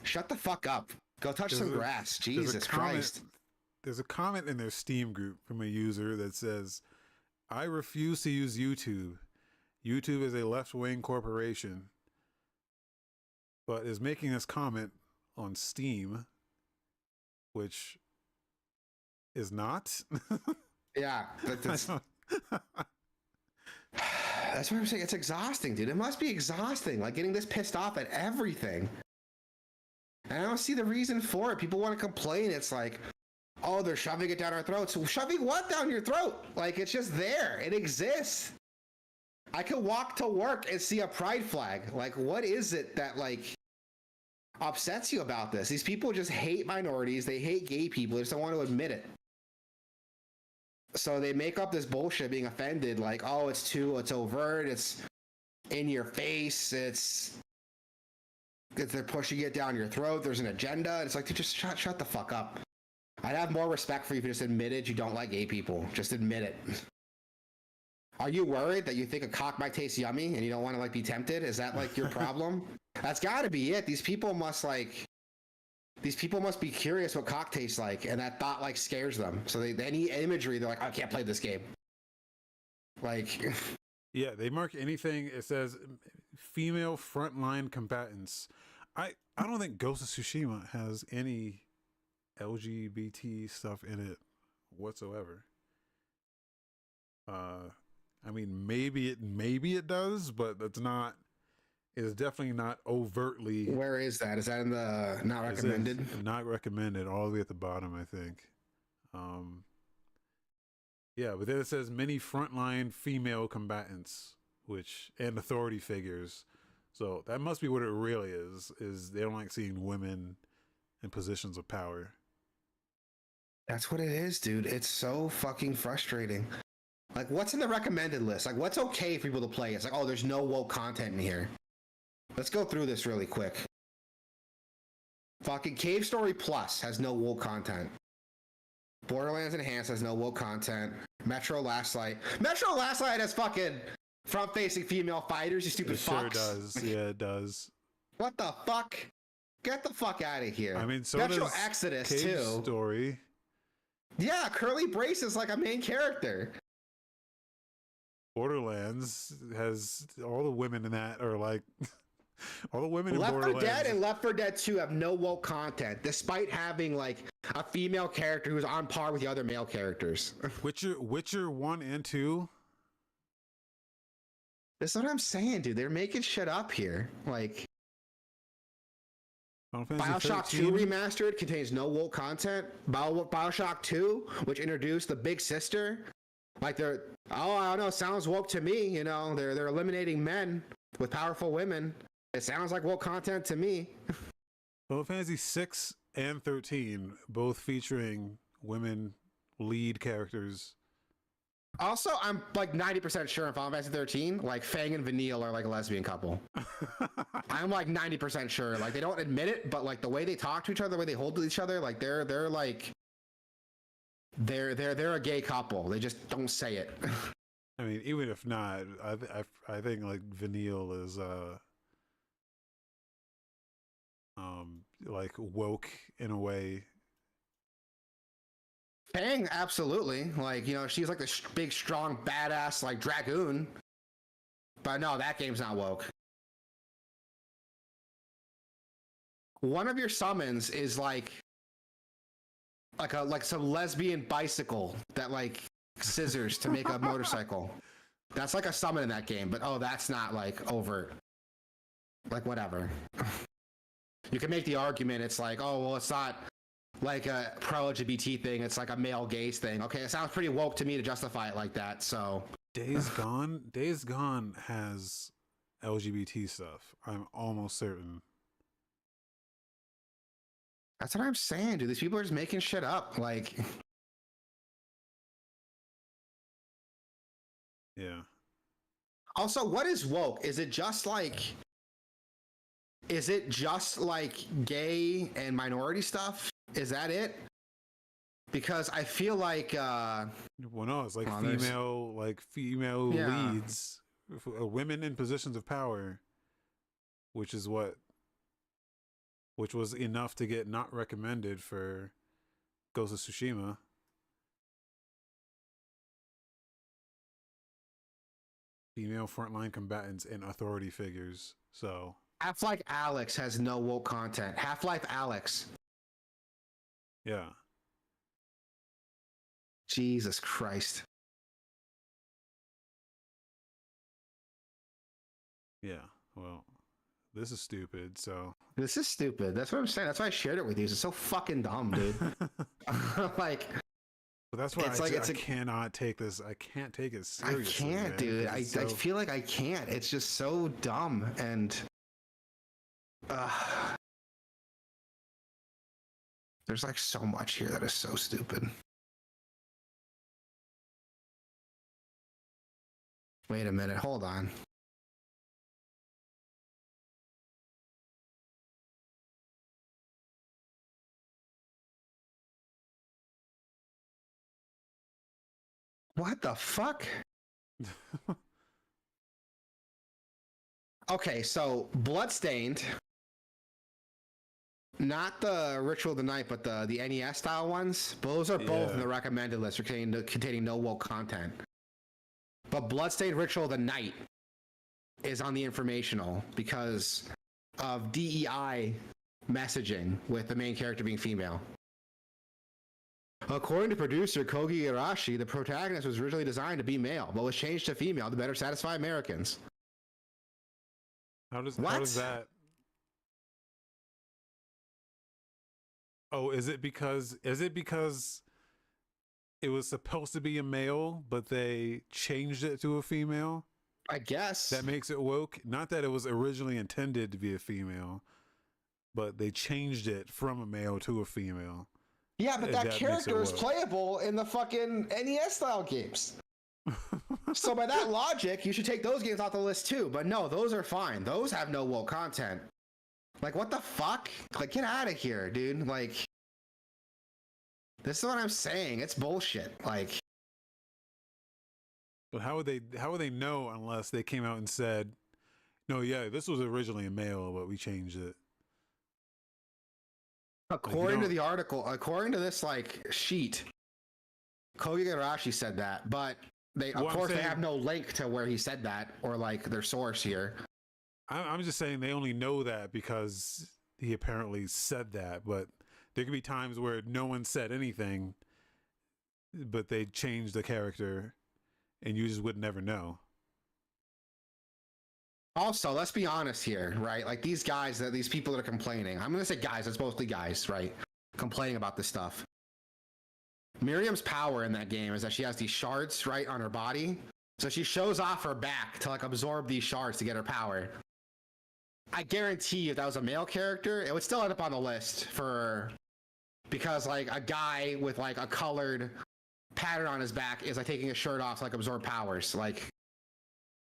Shut the fuck up. Go touch some grass. Jesus Christ. There's a comment in their Steam group from a user that says, I refuse to use YouTube. YouTube is a left-wing corporation, but is making this comment on Steam, which is not. Yeah. That's what I'm saying. It's exhausting, dude. It must be exhausting, like getting this pissed off at everything. And I don't see the reason for it. People want to complain. It's like, oh, they're shoving it down our throats. Shoving what down your throat? Like, it's just there. It exists. I could walk to work and see a pride flag. Like, what is it that, like, upsets you about this? These people just hate minorities. They hate gay people. They just don't want to admit it. So they make up this bullshit being offended. Like, oh, it's overt. It's in your face. They're pushing it down your throat. There's an agenda. It's like, dude, just shut the fuck up. I'd have more respect for you if you just admitted you don't like gay people. Just admit it. Are you worried that you think a cock might taste yummy and you don't want to like be tempted? Is that like your problem? That's got to be it. These people must be curious what cock tastes like, and that thought like scares them. So any imagery, they're like, I can't play this game. Like, yeah, they mark anything. It says female frontline combatants. I don't think Ghost of Tsushima has any LGBT stuff in it whatsoever. I mean, maybe it does, but that's not It is definitely not overtly. Where is that? Is that in the not recommended? Not recommended, all the way at the bottom, I think. Yeah, but then it says many frontline female combatants, and authority figures. So that must be what it really is they don't like seeing women in positions of power. That's what it is, dude. It's so fucking frustrating. Like, what's in the recommended list? Like, what's okay for people to play? It's like, oh, there's no woke content in here. Let's go through this really quick. Fucking Cave Story Plus has no woke content. Borderlands Enhanced has no woke content. Metro Last Light. Metro Last Light has fucking front-facing female fighters, you stupid fucks. It sure does. Yeah, it does. What the fuck? Get the fuck out of here. I mean, so Metro does Exodus, Cave too. Story. Yeah, Curly Brace is like a main character. Borderlands has all the women in that are like all the women in Left Borderlands. 4 Dead and Left 4 Dead 2 have no woke content, despite having like a female character who's on par with the other male characters. Witcher 1 and 2. That's what I'm saying, dude. They're making shit up here. Like, Bioshock 2 Remastered contains no woke content. Bioshock 2, which introduced the Big Sister, like I don't know, sounds woke to me. You know, they're eliminating men with powerful women. It sounds like woke content to me. Final Fantasy 6 and 13, both featuring women lead characters. Also, I'm like 90% sure in Final Fantasy 13, like Fang and Vanille are like a lesbian couple. I'm like 90% sure. Like they don't admit it, but like the way they talk to each other, the way they hold to each other, like they're like they're a gay couple. They just don't say it. I mean, even if not, I think like Vanille is like woke in a way. Fang, absolutely. Like, you know, she's like the big, strong, badass, like, dragoon. But no, that game's not woke. One of your summons is like some lesbian bicycle that like scissors to make a motorcycle. That's like a summon in that game, but oh, that's not like overt. Like, whatever. You can make the argument, it's like, oh, well, it's not like a pro-LGBT thing, it's like a male gaze thing. Okay, it sounds pretty woke to me to justify it like that, so. Days Gone has LGBT stuff. I'm almost certain. That's what I'm saying, dude. These people are just making shit up. Like, yeah. Also, what is woke? Is it just like gay and minority stuff? Is that it? Because I feel like well, no, it's like female Yeah. leads, women in positions of power, which was enough to get not recommended for Ghost of Tsushima. Female frontline combatants and authority figures. So Half-Life Alyx has no woke content. Half-Life Alyx. yeah. Jesus Christ. Yeah. Well, this is stupid. So This is stupid. That's what I'm saying. That's why I shared it with you. It's so fucking dumb, dude. Like, but that's why It's like- I cannot take this. I can't take it I seriously. can't, man, dude. 'cause I it's so- feel like I can't. It's just so dumb and there's like so much here that is so stupid. Wait a minute, hold on. What the fuck? Okay, so Bloodstained, not the Ritual of the Night, but the NES style ones. Those are both Yeah. in the recommended list, containing no woke content. But Bloodstained Ritual of the Night is on the informational because of DEI messaging with the main character being female. According to producer Kogi Igarashi, the protagonist was originally designed to be male, but was changed to female to better satisfy Americans. How does that? Oh, is it because it was supposed to be a male, but they changed it to a female? I guess. That makes it woke. Not that it was originally intended to be a female, but they changed it from a male to a female. Yeah, but that character is playable in the fucking NES style games. So by that logic, you should take those games off the list too. But no, those are fine. Those have no woke content. Like, what the fuck? Like, get out of here, dude. Like, this is what I'm saying. It's bullshit. Like, but how would they know unless they came out and said, no, yeah, this was originally a male, but we changed it. According to the article, according to this like sheet, Kogi Igarashi said that, but they of course they have no link to where he said that or like their source here. I'm just saying they only know that because he apparently said that, but there could be times where no one said anything, but they changed the character and you just would never know. Also, let's be honest here, right? Like these guys, these people that are complaining, I'm going to say guys, it's mostly guys, right? Complaining about this stuff. Miriam's power in that game is that she has these shards, right, on her body. So she shows off her back to like absorb these shards to get her power. I guarantee you if that was a male character, it would still end up on the list because like a guy with like a colored pattern on his back is like taking his shirt off to like absorb powers. Like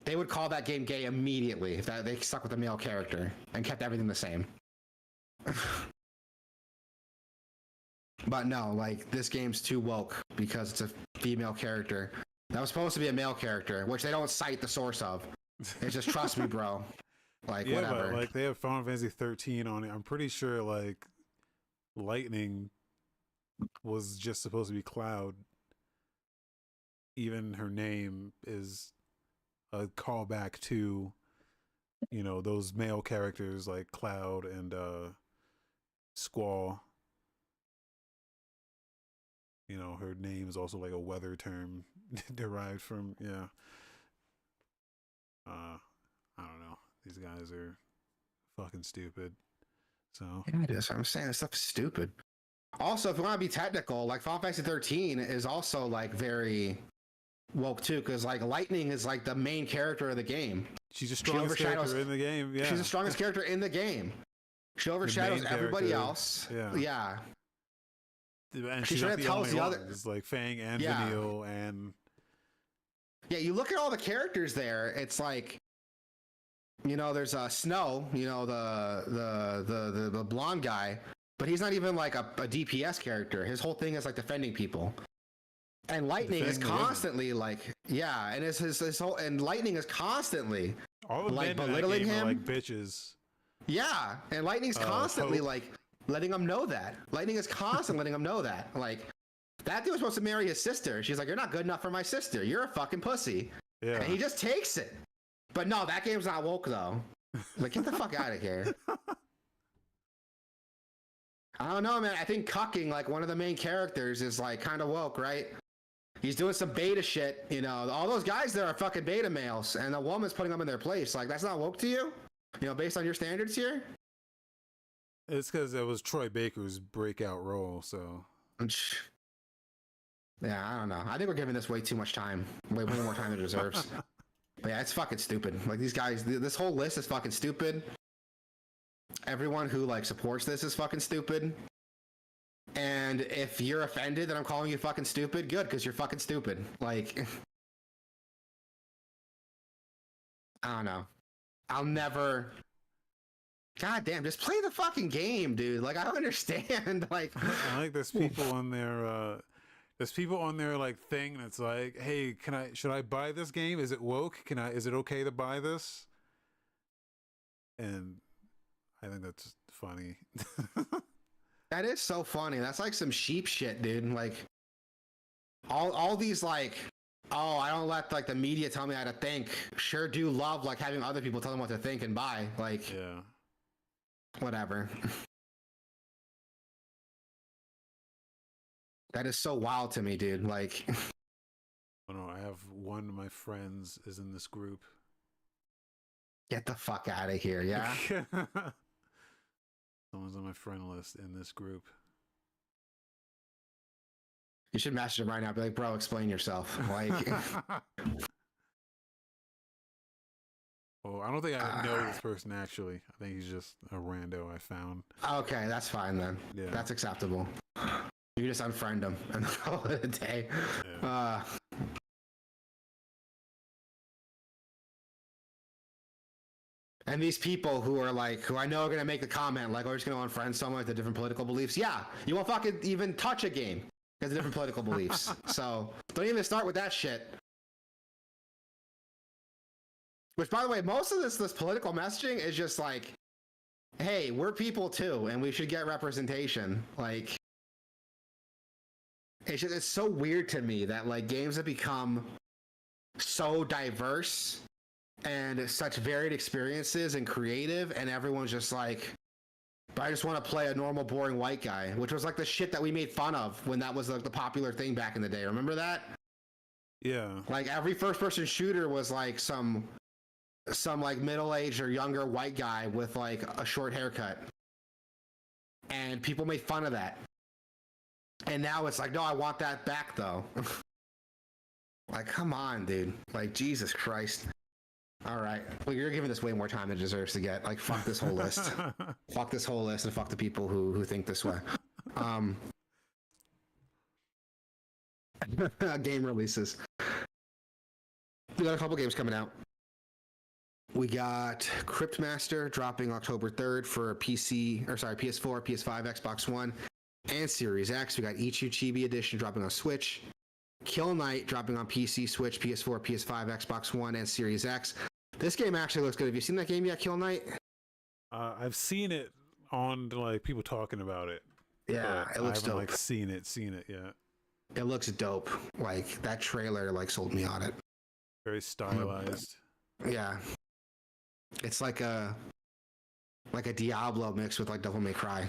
they would call that game gay immediately if they stuck with a male character and kept everything the same. But no, like this game's too woke because it's a female character that was supposed to be a male character, which they don't cite the source of. It's just trust me, bro. Like yeah, whatever. But like they have Final Fantasy 13 on it. I'm pretty sure like Lightning was just supposed to be Cloud. Even her name is a callback to, you know, those male characters like Cloud and Squall. You know, her name is also like a weather term derived from, yeah. I don't know. These guys are fucking stupid. So yeah, it is. I'm saying this stuff is stupid. Also, if you want to be technical, like Final Fantasy 13 is also like very woke too, because like Lightning is like the main character of the game. She's the strongest character in the game. Yeah, she's the strongest character in the game. She overshadows everybody else. Yeah. And she's not the only one. It's like Fang and Vanille and yeah. You look at all the characters there. It's like, you know, there's Snow. You know, the blonde guy, but he's not even like a DPS character. His whole thing is like defending people. And Lightning is constantly like, yeah, and his whole and Lightning is constantly all the like belittling him, like bitches. Yeah, and Lightning's constantly like letting him know that. Lightning is constantly letting him know that. Like that dude was supposed to marry his sister. She's like, you're not good enough for my sister. You're a fucking pussy. Yeah, and he just takes it. But no, that game's not woke though. Like, get the fuck out of here. I don't know, man. I think cucking like one of the main characters is like kind of woke, right? He's doing some beta shit, you know. All those guys there are fucking beta males, and the woman's putting them in their place. Like, that's not woke to you? You know, based on your standards here? It's because it was Troy Baker's breakout role, so. Yeah, I don't know. I think we're giving this way too much time. Way more time than it deserves. But yeah, it's fucking stupid. Like, these guys, this whole list is fucking stupid. Everyone who, like, supports this is fucking stupid. And if you're offended that I'm calling you fucking stupid, good, because you're fucking stupid. Like, I don't know. I'll never. God damn, just play the fucking game, dude. Like, I don't understand. Like, I like there's people on their like thing that's like, hey, should I buy this game? Is it woke? Is it okay to buy this? And I think that's funny. That is so funny. That's like some sheep shit, dude. Like all these like, oh, I don't let like the media tell me how to think. Sure do love like having other people tell them what to think and buy. Like, yeah, whatever. That is so wild to me, dude. Like, I don't know. I have one of my friends is in this group. Get the fuck out of here, yeah? Someone's on my friend list in this group. You should message him right now. Be like, bro, explain yourself. Like, Well, I don't think I know this person actually. I think he's just a rando I found. okay, that's fine then. Yeah. That's acceptable. You just unfriend him and call it a day. Yeah. And these people who are like, who I know are gonna make the comment like, "Oh, we're just gonna unfriend someone with the different political beliefs." Yeah, you won't fucking even touch a game because of different political beliefs. So don't even start with that shit. Which, by the way, most of this political messaging is just like, "Hey, we're people too, and we should get representation." Like, it's so weird to me that like games have become so diverse and such varied experiences and creative, and everyone's just like, but I just want to play a normal boring white guy, which was like the shit that we made fun of when that was like the popular thing back in the day. Remember that? Yeah. Like every first person shooter was like some like middle-aged or younger white guy with like a short haircut, and people made fun of that. And now it's like, no, I want that back though. Like, come on, dude. Like, Jesus Christ. All right. Well, you're giving this way more time than it deserves to get. Like, fuck this whole list. Fuck this whole list, and fuck the people who think this way. Game releases. We got a couple games coming out. We got Cryptmaster dropping October 3rd for PS4, PS5, Xbox One, and Series X. We got Ichi Chibi Edition dropping on Switch. Kill Knight dropping on PC, Switch, PS4, PS5, Xbox One, and Series X. This game actually looks good. Have you seen that game yet, Kill Knight? I've seen it on like people talking about it. Yeah, it looks dope. Like seen it yet. It looks dope. Like that trailer like sold me on it. Very stylized. Yeah. It's like a Diablo mixed with like Devil May Cry.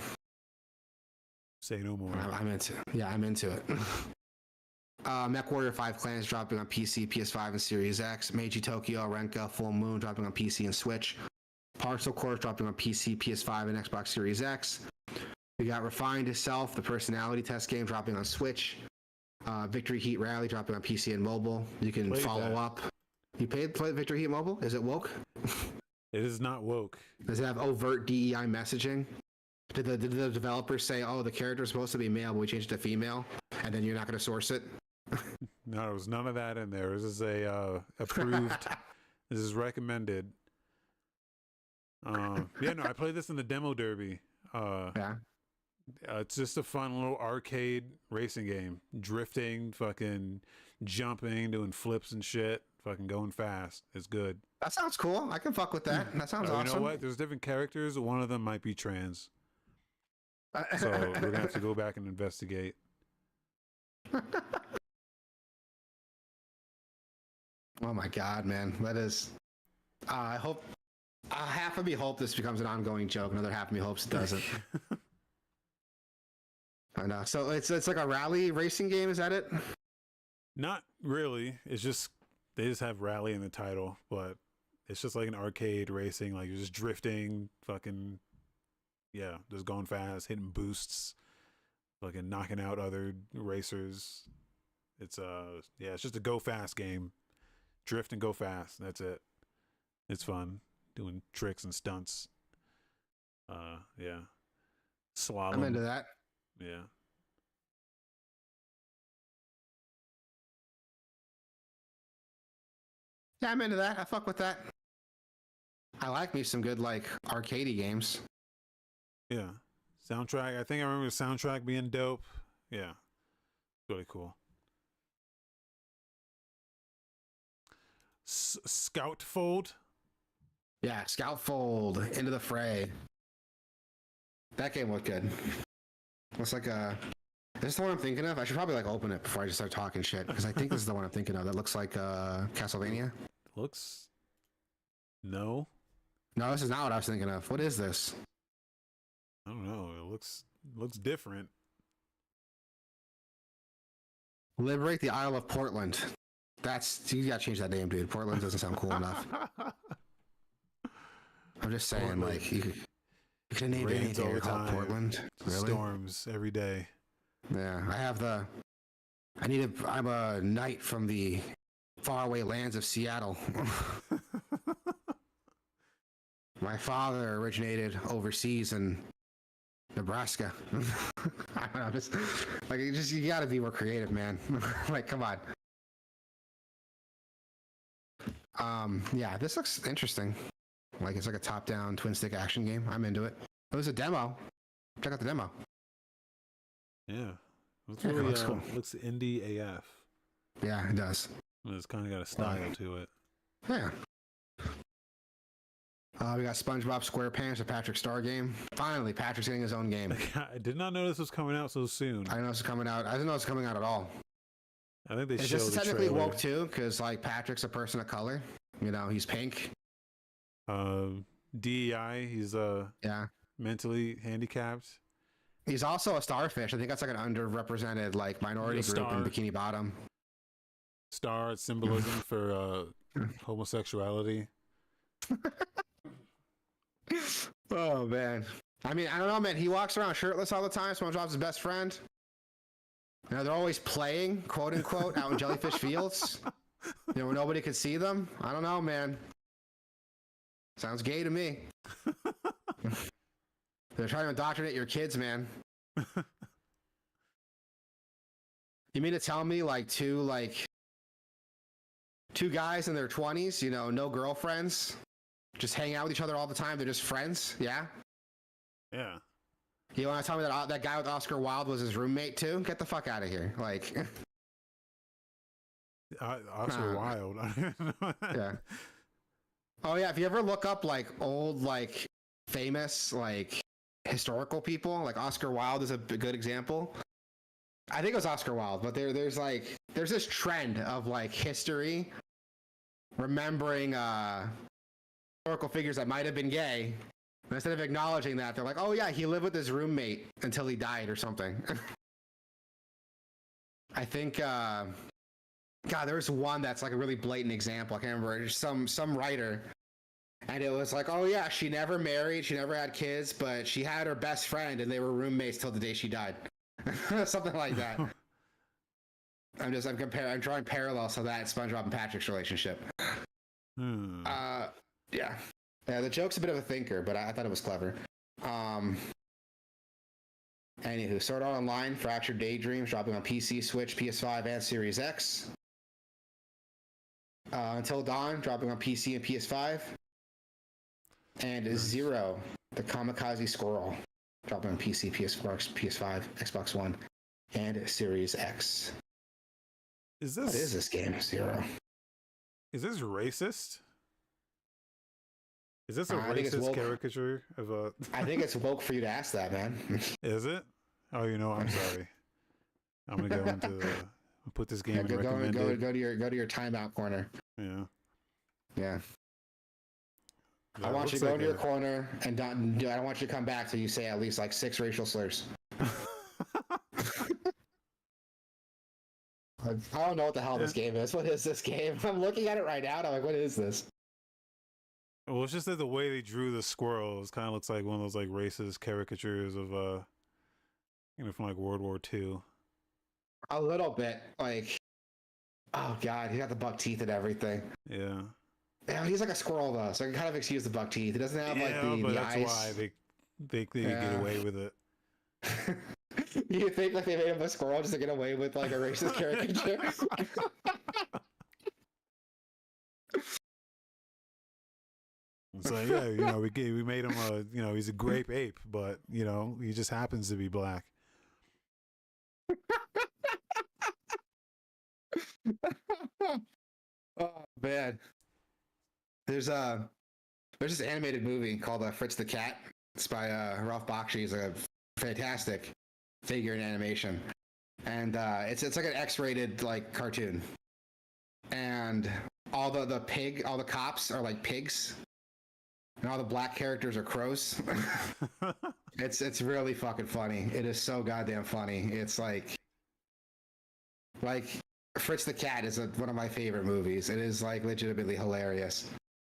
Say no more. I'm into it. MechWarrior 5 Clans dropping on PC, PS5, and Series X. Meiji Tokyo Renka Full Moon dropping on PC and Switch. Parcel Course dropping on PC, PS5, and Xbox Series X. We got Refined Self, the personality test game, dropping on Switch. Victory Heat Rally dropping on PC and mobile. You can follow up. You play Victory Heat Mobile? Is it woke? It is not woke. Does it have overt DEI messaging? Did the developers say, "Oh, the character is supposed to be male, but we changed it to female," and then you're not going to source it? No, there was none of that in there. This is a approved. This is recommended. Yeah, no, I played this in the demo derby. Yeah. It's just a fun little arcade racing game. Drifting, fucking jumping, doing flips and shit. Fucking going fast. It's good. That sounds cool. I can fuck with that. That sounds awesome. You know what? There's different characters. One of them might be trans. So we're going to have to go back and investigate. Oh my God, man. That is... I hope... half of me hope this becomes an ongoing joke. Another half of me hopes it doesn't. I know. So it's like a rally racing game, is that it? Not really. It's just... They just have rally in the title, but it's just like an arcade racing. Like you're just drifting, fucking... Yeah, just going fast, hitting boosts, fucking knocking out other racers. It's it's just a go fast game. Drift and go fast. That's it. It's fun. Doing tricks and stunts. Yeah. Slalom. I'm into that. Yeah. Yeah, I'm into that. I fuck with that. I like me some good like arcadey games. Yeah. Soundtrack. I think I remember the soundtrack being dope. Yeah. Really cool. Scoutfold. Yeah, Scoutfold, Into the Fray. That game looked good. Looks like a... Is this the one I'm thinking of? I should probably like open it before I just start talking shit, because I think this is the one I'm thinking of. That looks like Castlevania. Looks... No. No, this is not what I was thinking of. What is this? I don't know. It looks different. Liberate the Isle of Portland. You gotta change that name, dude. Portland doesn't sound cool enough. I'm just saying, Portland. like, you could name Rains all anything the called time. Portland. Really? Storms every day. Yeah, I'm a knight from the faraway lands of Seattle. My father originated overseas in Nebraska. I don't know, just like you gotta be more creative, man. Like, come on. Yeah, this looks interesting. Like, it's like a top-down twin-stick action game. I'm into it. It was a demo. Check out the demo. Yeah. It's Yeah, really, looks cool. looks indie AF. Yeah, it does. It's kind of got a style to it. Yeah. We got SpongeBob SquarePants, a Patrick Star game. Finally, Patrick's getting his own game. I did not know this was coming out so soon. I know it's coming out. I didn't know it's coming out at all. I think they It's showed just the technically trailer. woke too, because like Patrick's a person of color. You know, he's pink. DEI, he's Yeah. mentally handicapped. He's also a starfish. I think that's like an underrepresented like minority He's a group in star. Bikini Bottom. Star symbolism for homosexuality. Oh man. I mean, I don't know, man. He walks around shirtless all the time. SpongeBob's his best friend. You know, they're always playing, quote unquote, out in Jellyfish Fields. You know, where nobody could see them. I don't know, man. Sounds gay to me. They're trying to indoctrinate your kids, man. You mean to tell me like two guys in their 20s, you know, no girlfriends, just hang out with each other all the time? They're just friends, yeah? Yeah. You want to tell me that that guy with Oscar Wilde was his roommate too? Get the fuck out of here! Like, Oscar Wilde. yeah. Oh yeah, if you ever look up like old like famous like historical people, like Oscar Wilde is a good example. I think it was Oscar Wilde, but there's this trend of like history remembering historical figures that might have been gay. And instead of acknowledging that, they're like, oh yeah, he lived with his roommate until he died or something. I think God, there was one that's like a really blatant example. I can't remember. There's some writer, and it was like, oh yeah, she never married, she never had kids, but she had her best friend, and they were roommates till the day she died. Something like that. I'm drawing parallels to that and SpongeBob and Patrick's relationship. Yeah. The joke's a bit of a thinker, but I thought it was clever. Anywho, Sword Art Online, Fractured Daydreams, dropping on PC, Switch, PS5, and Series X. Until Dawn, dropping on PC and PS5. And Zero, the Kamikaze Squirrel, dropping on PC, PS4, PS5, Xbox One, and Series X. What is this game, Zero? Is this racist? Is this a racist caricature of a... I think it's woke for you to ask that, man. Is it? Oh, you know, I'm sorry. I'm gonna go into the... Put this game in recommended. Go to your timeout corner. Yeah. Yeah. That I want you to looks go into your a- corner and I don't want you to come back till you say at least like 6 racial slurs. I don't know what the hell this game is. What is this game? I'm looking at it right now and I'm like, what is this? Well, it's just that the way they drew the squirrels kind of looks like one of those like racist caricatures of from like World War II. A little bit, like, oh god, he got the buck teeth and everything. Yeah. Yeah, he's like a squirrel though, so I can kind of excuse the buck teeth. He doesn't have like the that's eyes. why they could get away with it. You think like they made him a squirrel just to get away with like a racist caricature? So yeah, we made him he's a grape ape, but he just happens to be black. Oh man, there's this animated movie called Fritz the Cat. It's by Ralph Bakshi. He's a fantastic figure in animation, and it's like an X-rated like cartoon, and all the cops are like pigs, and all the black characters are crows. It's really fucking funny. It is so goddamn funny. It's like Fritz the Cat is one of my favorite movies. It is like legitimately hilarious.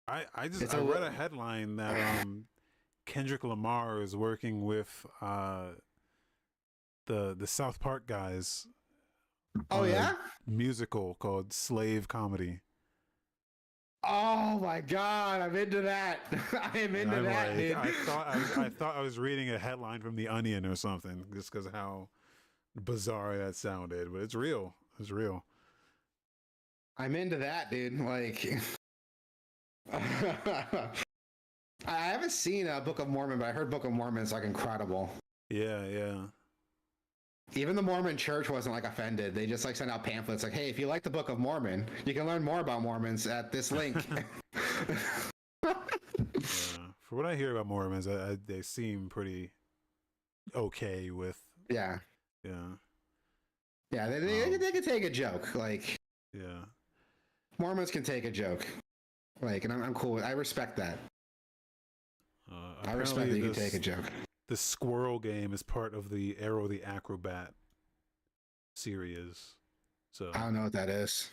I read a headline that Kendrick Lamar is working with the South Park guys Oh on yeah. a musical called Slave Comedy. Oh my god, I'm into that. I am into that, dude. I thought I was reading a headline from The Onion or something, just because of how bizarre that sounded. But it's real. It's real. I'm into that, dude. Like, I haven't seen a Book of Mormon, but I heard Book of Mormon is like incredible. Yeah, yeah. Even the Mormon Church wasn't like offended. They just like sent out pamphlets like, "Hey, if you like the Book of Mormon, you can learn more about Mormons at this link." Yeah. For what I hear about Mormons, they seem pretty okay with. Yeah, Yeah. yeah. They can take a joke. Like, Yeah. Mormons can take a joke. Like, and I'm cool with. I respect that. I respect that you can take a joke. The squirrel game is part of the Arrow the Acrobat series. So I don't know what that is.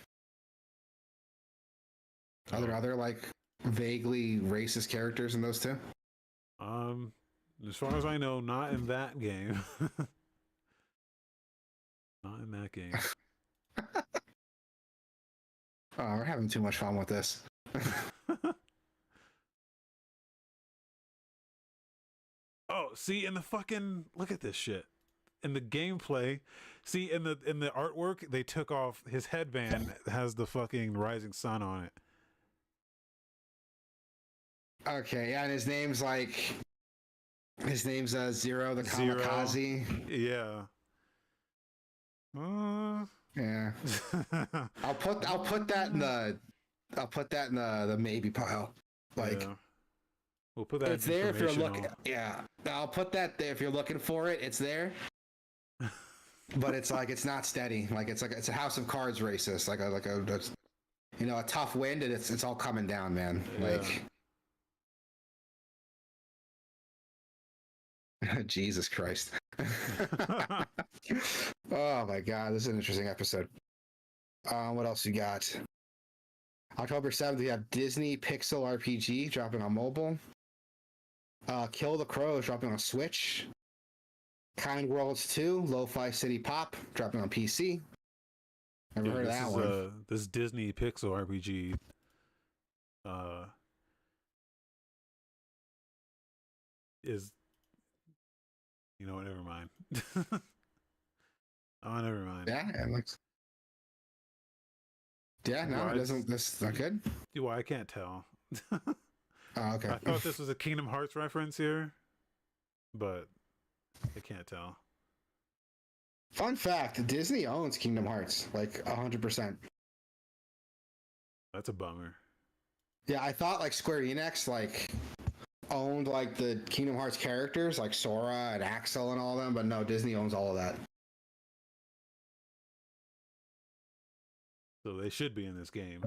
Are there other like vaguely racist characters in those two? As far as I know, not in that game. Not in that game. Oh, we're having too much fun with this. Oh, see, in the fucking look at this shit. In the gameplay, see in the artwork, they took off his headband has the fucking rising sun on it. Okay, yeah, and his name's Zero the Kamikaze. Yeah. Yeah. I'll put that in the maybe pile. Like, yeah. We'll put that. It's there if you're looking. Yeah, I'll put that there if you're looking for it. It's there. But it's like it's not steady. Like it's a House of Cards racist. Like a tough wind and it's all coming down, man. Yeah. Like Jesus Christ. Oh my God, this is an interesting episode. What else you got? October 7th, we have Disney Pixel RPG dropping on mobile. Kill the Crows dropping on Switch. Kind Worlds 2, Lo-Fi City Pop dropping on PC. Never heard of that one. This Disney Pixel RPG. Is never mind. Oh, never mind. Yeah, it looks. Yeah, no, it doesn't. This not good. Well, I can't tell. Oh, okay. I thought this was a Kingdom Hearts reference here, but I can't tell. Fun fact: Disney owns Kingdom Hearts, like 100%. That's a bummer. Yeah, I thought like Square Enix owned like the Kingdom Hearts characters, like Sora and Axel and all of them, but no, Disney owns all of that. So they should be in this game.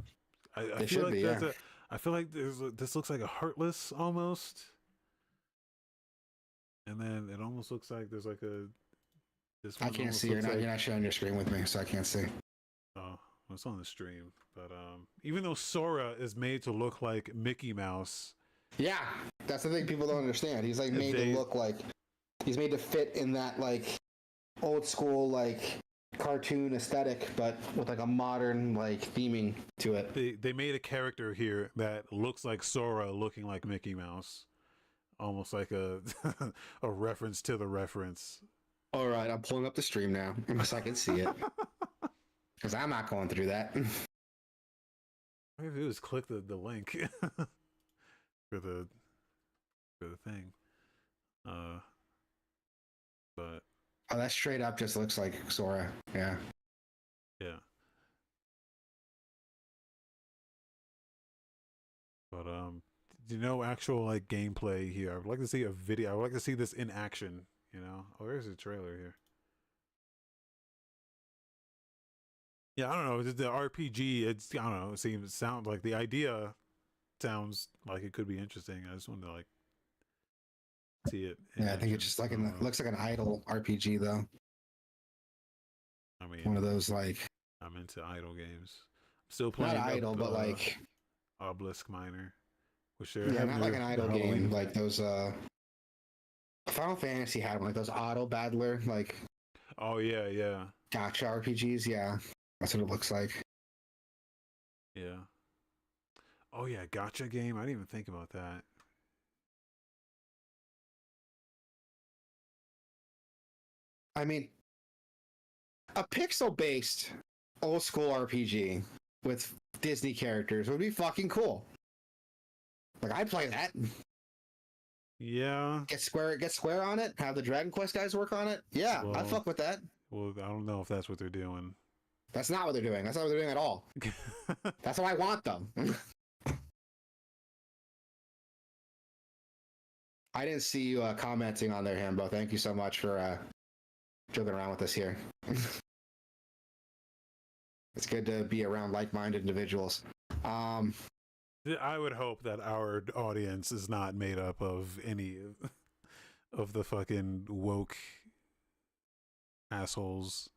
They should be. Yeah. I feel like this looks like a Heartless almost, and then it almost looks like there's like a. This one I can't see. You're not sharing your screen with me, so I can't see. Oh, it's on the stream. But even though Sora is made to look like Mickey Mouse. Yeah, that's the thing people don't understand. He's like made to look like he's made to fit in that like old school like cartoon aesthetic, but with like a modern like theming to it. They made a character here that looks like Sora looking like Mickey Mouse, almost like a a reference to the reference. All right, I'm pulling up the stream now so I can see it because I'm not going through that. Maybe if you just click the link for the thing, but. Oh, that straight up just looks like Sora. Yeah. Yeah. But actual like gameplay here. I would like to see a video. I would like to see this in action. Oh, there's a trailer here. Yeah, I don't know. The RPG. I don't know. Sounds like the idea sounds like it could be interesting. I just wanted to see it. Yeah, I think it's just like looks like an idle RPG though. I mean, one of those like. I'm into idle games. I'm still playing. Not idle, but like. Obelisk Miner. Which they're Yeah, having not like an their idle Halloween game like those. Final Fantasy had one, like those auto battler, like Oh yeah, yeah, gotcha RPGs. Yeah, that's what it looks like. yeah. Oh yeah, gotcha game. I didn't even think about that. I mean, a pixel-based old school RPG with Disney characters would be fucking cool. Like I'd play that. Yeah. Get Square on it. Have the Dragon Quest guys work on it. Yeah, I'd Well, fuck with that. well, I don't know if that's what they're doing. That's not what they're doing. That's not what they're doing at all. That's how I want them. I didn't see you commenting on there, Hambo. Thank you so much for joking around with us here. It's good to be around like-minded individuals. I would hope that our audience is not made up of any of the fucking woke assholes.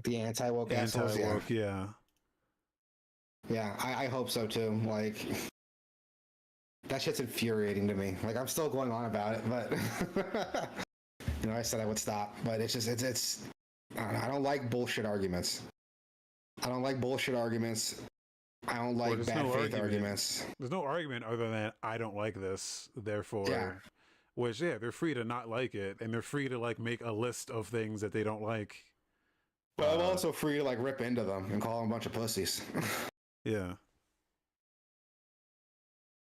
The anti-woke assholes. Anti-woke, yeah. Yeah, I hope so too. Like, that shit's infuriating to me. Like, I'm still going on about it, but you know, I said I would stop, but it's just it's I don't like bullshit arguments. I don't like bullshit arguments. I don't like bad faith arguments. There's no argument other than I don't like this, therefore. Yeah. Which, yeah, they're free to not like it, and they're free to like make a list of things that they don't like. But I'm also free to like rip into them and call them a bunch of pussies. Yeah.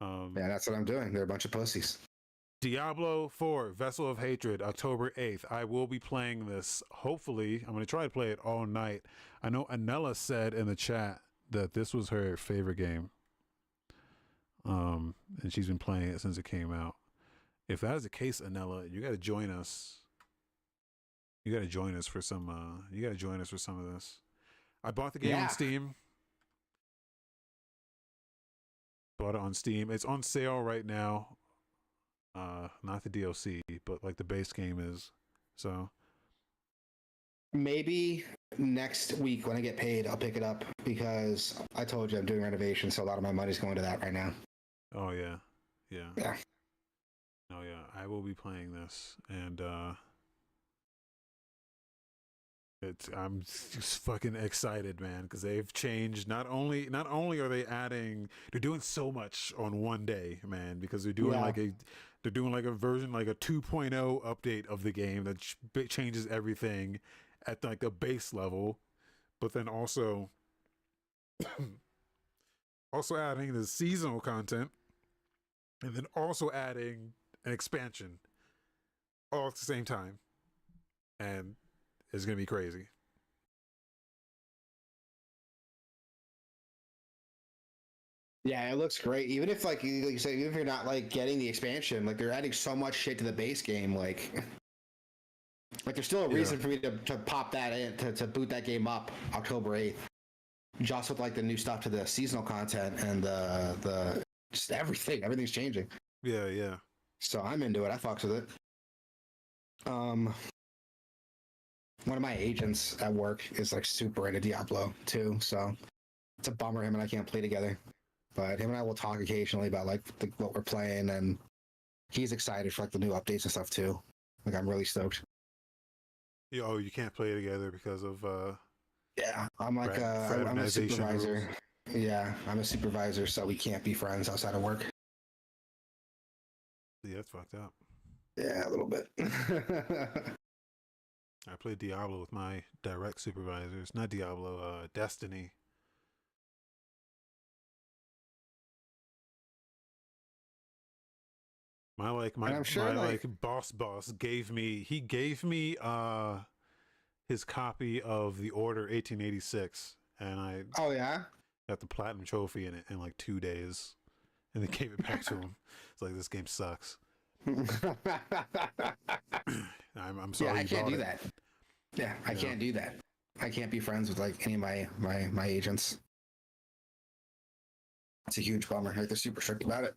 Yeah, that's what I'm doing. They're a bunch of pussies. Diablo 4, Vessel of Hatred, October 8th. I will be playing this. Hopefully, I'm going to try to play it all night. I know Anella said in the chat that this was her favorite game. And she's been playing it since it came out. If that is the case, Anella, you got to join us. You got to join us for some of this. I bought the game on Steam. Bought it on Steam. It's on sale right now. Not the DLC, but like the base game is. So maybe next week when I get paid, I'll pick it up because I told you I'm doing renovations, so a lot of my money's going to that right now. Oh yeah. Yeah. Yeah. Oh yeah. I will be playing this, and I'm just fucking excited, man, because they've changed. Not only are they adding, they're doing so much on one day, man, because they're doing like a version, like a 2.0 update of the game that changes everything at like the base level, but then also adding the seasonal content, and then also adding an expansion all at the same time, and it's gonna be crazy. Yeah, it looks great. Even if like you say, even if you're not like getting the expansion, like they're adding so much shit to the base game, like there's still a reason for me to pop that in, to boot that game up October 8th. Just with like the new stuff to the seasonal content and the just everything's changing. Yeah, yeah. So I'm into it. I fucks with it. One of my agents at work is like super into Diablo too, so it's a bummer him and I can't play together. But him and I will talk occasionally about like what we're playing, and he's excited for like the new updates and stuff too. Like I'm really stoked. Oh, you can't play together because of yeah, I'm like I'm a supervisor. Rules. Yeah, I'm a supervisor, so we can't be friends outside of work. Yeah, that's fucked up. Yeah, a little bit. I played Diablo with my direct supervisors. Not Diablo, Destiny. My boss gave me his copy of the Order 1886, and I got the platinum trophy in it in like 2 days, and then gave it back to him. It's like, this game sucks. I'm sorry. Yeah, I can't do that. Yeah, I can't do that. I can't be friends with like any of my agents. It's a huge bummer. Like they're super strict about it.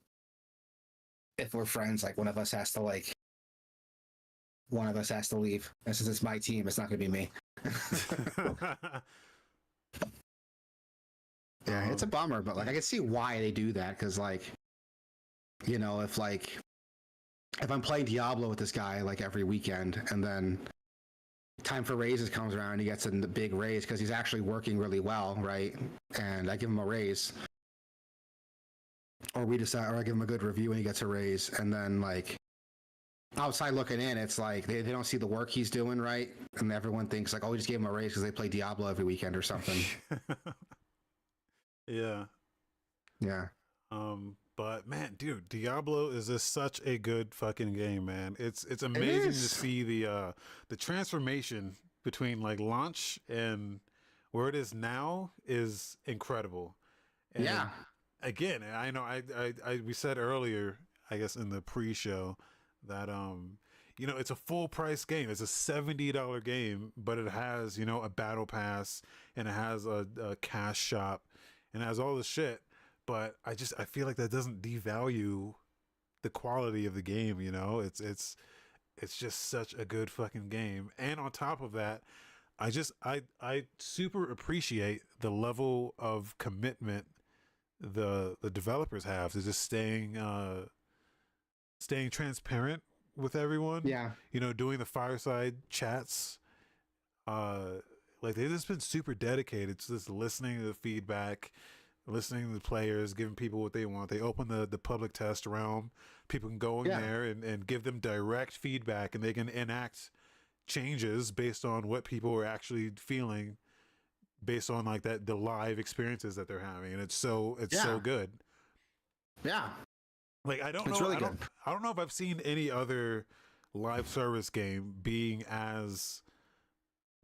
If we're friends, like one of us has to leave. And since it's my team, it's not going to be me. Yeah, it's a bummer, but like I can see why they do that, because like you know, if I'm playing Diablo with this guy like every weekend, and then time for raises comes around, and he gets a big raise because he's actually working really well, right? And I give him a raise, or I give him a good review and he gets a raise, and then like outside looking in, it's like they don't see the work he's doing, right? And everyone thinks like, oh, we just gave him a raise because they play Diablo every weekend or something. Yeah. Yeah. But man, dude, Diablo is just such a good fucking game, man. It's amazing to see the transformation between like launch and where it is now is incredible. And Yeah. again, I know we said earlier, I guess in the pre-show, that you know, it's a full price game. It's a $70 game, but it has, you know, a battle pass, and it has a cash shop, and it has all this shit. But I feel like that doesn't devalue the quality of the game, you know? It's just such a good fucking game. And on top of that, I super appreciate the level of commitment the developers have to just staying transparent with everyone. Yeah. You know, doing the fireside chats. Like they've just been super dedicated to just listening to the feedback, listening to the players, giving people what they want. They open the public test realm. People can go in there and give them direct feedback, and they can enact changes based on what people are actually feeling, based on like the live experiences that they're having. And it's so good. Yeah. Like I don't It's know. really I don't know if I've seen any other live service game being as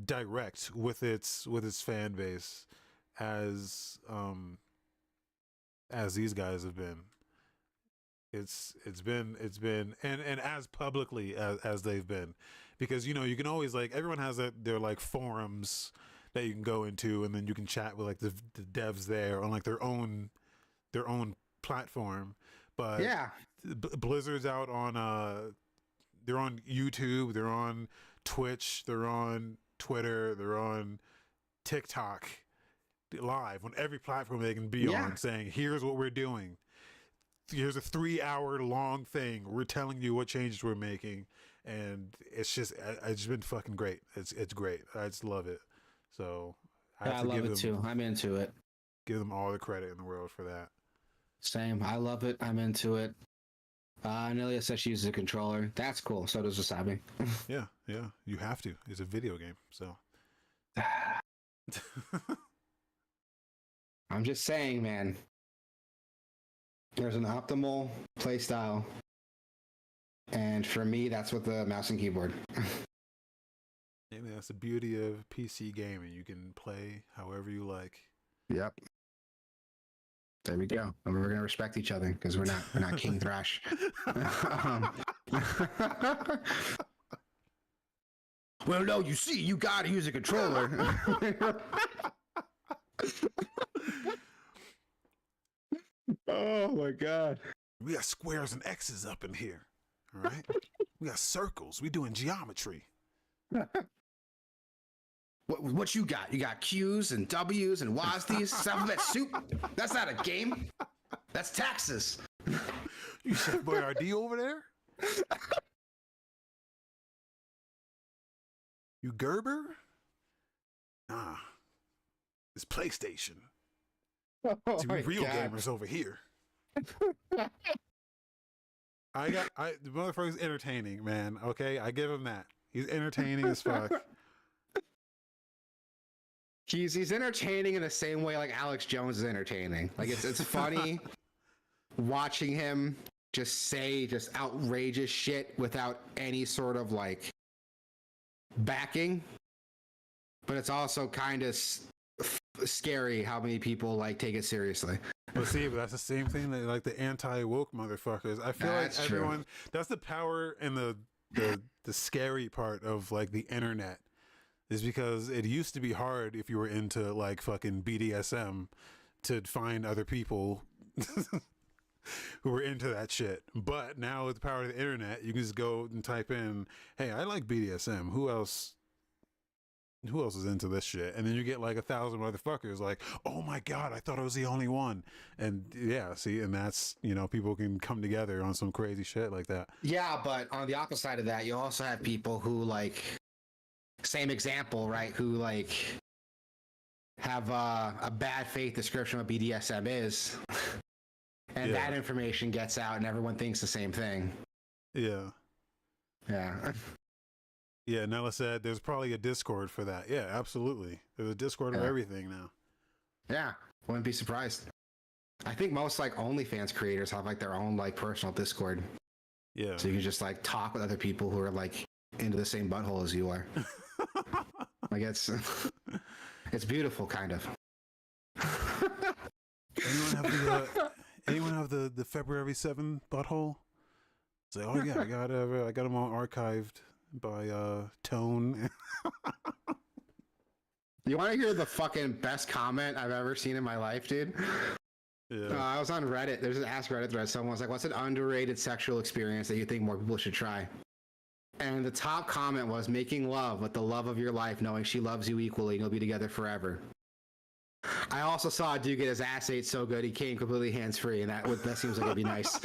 direct with its fan base as these guys have been. It's been and as publicly as they've been, because you know you can always like everyone has their like forums that you can go into, and then you can chat with like the devs there on like their own platform. But Yeah. Blizzard's out on they're on YouTube, they're on Twitch, they're on Twitter, they're on TikTok live on every platform they can be on, saying here's what we're doing. Here's a 3-hour long thing. We're telling you what changes we're making, and it's just been fucking great. It's great. I just love it. So I love it too. I'm into it. Give them all the credit in the world for that. Same. I love it. I'm into it. Nelia says she uses a controller. That's cool. So does Wasabi. Yeah. You have to. It's a video game, so. I'm just saying, man. There's an optimal playstyle, and for me, that's with the mouse and keyboard. Yeah, man, that's the beauty of PC gaming. You can play however you like. Yep. There we go. And we're gonna respect each other because we're not King Thrash. Well, no, you see, you gotta use a controller. Oh my god. We got squares and X's up in here. All right. We got circles. We doing geometry. What you got? You got Q's and W's and WASDs? Alphabet soup? That's not a game. That's taxes. You Chef Boyardee over there? You Gerber? Nah. It's PlayStation. Oh see, we real gamers over here. The motherfucker's entertaining, man. Okay, I give him that. He's entertaining as fuck. He's entertaining in the same way like Alex Jones is entertaining. Like it's funny watching him just say just outrageous shit without any sort of like backing. But it's also kind of scary how many people like take it seriously. But see, that's the same thing that like the anti-woke motherfuckers. I feel like everyone true. That's the power and the scary part of like the internet, is because it used to be hard if you were into like fucking BDSM to find other people who were into that shit. But now with the power of the internet, you can just go and type in, hey, I like BDSM. Who else who else is into this shit? And then you get like 1,000 motherfuckers like, oh my god, I thought I was the only one. And yeah, see, and that's, you know, people can come together on some crazy shit like that. Yeah, but on the opposite side of that, you also have people who like, same example, right? Who like have a bad faith description of what BDSM is, and that information gets out, and everyone thinks the same thing. Yeah. Yeah. Yeah, Nella said there's probably a Discord for that. Yeah, absolutely. There's a Discord of everything now. Yeah, wouldn't be surprised. I think most like OnlyFans creators have like their own like personal Discord. Yeah. So you can just like talk with other people who are like into the same butthole as you are. Like it's beautiful, kind of. Anyone have the February 7th butthole? Say, oh yeah, I got them all archived by Tone. You want to hear the fucking best comment I've ever seen in my life, dude? Yeah. I was on Reddit. There's an Ask Reddit thread. Someone was like, what's an underrated sexual experience that you think more people should try? And the top comment was making love with the love of your life, knowing she loves you equally and you'll be together forever. I also saw a dude get his ass ate so good he came completely hands-free, and that seems like it'd be nice.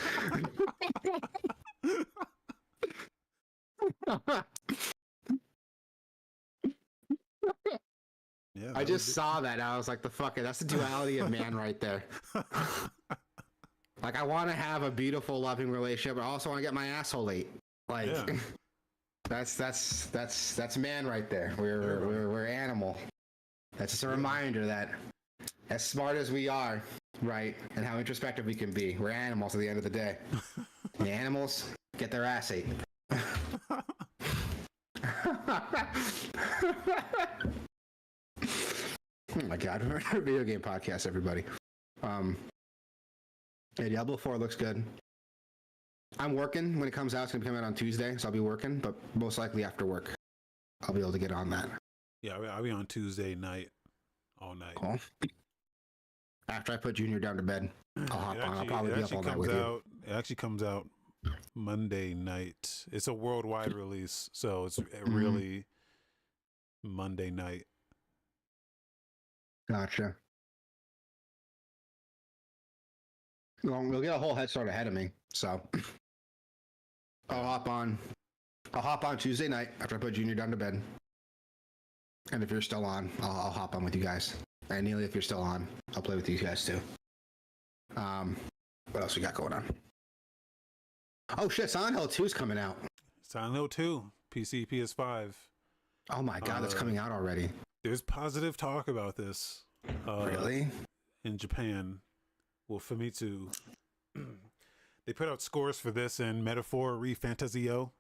Yeah, I just saw that. I was like, the fuck it. That's the duality of man right there. Like, I want to have a beautiful, loving relationship, but I also want to get my asshole ate. Like, yeah. that's man right there. We're animal. That's just a reminder that as smart as we are, right, and how introspective we can be, we're animals at the end of the day. The animals get their ass ate. Oh my god, we're a video game podcast, everybody. Yeah, Diablo 4 looks good. I'm working when it comes out. It's gonna come out on Tuesday, so I'll be working, but most likely after work, I'll be able to get on that. Yeah, I'll be on Tuesday night, all night. Cool. After I put Junior down to bed, I'll hop on. I'll probably be up all night with you. It actually comes out Monday night. It's a worldwide release, so it's really Monday night. Gotcha. Well, we'll get a whole head start ahead of me, so I'll hop on Tuesday night after I put Junior down to bed. And if you're still on, I'll hop on with you guys. And Neely, if you're still on, I'll play with you guys too. What else we got going on? Oh shit, Silent Hill 2 is coming out. Silent Hill 2, PC, PS5. Oh my god, that's coming out already. There's positive talk about this. Really? In Japan. Well, Famitsu, they put out scores for this in Metaphor ReFantazio,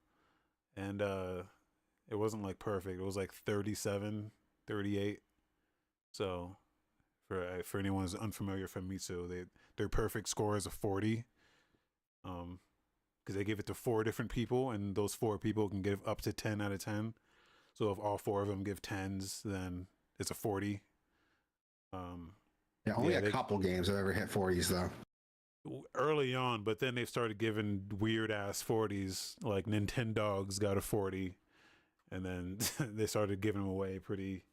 and it wasn't like perfect. It was like 37, 38. So for anyone who's unfamiliar, Famitsu, their perfect score is a 40. Because they give it to 4 different people, and those 4 people can give up to 10 out of 10. So if all 4 of them give 10s, then it's a 40. Yeah, only a couple games have ever hit 40s though. Early on, but then they started giving weird ass 40s. Like Nintendogs got a 40, and then they started giving them away pretty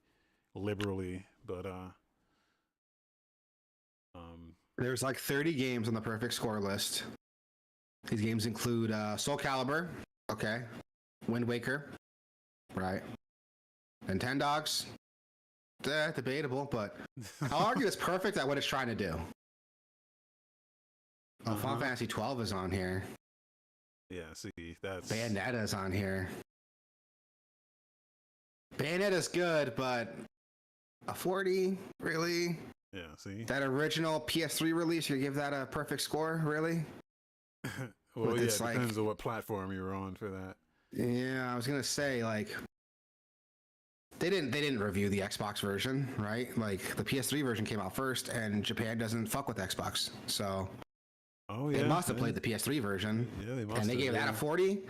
liberally. But there's like 30 games on the perfect score list. These games include Soul Calibur, okay, Wind Waker, right, Nintendogs. Debatable, but I'll argue it's perfect at what it's trying to do. Final Fantasy 12 is on here. Yeah, see, that's... Bayonetta's on here. Bayonetta's good, but a 40? Really? Yeah, see? That original PS3 release, you give that a perfect score? Really? Well, yeah, it depends on what platform you're on for that. Yeah, I was going to say, like... They didn't review the Xbox version, right? Like the PS3 version came out first, and Japan doesn't fuck with Xbox, so they must have played the PS3 version. Yeah, they must. And they gave that a 40.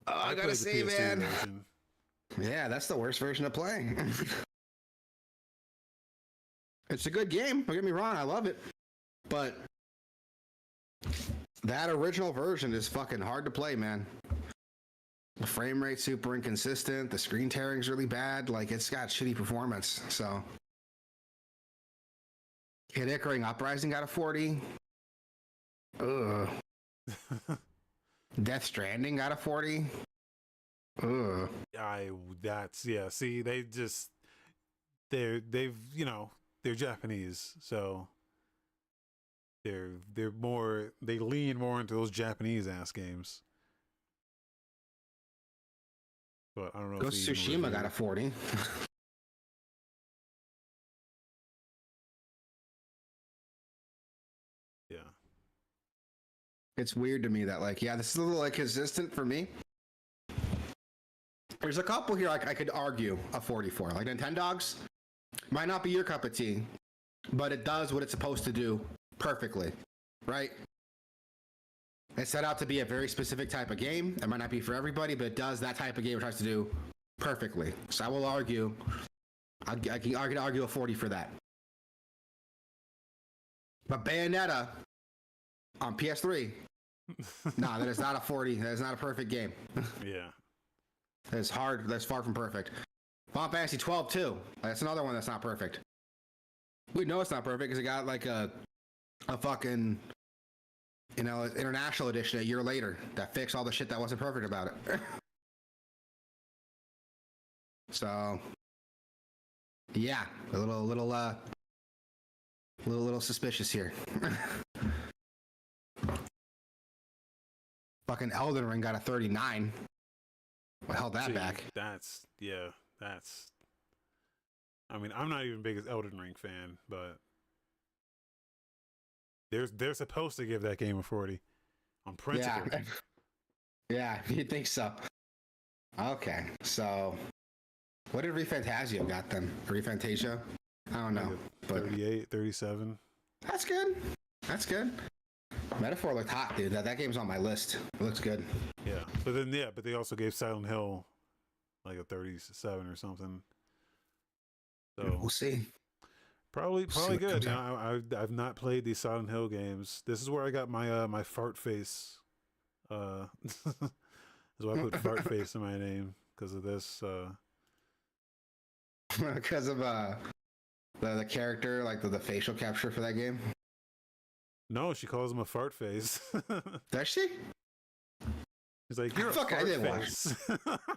I gotta say, man, yeah, that's the worst version to play. It's a good game. Don't get me wrong, I love it, but that original version is fucking hard to play, man. The frame rate's super inconsistent. The screen tearing's really bad. Like, it's got shitty performance. So, Kid Icaring Uprising got a 40. Ugh. Death Stranding got a 40. Ugh. See, they've they're Japanese, so they lean more into those Japanese ass games. But I don't know. Ghost of Tsushima got a 40. Yeah. It's weird to me that, like, yeah, this is a little, like, consistent for me. There's a couple here I could argue a 44. Like, Nintendogs might not be your cup of tea, but it does what it's supposed to do perfectly, right? It's set out to be a very specific type of game. It might not be for everybody, but it does that type of game it tries to do perfectly. So I will argue, I can argue a 40 for that. But Bayonetta on PS3, nah, that is not a 40. That is not a perfect game. Yeah. That's hard. That's far from perfect. Final Fantasy 12 too. That's another one that's not perfect. We know it's not perfect because it got like a fucking, international edition a year later that fixed all the shit that wasn't perfect about it. So, yeah, a little suspicious here. Fucking Elden Ring got a 39. What held that back? I mean, I'm not even the biggest Elden Ring fan, but they're supposed to give that game a 40 on principle. Yeah, yeah, you'd think so. Okay, so what did ReFantazio got then? ReFantasia? I don't know. But 38, 37. That's good. That's good. Metaphor looked hot, dude. That game's on my list. It looks good. Yeah, but they also gave Silent Hill like a 37 or something. So we'll see. Probably good. Now, I've not played these Silent Hill games. This is where I got my my fart face. That's why I put fart face in my name because of this. Because of the character, like the facial capture for that game. No, she calls him a fart face. Does she? She's like, you're a fart face.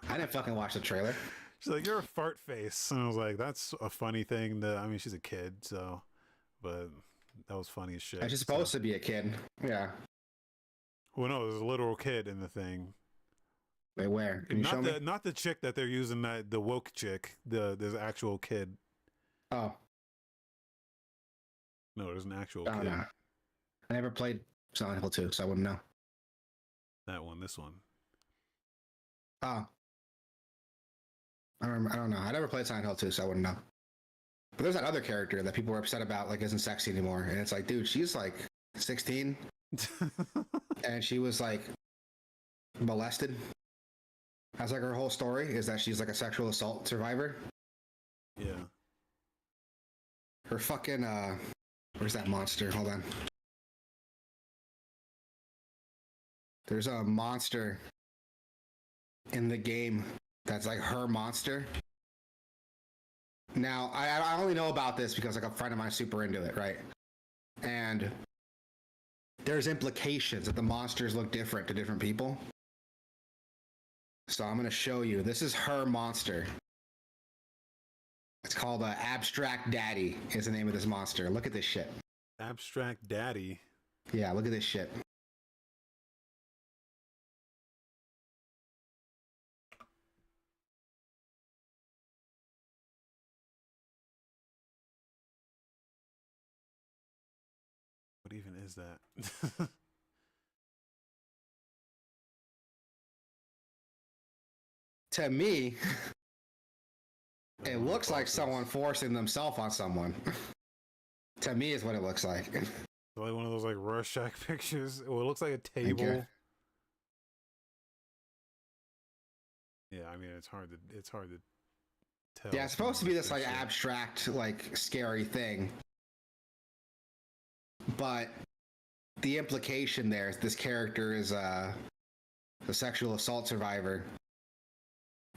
I didn't fucking watch the trailer. She's like, you're a fart face. And I was like, that's a funny thing. I mean, she's a kid, so, but that was funny as shit. And she's supposed to be a kid. Yeah. Well, no, there's a literal kid in the thing. Wait, where? Can you show me? Not the chick that they're using, the woke chick. There's an actual kid. Oh. No, there's an actual kid. No. I never played Silent Hill 2, so I wouldn't know. This one. Oh. I don't know. I never played Silent Hill 2, so I wouldn't know. But there's that other character that people were upset about, like, isn't sexy anymore. And it's like, dude, she's like 16. And she was like molested. That's like her whole story, is that she's like a sexual assault survivor. Yeah. Her fucking, where's that monster? Hold on. There's a monster in the game that's like her monster. Now, I only know about this because like a friend of mine is super into it, right? And there's implications that the monsters look different to different people. So I'm going to show you. This is her monster. It's called Abstract Daddy is the name of this monster. Look at this shit. Abstract Daddy? Yeah, look at this shit. What even is that? To me, it looks like someone forcing themselves on someone. To me is what it looks like. Like one of those like Rorschach pictures. Well, it looks like a table. Okay. Yeah, I mean it's hard to tell. Yeah, it's supposed to be this like abstract, like scary thing. But the implication there is this character is a sexual assault survivor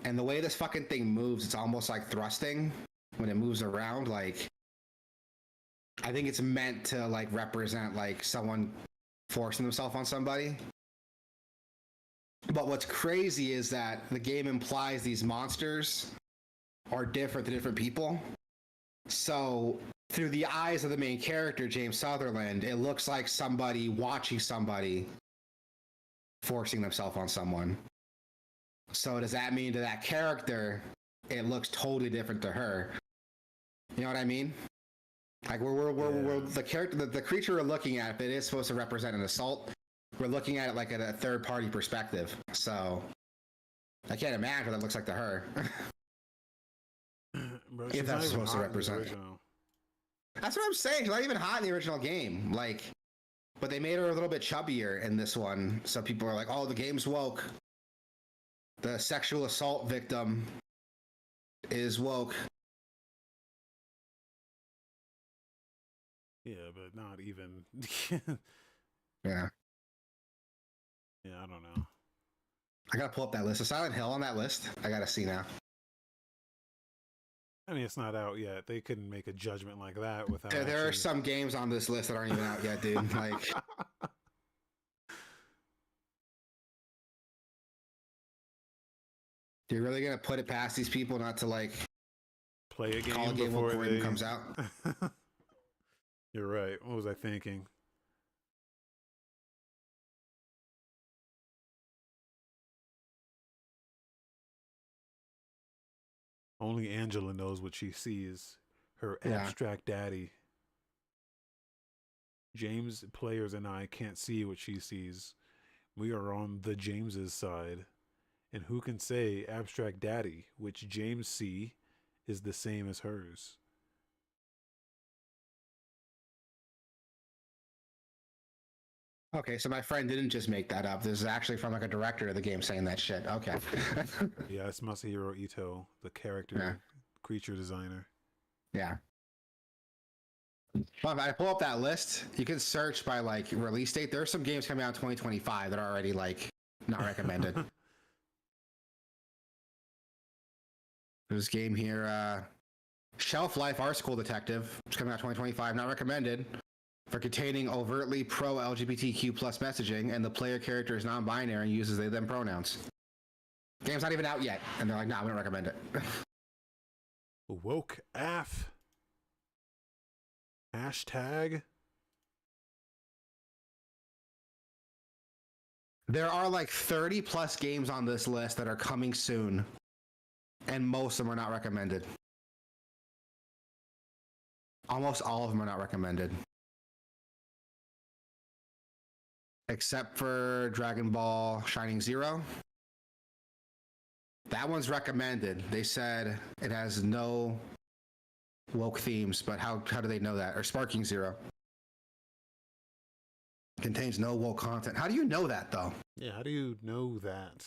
And the way this fucking thing moves, it's almost like thrusting when it moves around. Like, I think it's meant to like represent like someone forcing themselves on somebody. But what's crazy is that the game implies these monsters are different to different people. So through the eyes of the main character, James Sutherland, it looks like somebody watching somebody forcing themselves on someone. So does that mean to that character, it looks totally different to her? You know what I mean? Like we're the character, the creature we're looking at, if it is supposed to represent an assault, we're looking at it like at a third party perspective. So I can't imagine what that looks like to her. Bro, If that's supposed to represent. That's what I'm saying. She's not even hot in the original game. Like, but they made her a little bit chubbier in this one. So people are like, oh, the game's woke. The sexual assault victim is woke. Yeah, but not even. Yeah. Yeah, I don't know. I gotta pull up that list. Is Silent Hill on that list? I gotta see now. I mean, it's not out yet. They couldn't make a judgment like that without. There are some games on this list that aren't even out yet, dude. Like, you're really gonna put it past these people not to like play a game call a game before it comes out? You're right. What was I thinking? Only Angela knows what she sees. Her abstract daddy. James players and I can't see what she sees. We are on the James's side. And who can say abstract daddy, which James see, is the same as hers? Okay, so my friend didn't just make that up. This is actually from like a director of the game saying that shit. Okay. Yeah, it's Masahiro Ito, the character creature designer. Yeah. Well, if I pull up that list, you can search by like release date. There are some games coming out in 2025 that are already like not recommended. There's a game here, Shelf Life Art School Detective. It's coming out 2025, not recommended. For containing overtly pro-LGBTQ plus messaging, and the player character is non-binary and uses they them pronouns. Game's not even out yet, and they're like, "Nah, we don't recommend it." Woke AF. Hashtag. There are like 30 plus games on this list that are coming soon, and most of them are not recommended. Almost all of them are not recommended. Except for Dragon Ball Shining Zero. That one's recommended. They said it has no woke themes, but how do they know that? Or Sparking Zero. Contains no woke content. How do you know that, though? Yeah, how do you know that?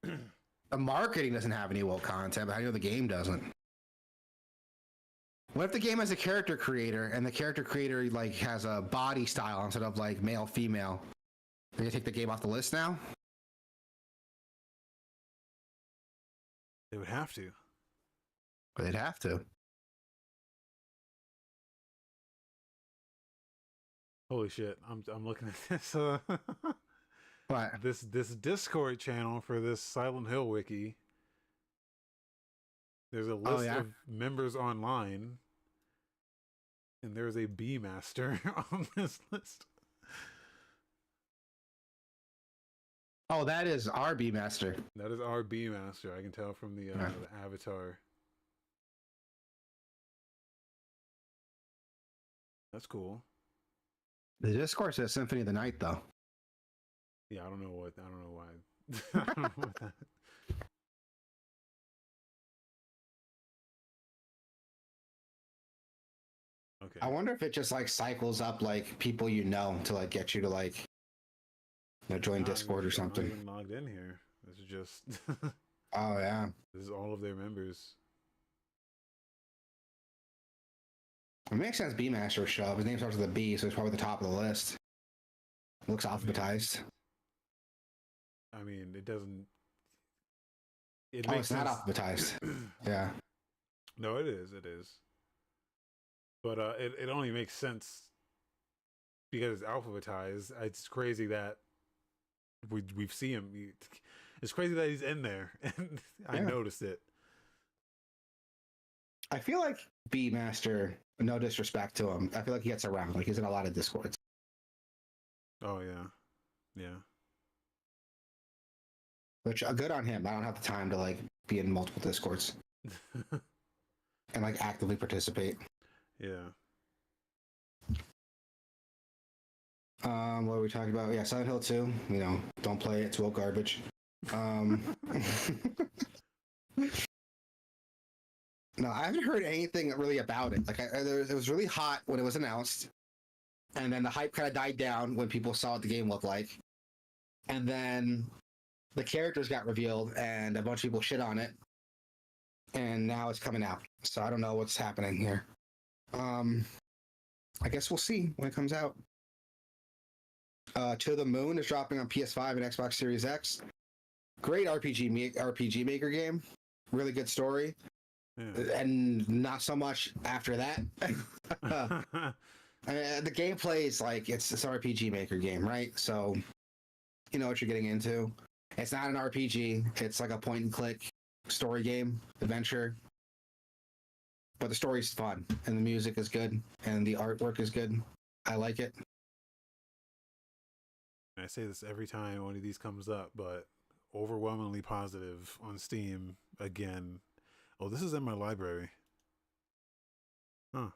The marketing doesn't have any woke content, but how do you know the game doesn't? What if the game has a character creator, and the character creator like has a body style instead of like male, female? They're gonna take the game off the list now? They would have to. They'd have to. Holy shit! I'm looking at this. What? This Discord channel for this Silent Hill wiki. There's a list of members online, and there's a B master on this list. Oh, that is our B master. That is our B master. I can tell from the avatar. That's cool. The Discord says Symphony of the Night, though. Yeah, I don't know why. I don't know what that. Okay. I wonder if it just like cycles up like people you know to like get you to like join Discord or something. I'm not even logged in here. This is just. Oh yeah. This is all of their members. It makes sense. B Master would show up. His name starts with a B, so it's probably the top of the list. Looks alphabetized. I mean, it doesn't. it Oh, makes it's not sense. alphabetized. Yeah. No, it is. It is. But it only makes sense because it's alphabetized. It's crazy that we've seen him. It's crazy that he's in there, and I Yeah. noticed it. I feel like B Master, no disrespect to him, I feel like he gets around. Like he's in a lot of discords. Oh yeah, yeah. Which good on him. I don't have the time to like be in multiple discords and like actively participate. Yeah. What are we talking about? Yeah, Silent Hill 2. You know, don't play it. It's all garbage. No, I haven't heard anything really about it. Like, it was really hot when it was announced, and then the hype kind of died down when people saw what the game looked like, and then the characters got revealed, and a bunch of people shit on it, and now it's coming out. So I don't know what's happening here. I guess we'll see when it comes out. To the Moon is dropping on PS5 and Xbox Series X. Great RPG Maker game. Really good story. Yeah. And not so much after that. The gameplay is like it's an RPG Maker game, right? So you know what you're getting into. It's not an RPG. It's like a point and click story game, adventure. But the story's fun, and the music is good, and the artwork is good. I like it. I say this every time one of these comes up, but overwhelmingly positive on Steam again. Oh, this is in my library. Huh.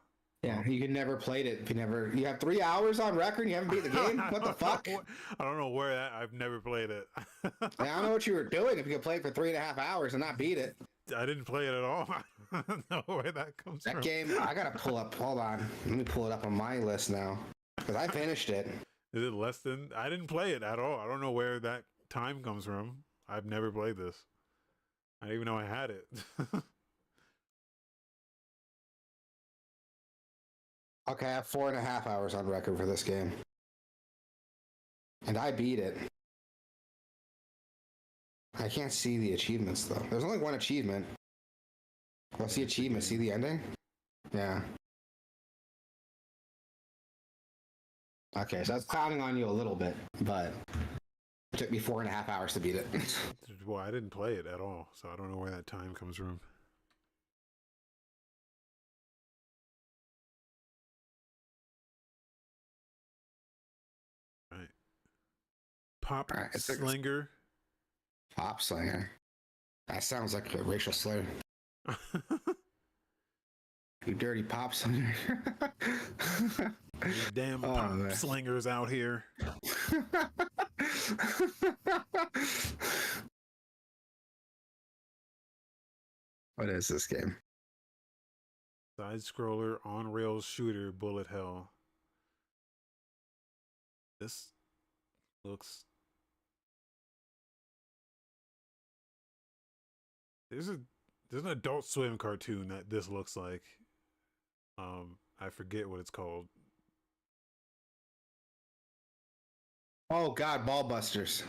Yeah, you can never played it. You have 3 hours on record and you haven't beat the game? What the fuck? I don't know where that, I've never played it. I don't know what you were doing if you could play it for 3.5 hours and not beat it. I didn't play it at all. I don't know where that comes from. That game, I gotta pull up, hold on. Let me pull it up on my list now. Because I finished it. Is it less than, I didn't play it at all. I don't know where that time comes from. I've never played this. I didn't even know I had it. Okay, I have 4.5 hours on record for this game. And I beat it. I can't see the achievements though. There's only one achievement. What's the achievement? See the ending? Yeah. Okay, so I was clowning on you a little bit, but it took me 4.5 hours to beat it. Well, I didn't play it at all, so I don't know where that time comes from. Right. Pop All right, it's Slinger. Pop Slinger. That sounds like a racial slur. You dirty pop slinger. You damn pop slingers out here. What is this game? Side scroller on rails shooter bullet hell. This looks. There's an Adult Swim cartoon that this looks like. I forget what it's called. Oh God, Ball Busters.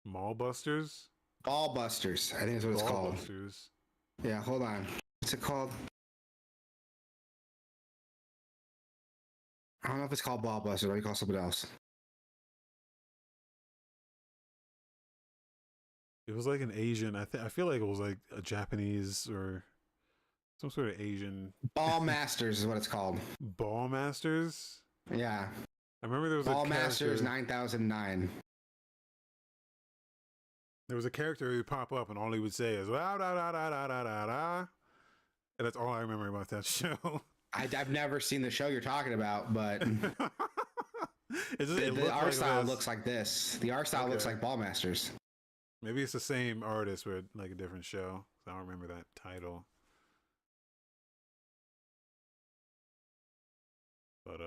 Mall Busters? Ball Busters, I think is what it's called. Busters. Yeah, hold on. What's it called? I don't know if it's called Ball Busters or you call it something else. It was like an Asian. I feel like it was like a Japanese or some sort of Asian. Ball Masters is what it's called. Ball Masters? Yeah. I remember there was Ball a character. Masters 9009. There was a character who would pop up and all he would say is "da da da da da da da da," and that's all I remember about that show. I've never seen the show you're talking about, but the art like style this. looks like this. The art style looks like Ball Masters. Maybe it's the same artist but like a different show. I don't remember that title. But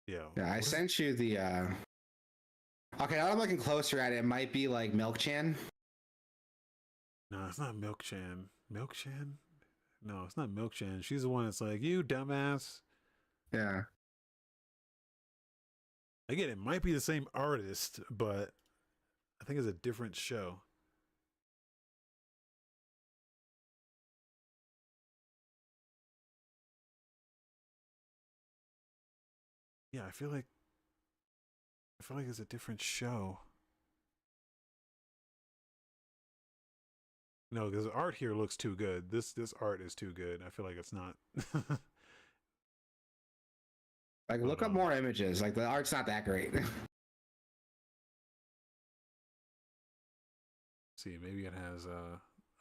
yeah. I sent you the okay, now I'm looking closer at it. It might be like Milk Chan. No, it's not Milk Chan. Milk Chan? No, it's not Milk Chan. She's the one that's like, you dumbass. Yeah. Again, it might be the same artist, but I think it's a different show. Yeah, I feel like it's a different show. No, because the art here looks too good. This art is too good. I feel like it's not. Like, But look up more images. Like, the art's not that great. see, maybe it has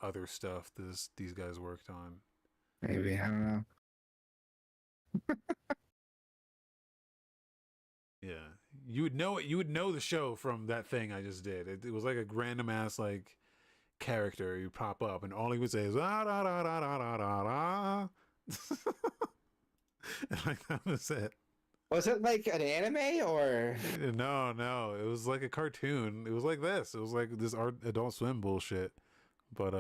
other stuff these guys worked on. Maybe, I don't know. Yeah, you would know it. You would know the show from that thing I just did. It was like a random ass like character. You pop up, and all he would say is ah da da da da da da da. And like that was it. Was it like an anime or? No, no, it was like a cartoon. It was like this. It was like this Adult Swim bullshit. But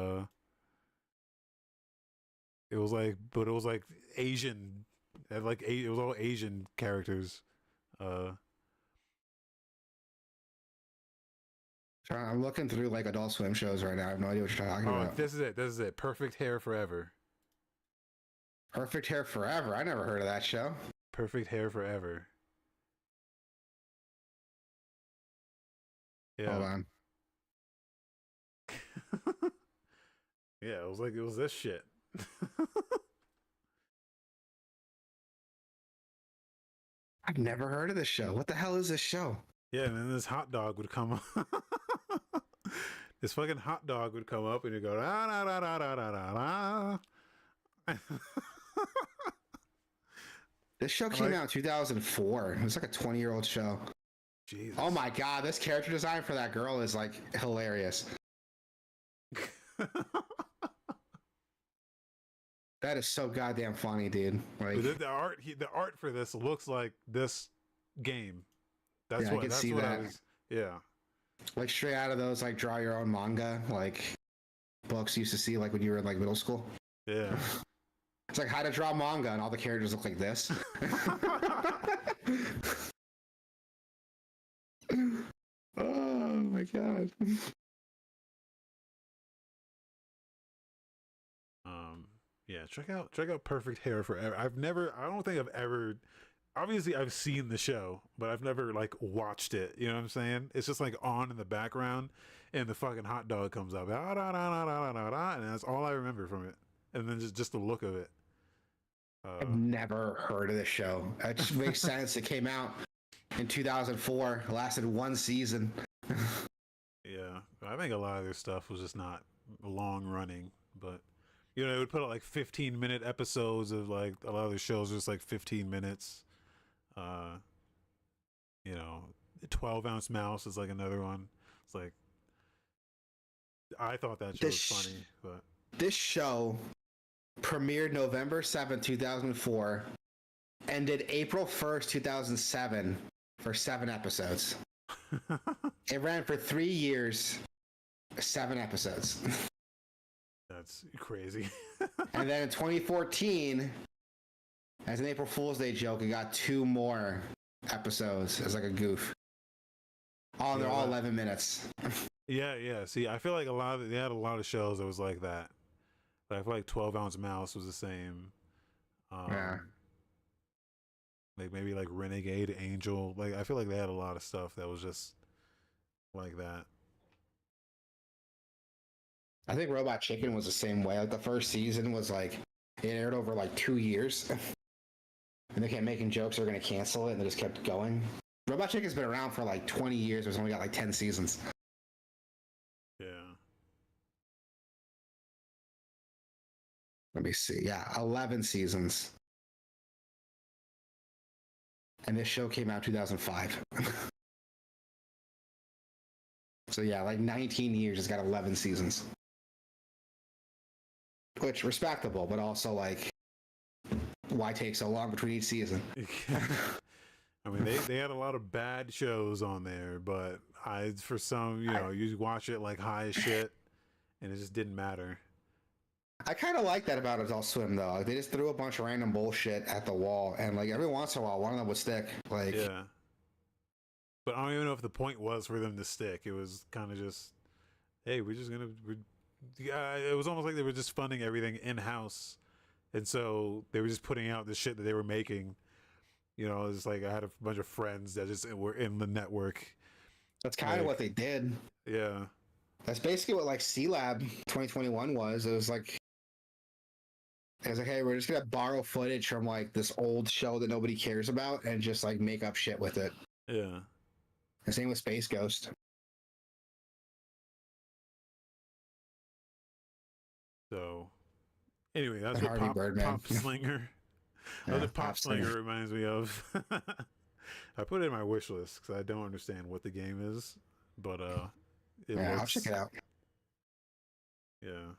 it was like, Asian. It was all Asian characters. Uh, I'm looking through like Adult Swim shows right now. I have no idea what you're talking about. this is it. This is it. Perfect Hair Forever. Perfect Hair Forever. I never heard of that show. Perfect Hair Forever. Yeah. Hold on. Yeah, it was this shit. I've never heard of this show. What the hell is this show? Yeah, and then this hot dog would come up. This fucking hot dog would come up and you'd go da da da da da da da. This show came out in 2004. It was like a 20-year-old show. Jesus. Oh my god, this character design for that girl is like hilarious. That is so goddamn funny, dude. Like the art for this looks like this game. That's yeah, what I can that's see what that. I was. Yeah. Like straight out of those like draw your own manga like books you used to see like when you were in like middle school. Yeah. It's like how to draw manga and all the characters look like this. Oh my god. Yeah, check out Perfect Hair Forever. I don't think I've ever, obviously I've seen the show, but I've never like watched it. You know what I'm saying? It's just like on in the background, and the fucking hot dog comes up, ah, da, da, da, da, da, da, and that's all I remember from it. And then just the look of it. I've never heard of this show. It just makes sense. It came out in 2004, lasted one season. Yeah, I think a lot of their stuff was just not long running, but you know, it would put out like 15-minute episodes of like a lot of the shows just like 15 minutes. You know, 12-ounce mouse is like another one. It's like I thought that show was funny, but this show premiered November 7th, 2004, ended April 1st, 2007 for 7 episodes. It ran for 3 years, 7 episodes. That's crazy. And then in 2014, as an April Fool's Day joke, it got 2 more episodes as like a goof. They're all 11 minutes. Yeah. See, I feel like they had a lot of shows that was like that. But I feel like 12-ounce mouse was the same. Yeah. Like maybe like Renegade Angel. Like I feel like they had a lot of stuff that was just like that. I think Robot Chicken was the same way. Like the first season was like it aired over like 2 years, and they kept making jokes they're going to cancel it, and they just kept going. Robot Chicken's been around for like 20 years, but it's only got like 10 seasons. Yeah. Let me see. Yeah, 11 seasons. And this show came out 2005. So yeah, like 19 years, it's got 11 seasons. Which, respectable, but also like, why take so long between each season? I mean, they had a lot of bad shows on there, but for some, you watch it like high as shit, and it just didn't matter. I kind of like that about Adult Swim, though. Like, they just threw a bunch of random bullshit at the wall, and like every once in a while, one of them would stick. Like, yeah. But I don't even know if the point was for them to stick. It was kind of just, hey, we're just gonna. Yeah, it was almost like they were just funding everything in house, and so they were just putting out the shit that they were making. You know, it's like I had a bunch of friends that just were in the network. That's kind of what they did. Yeah. That's basically what like C-Lab 2021 was. It was like, hey, we're just gonna borrow footage from like this old show that nobody cares about and just like make up shit with it. Yeah. The same with Space Ghost. So, anyway, that's And what Harvey Birdman. Pop Slinger. That's what Pop Slinger reminds me of. I put it in my wish list because I don't understand what the game is, but I'll check it out. Yeah,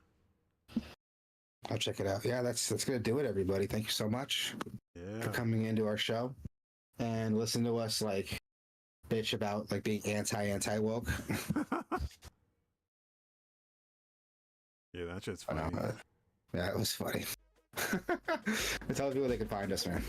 I'll check it out. Yeah, that's gonna do it, everybody. Thank you so much for coming into our show and listen to us like bitch about like being anti woke. Yeah, that shit's funny. Yeah, it was funny. Tell people they can find us, man.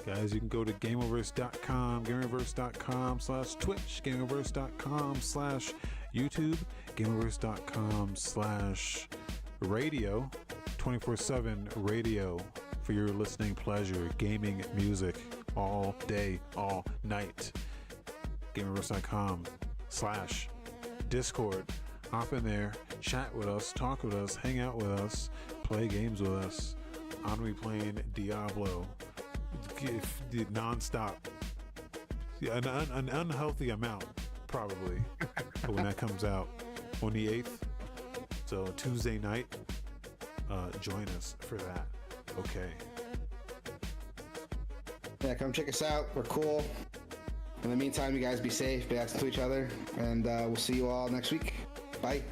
Guys, you can go to gameoverse.com, gameoverse.com/Twitch, gameoverse.com/YouTube, gameoverse.com/radio, 24/7 radio for your listening pleasure, gaming, music, all day, all night. gameoverse.com/Discord. Hop in there, chat with us, talk with us, hang out with us, play games with us. I'm gonna be playing Diablo non-stop. An unhealthy amount, probably, when that comes out on the 8th. So Tuesday night, join us for that. Okay. Yeah, come check us out. We're cool. In the meantime, you guys be safe, be nice to each other, and we'll see you all next week. Bye.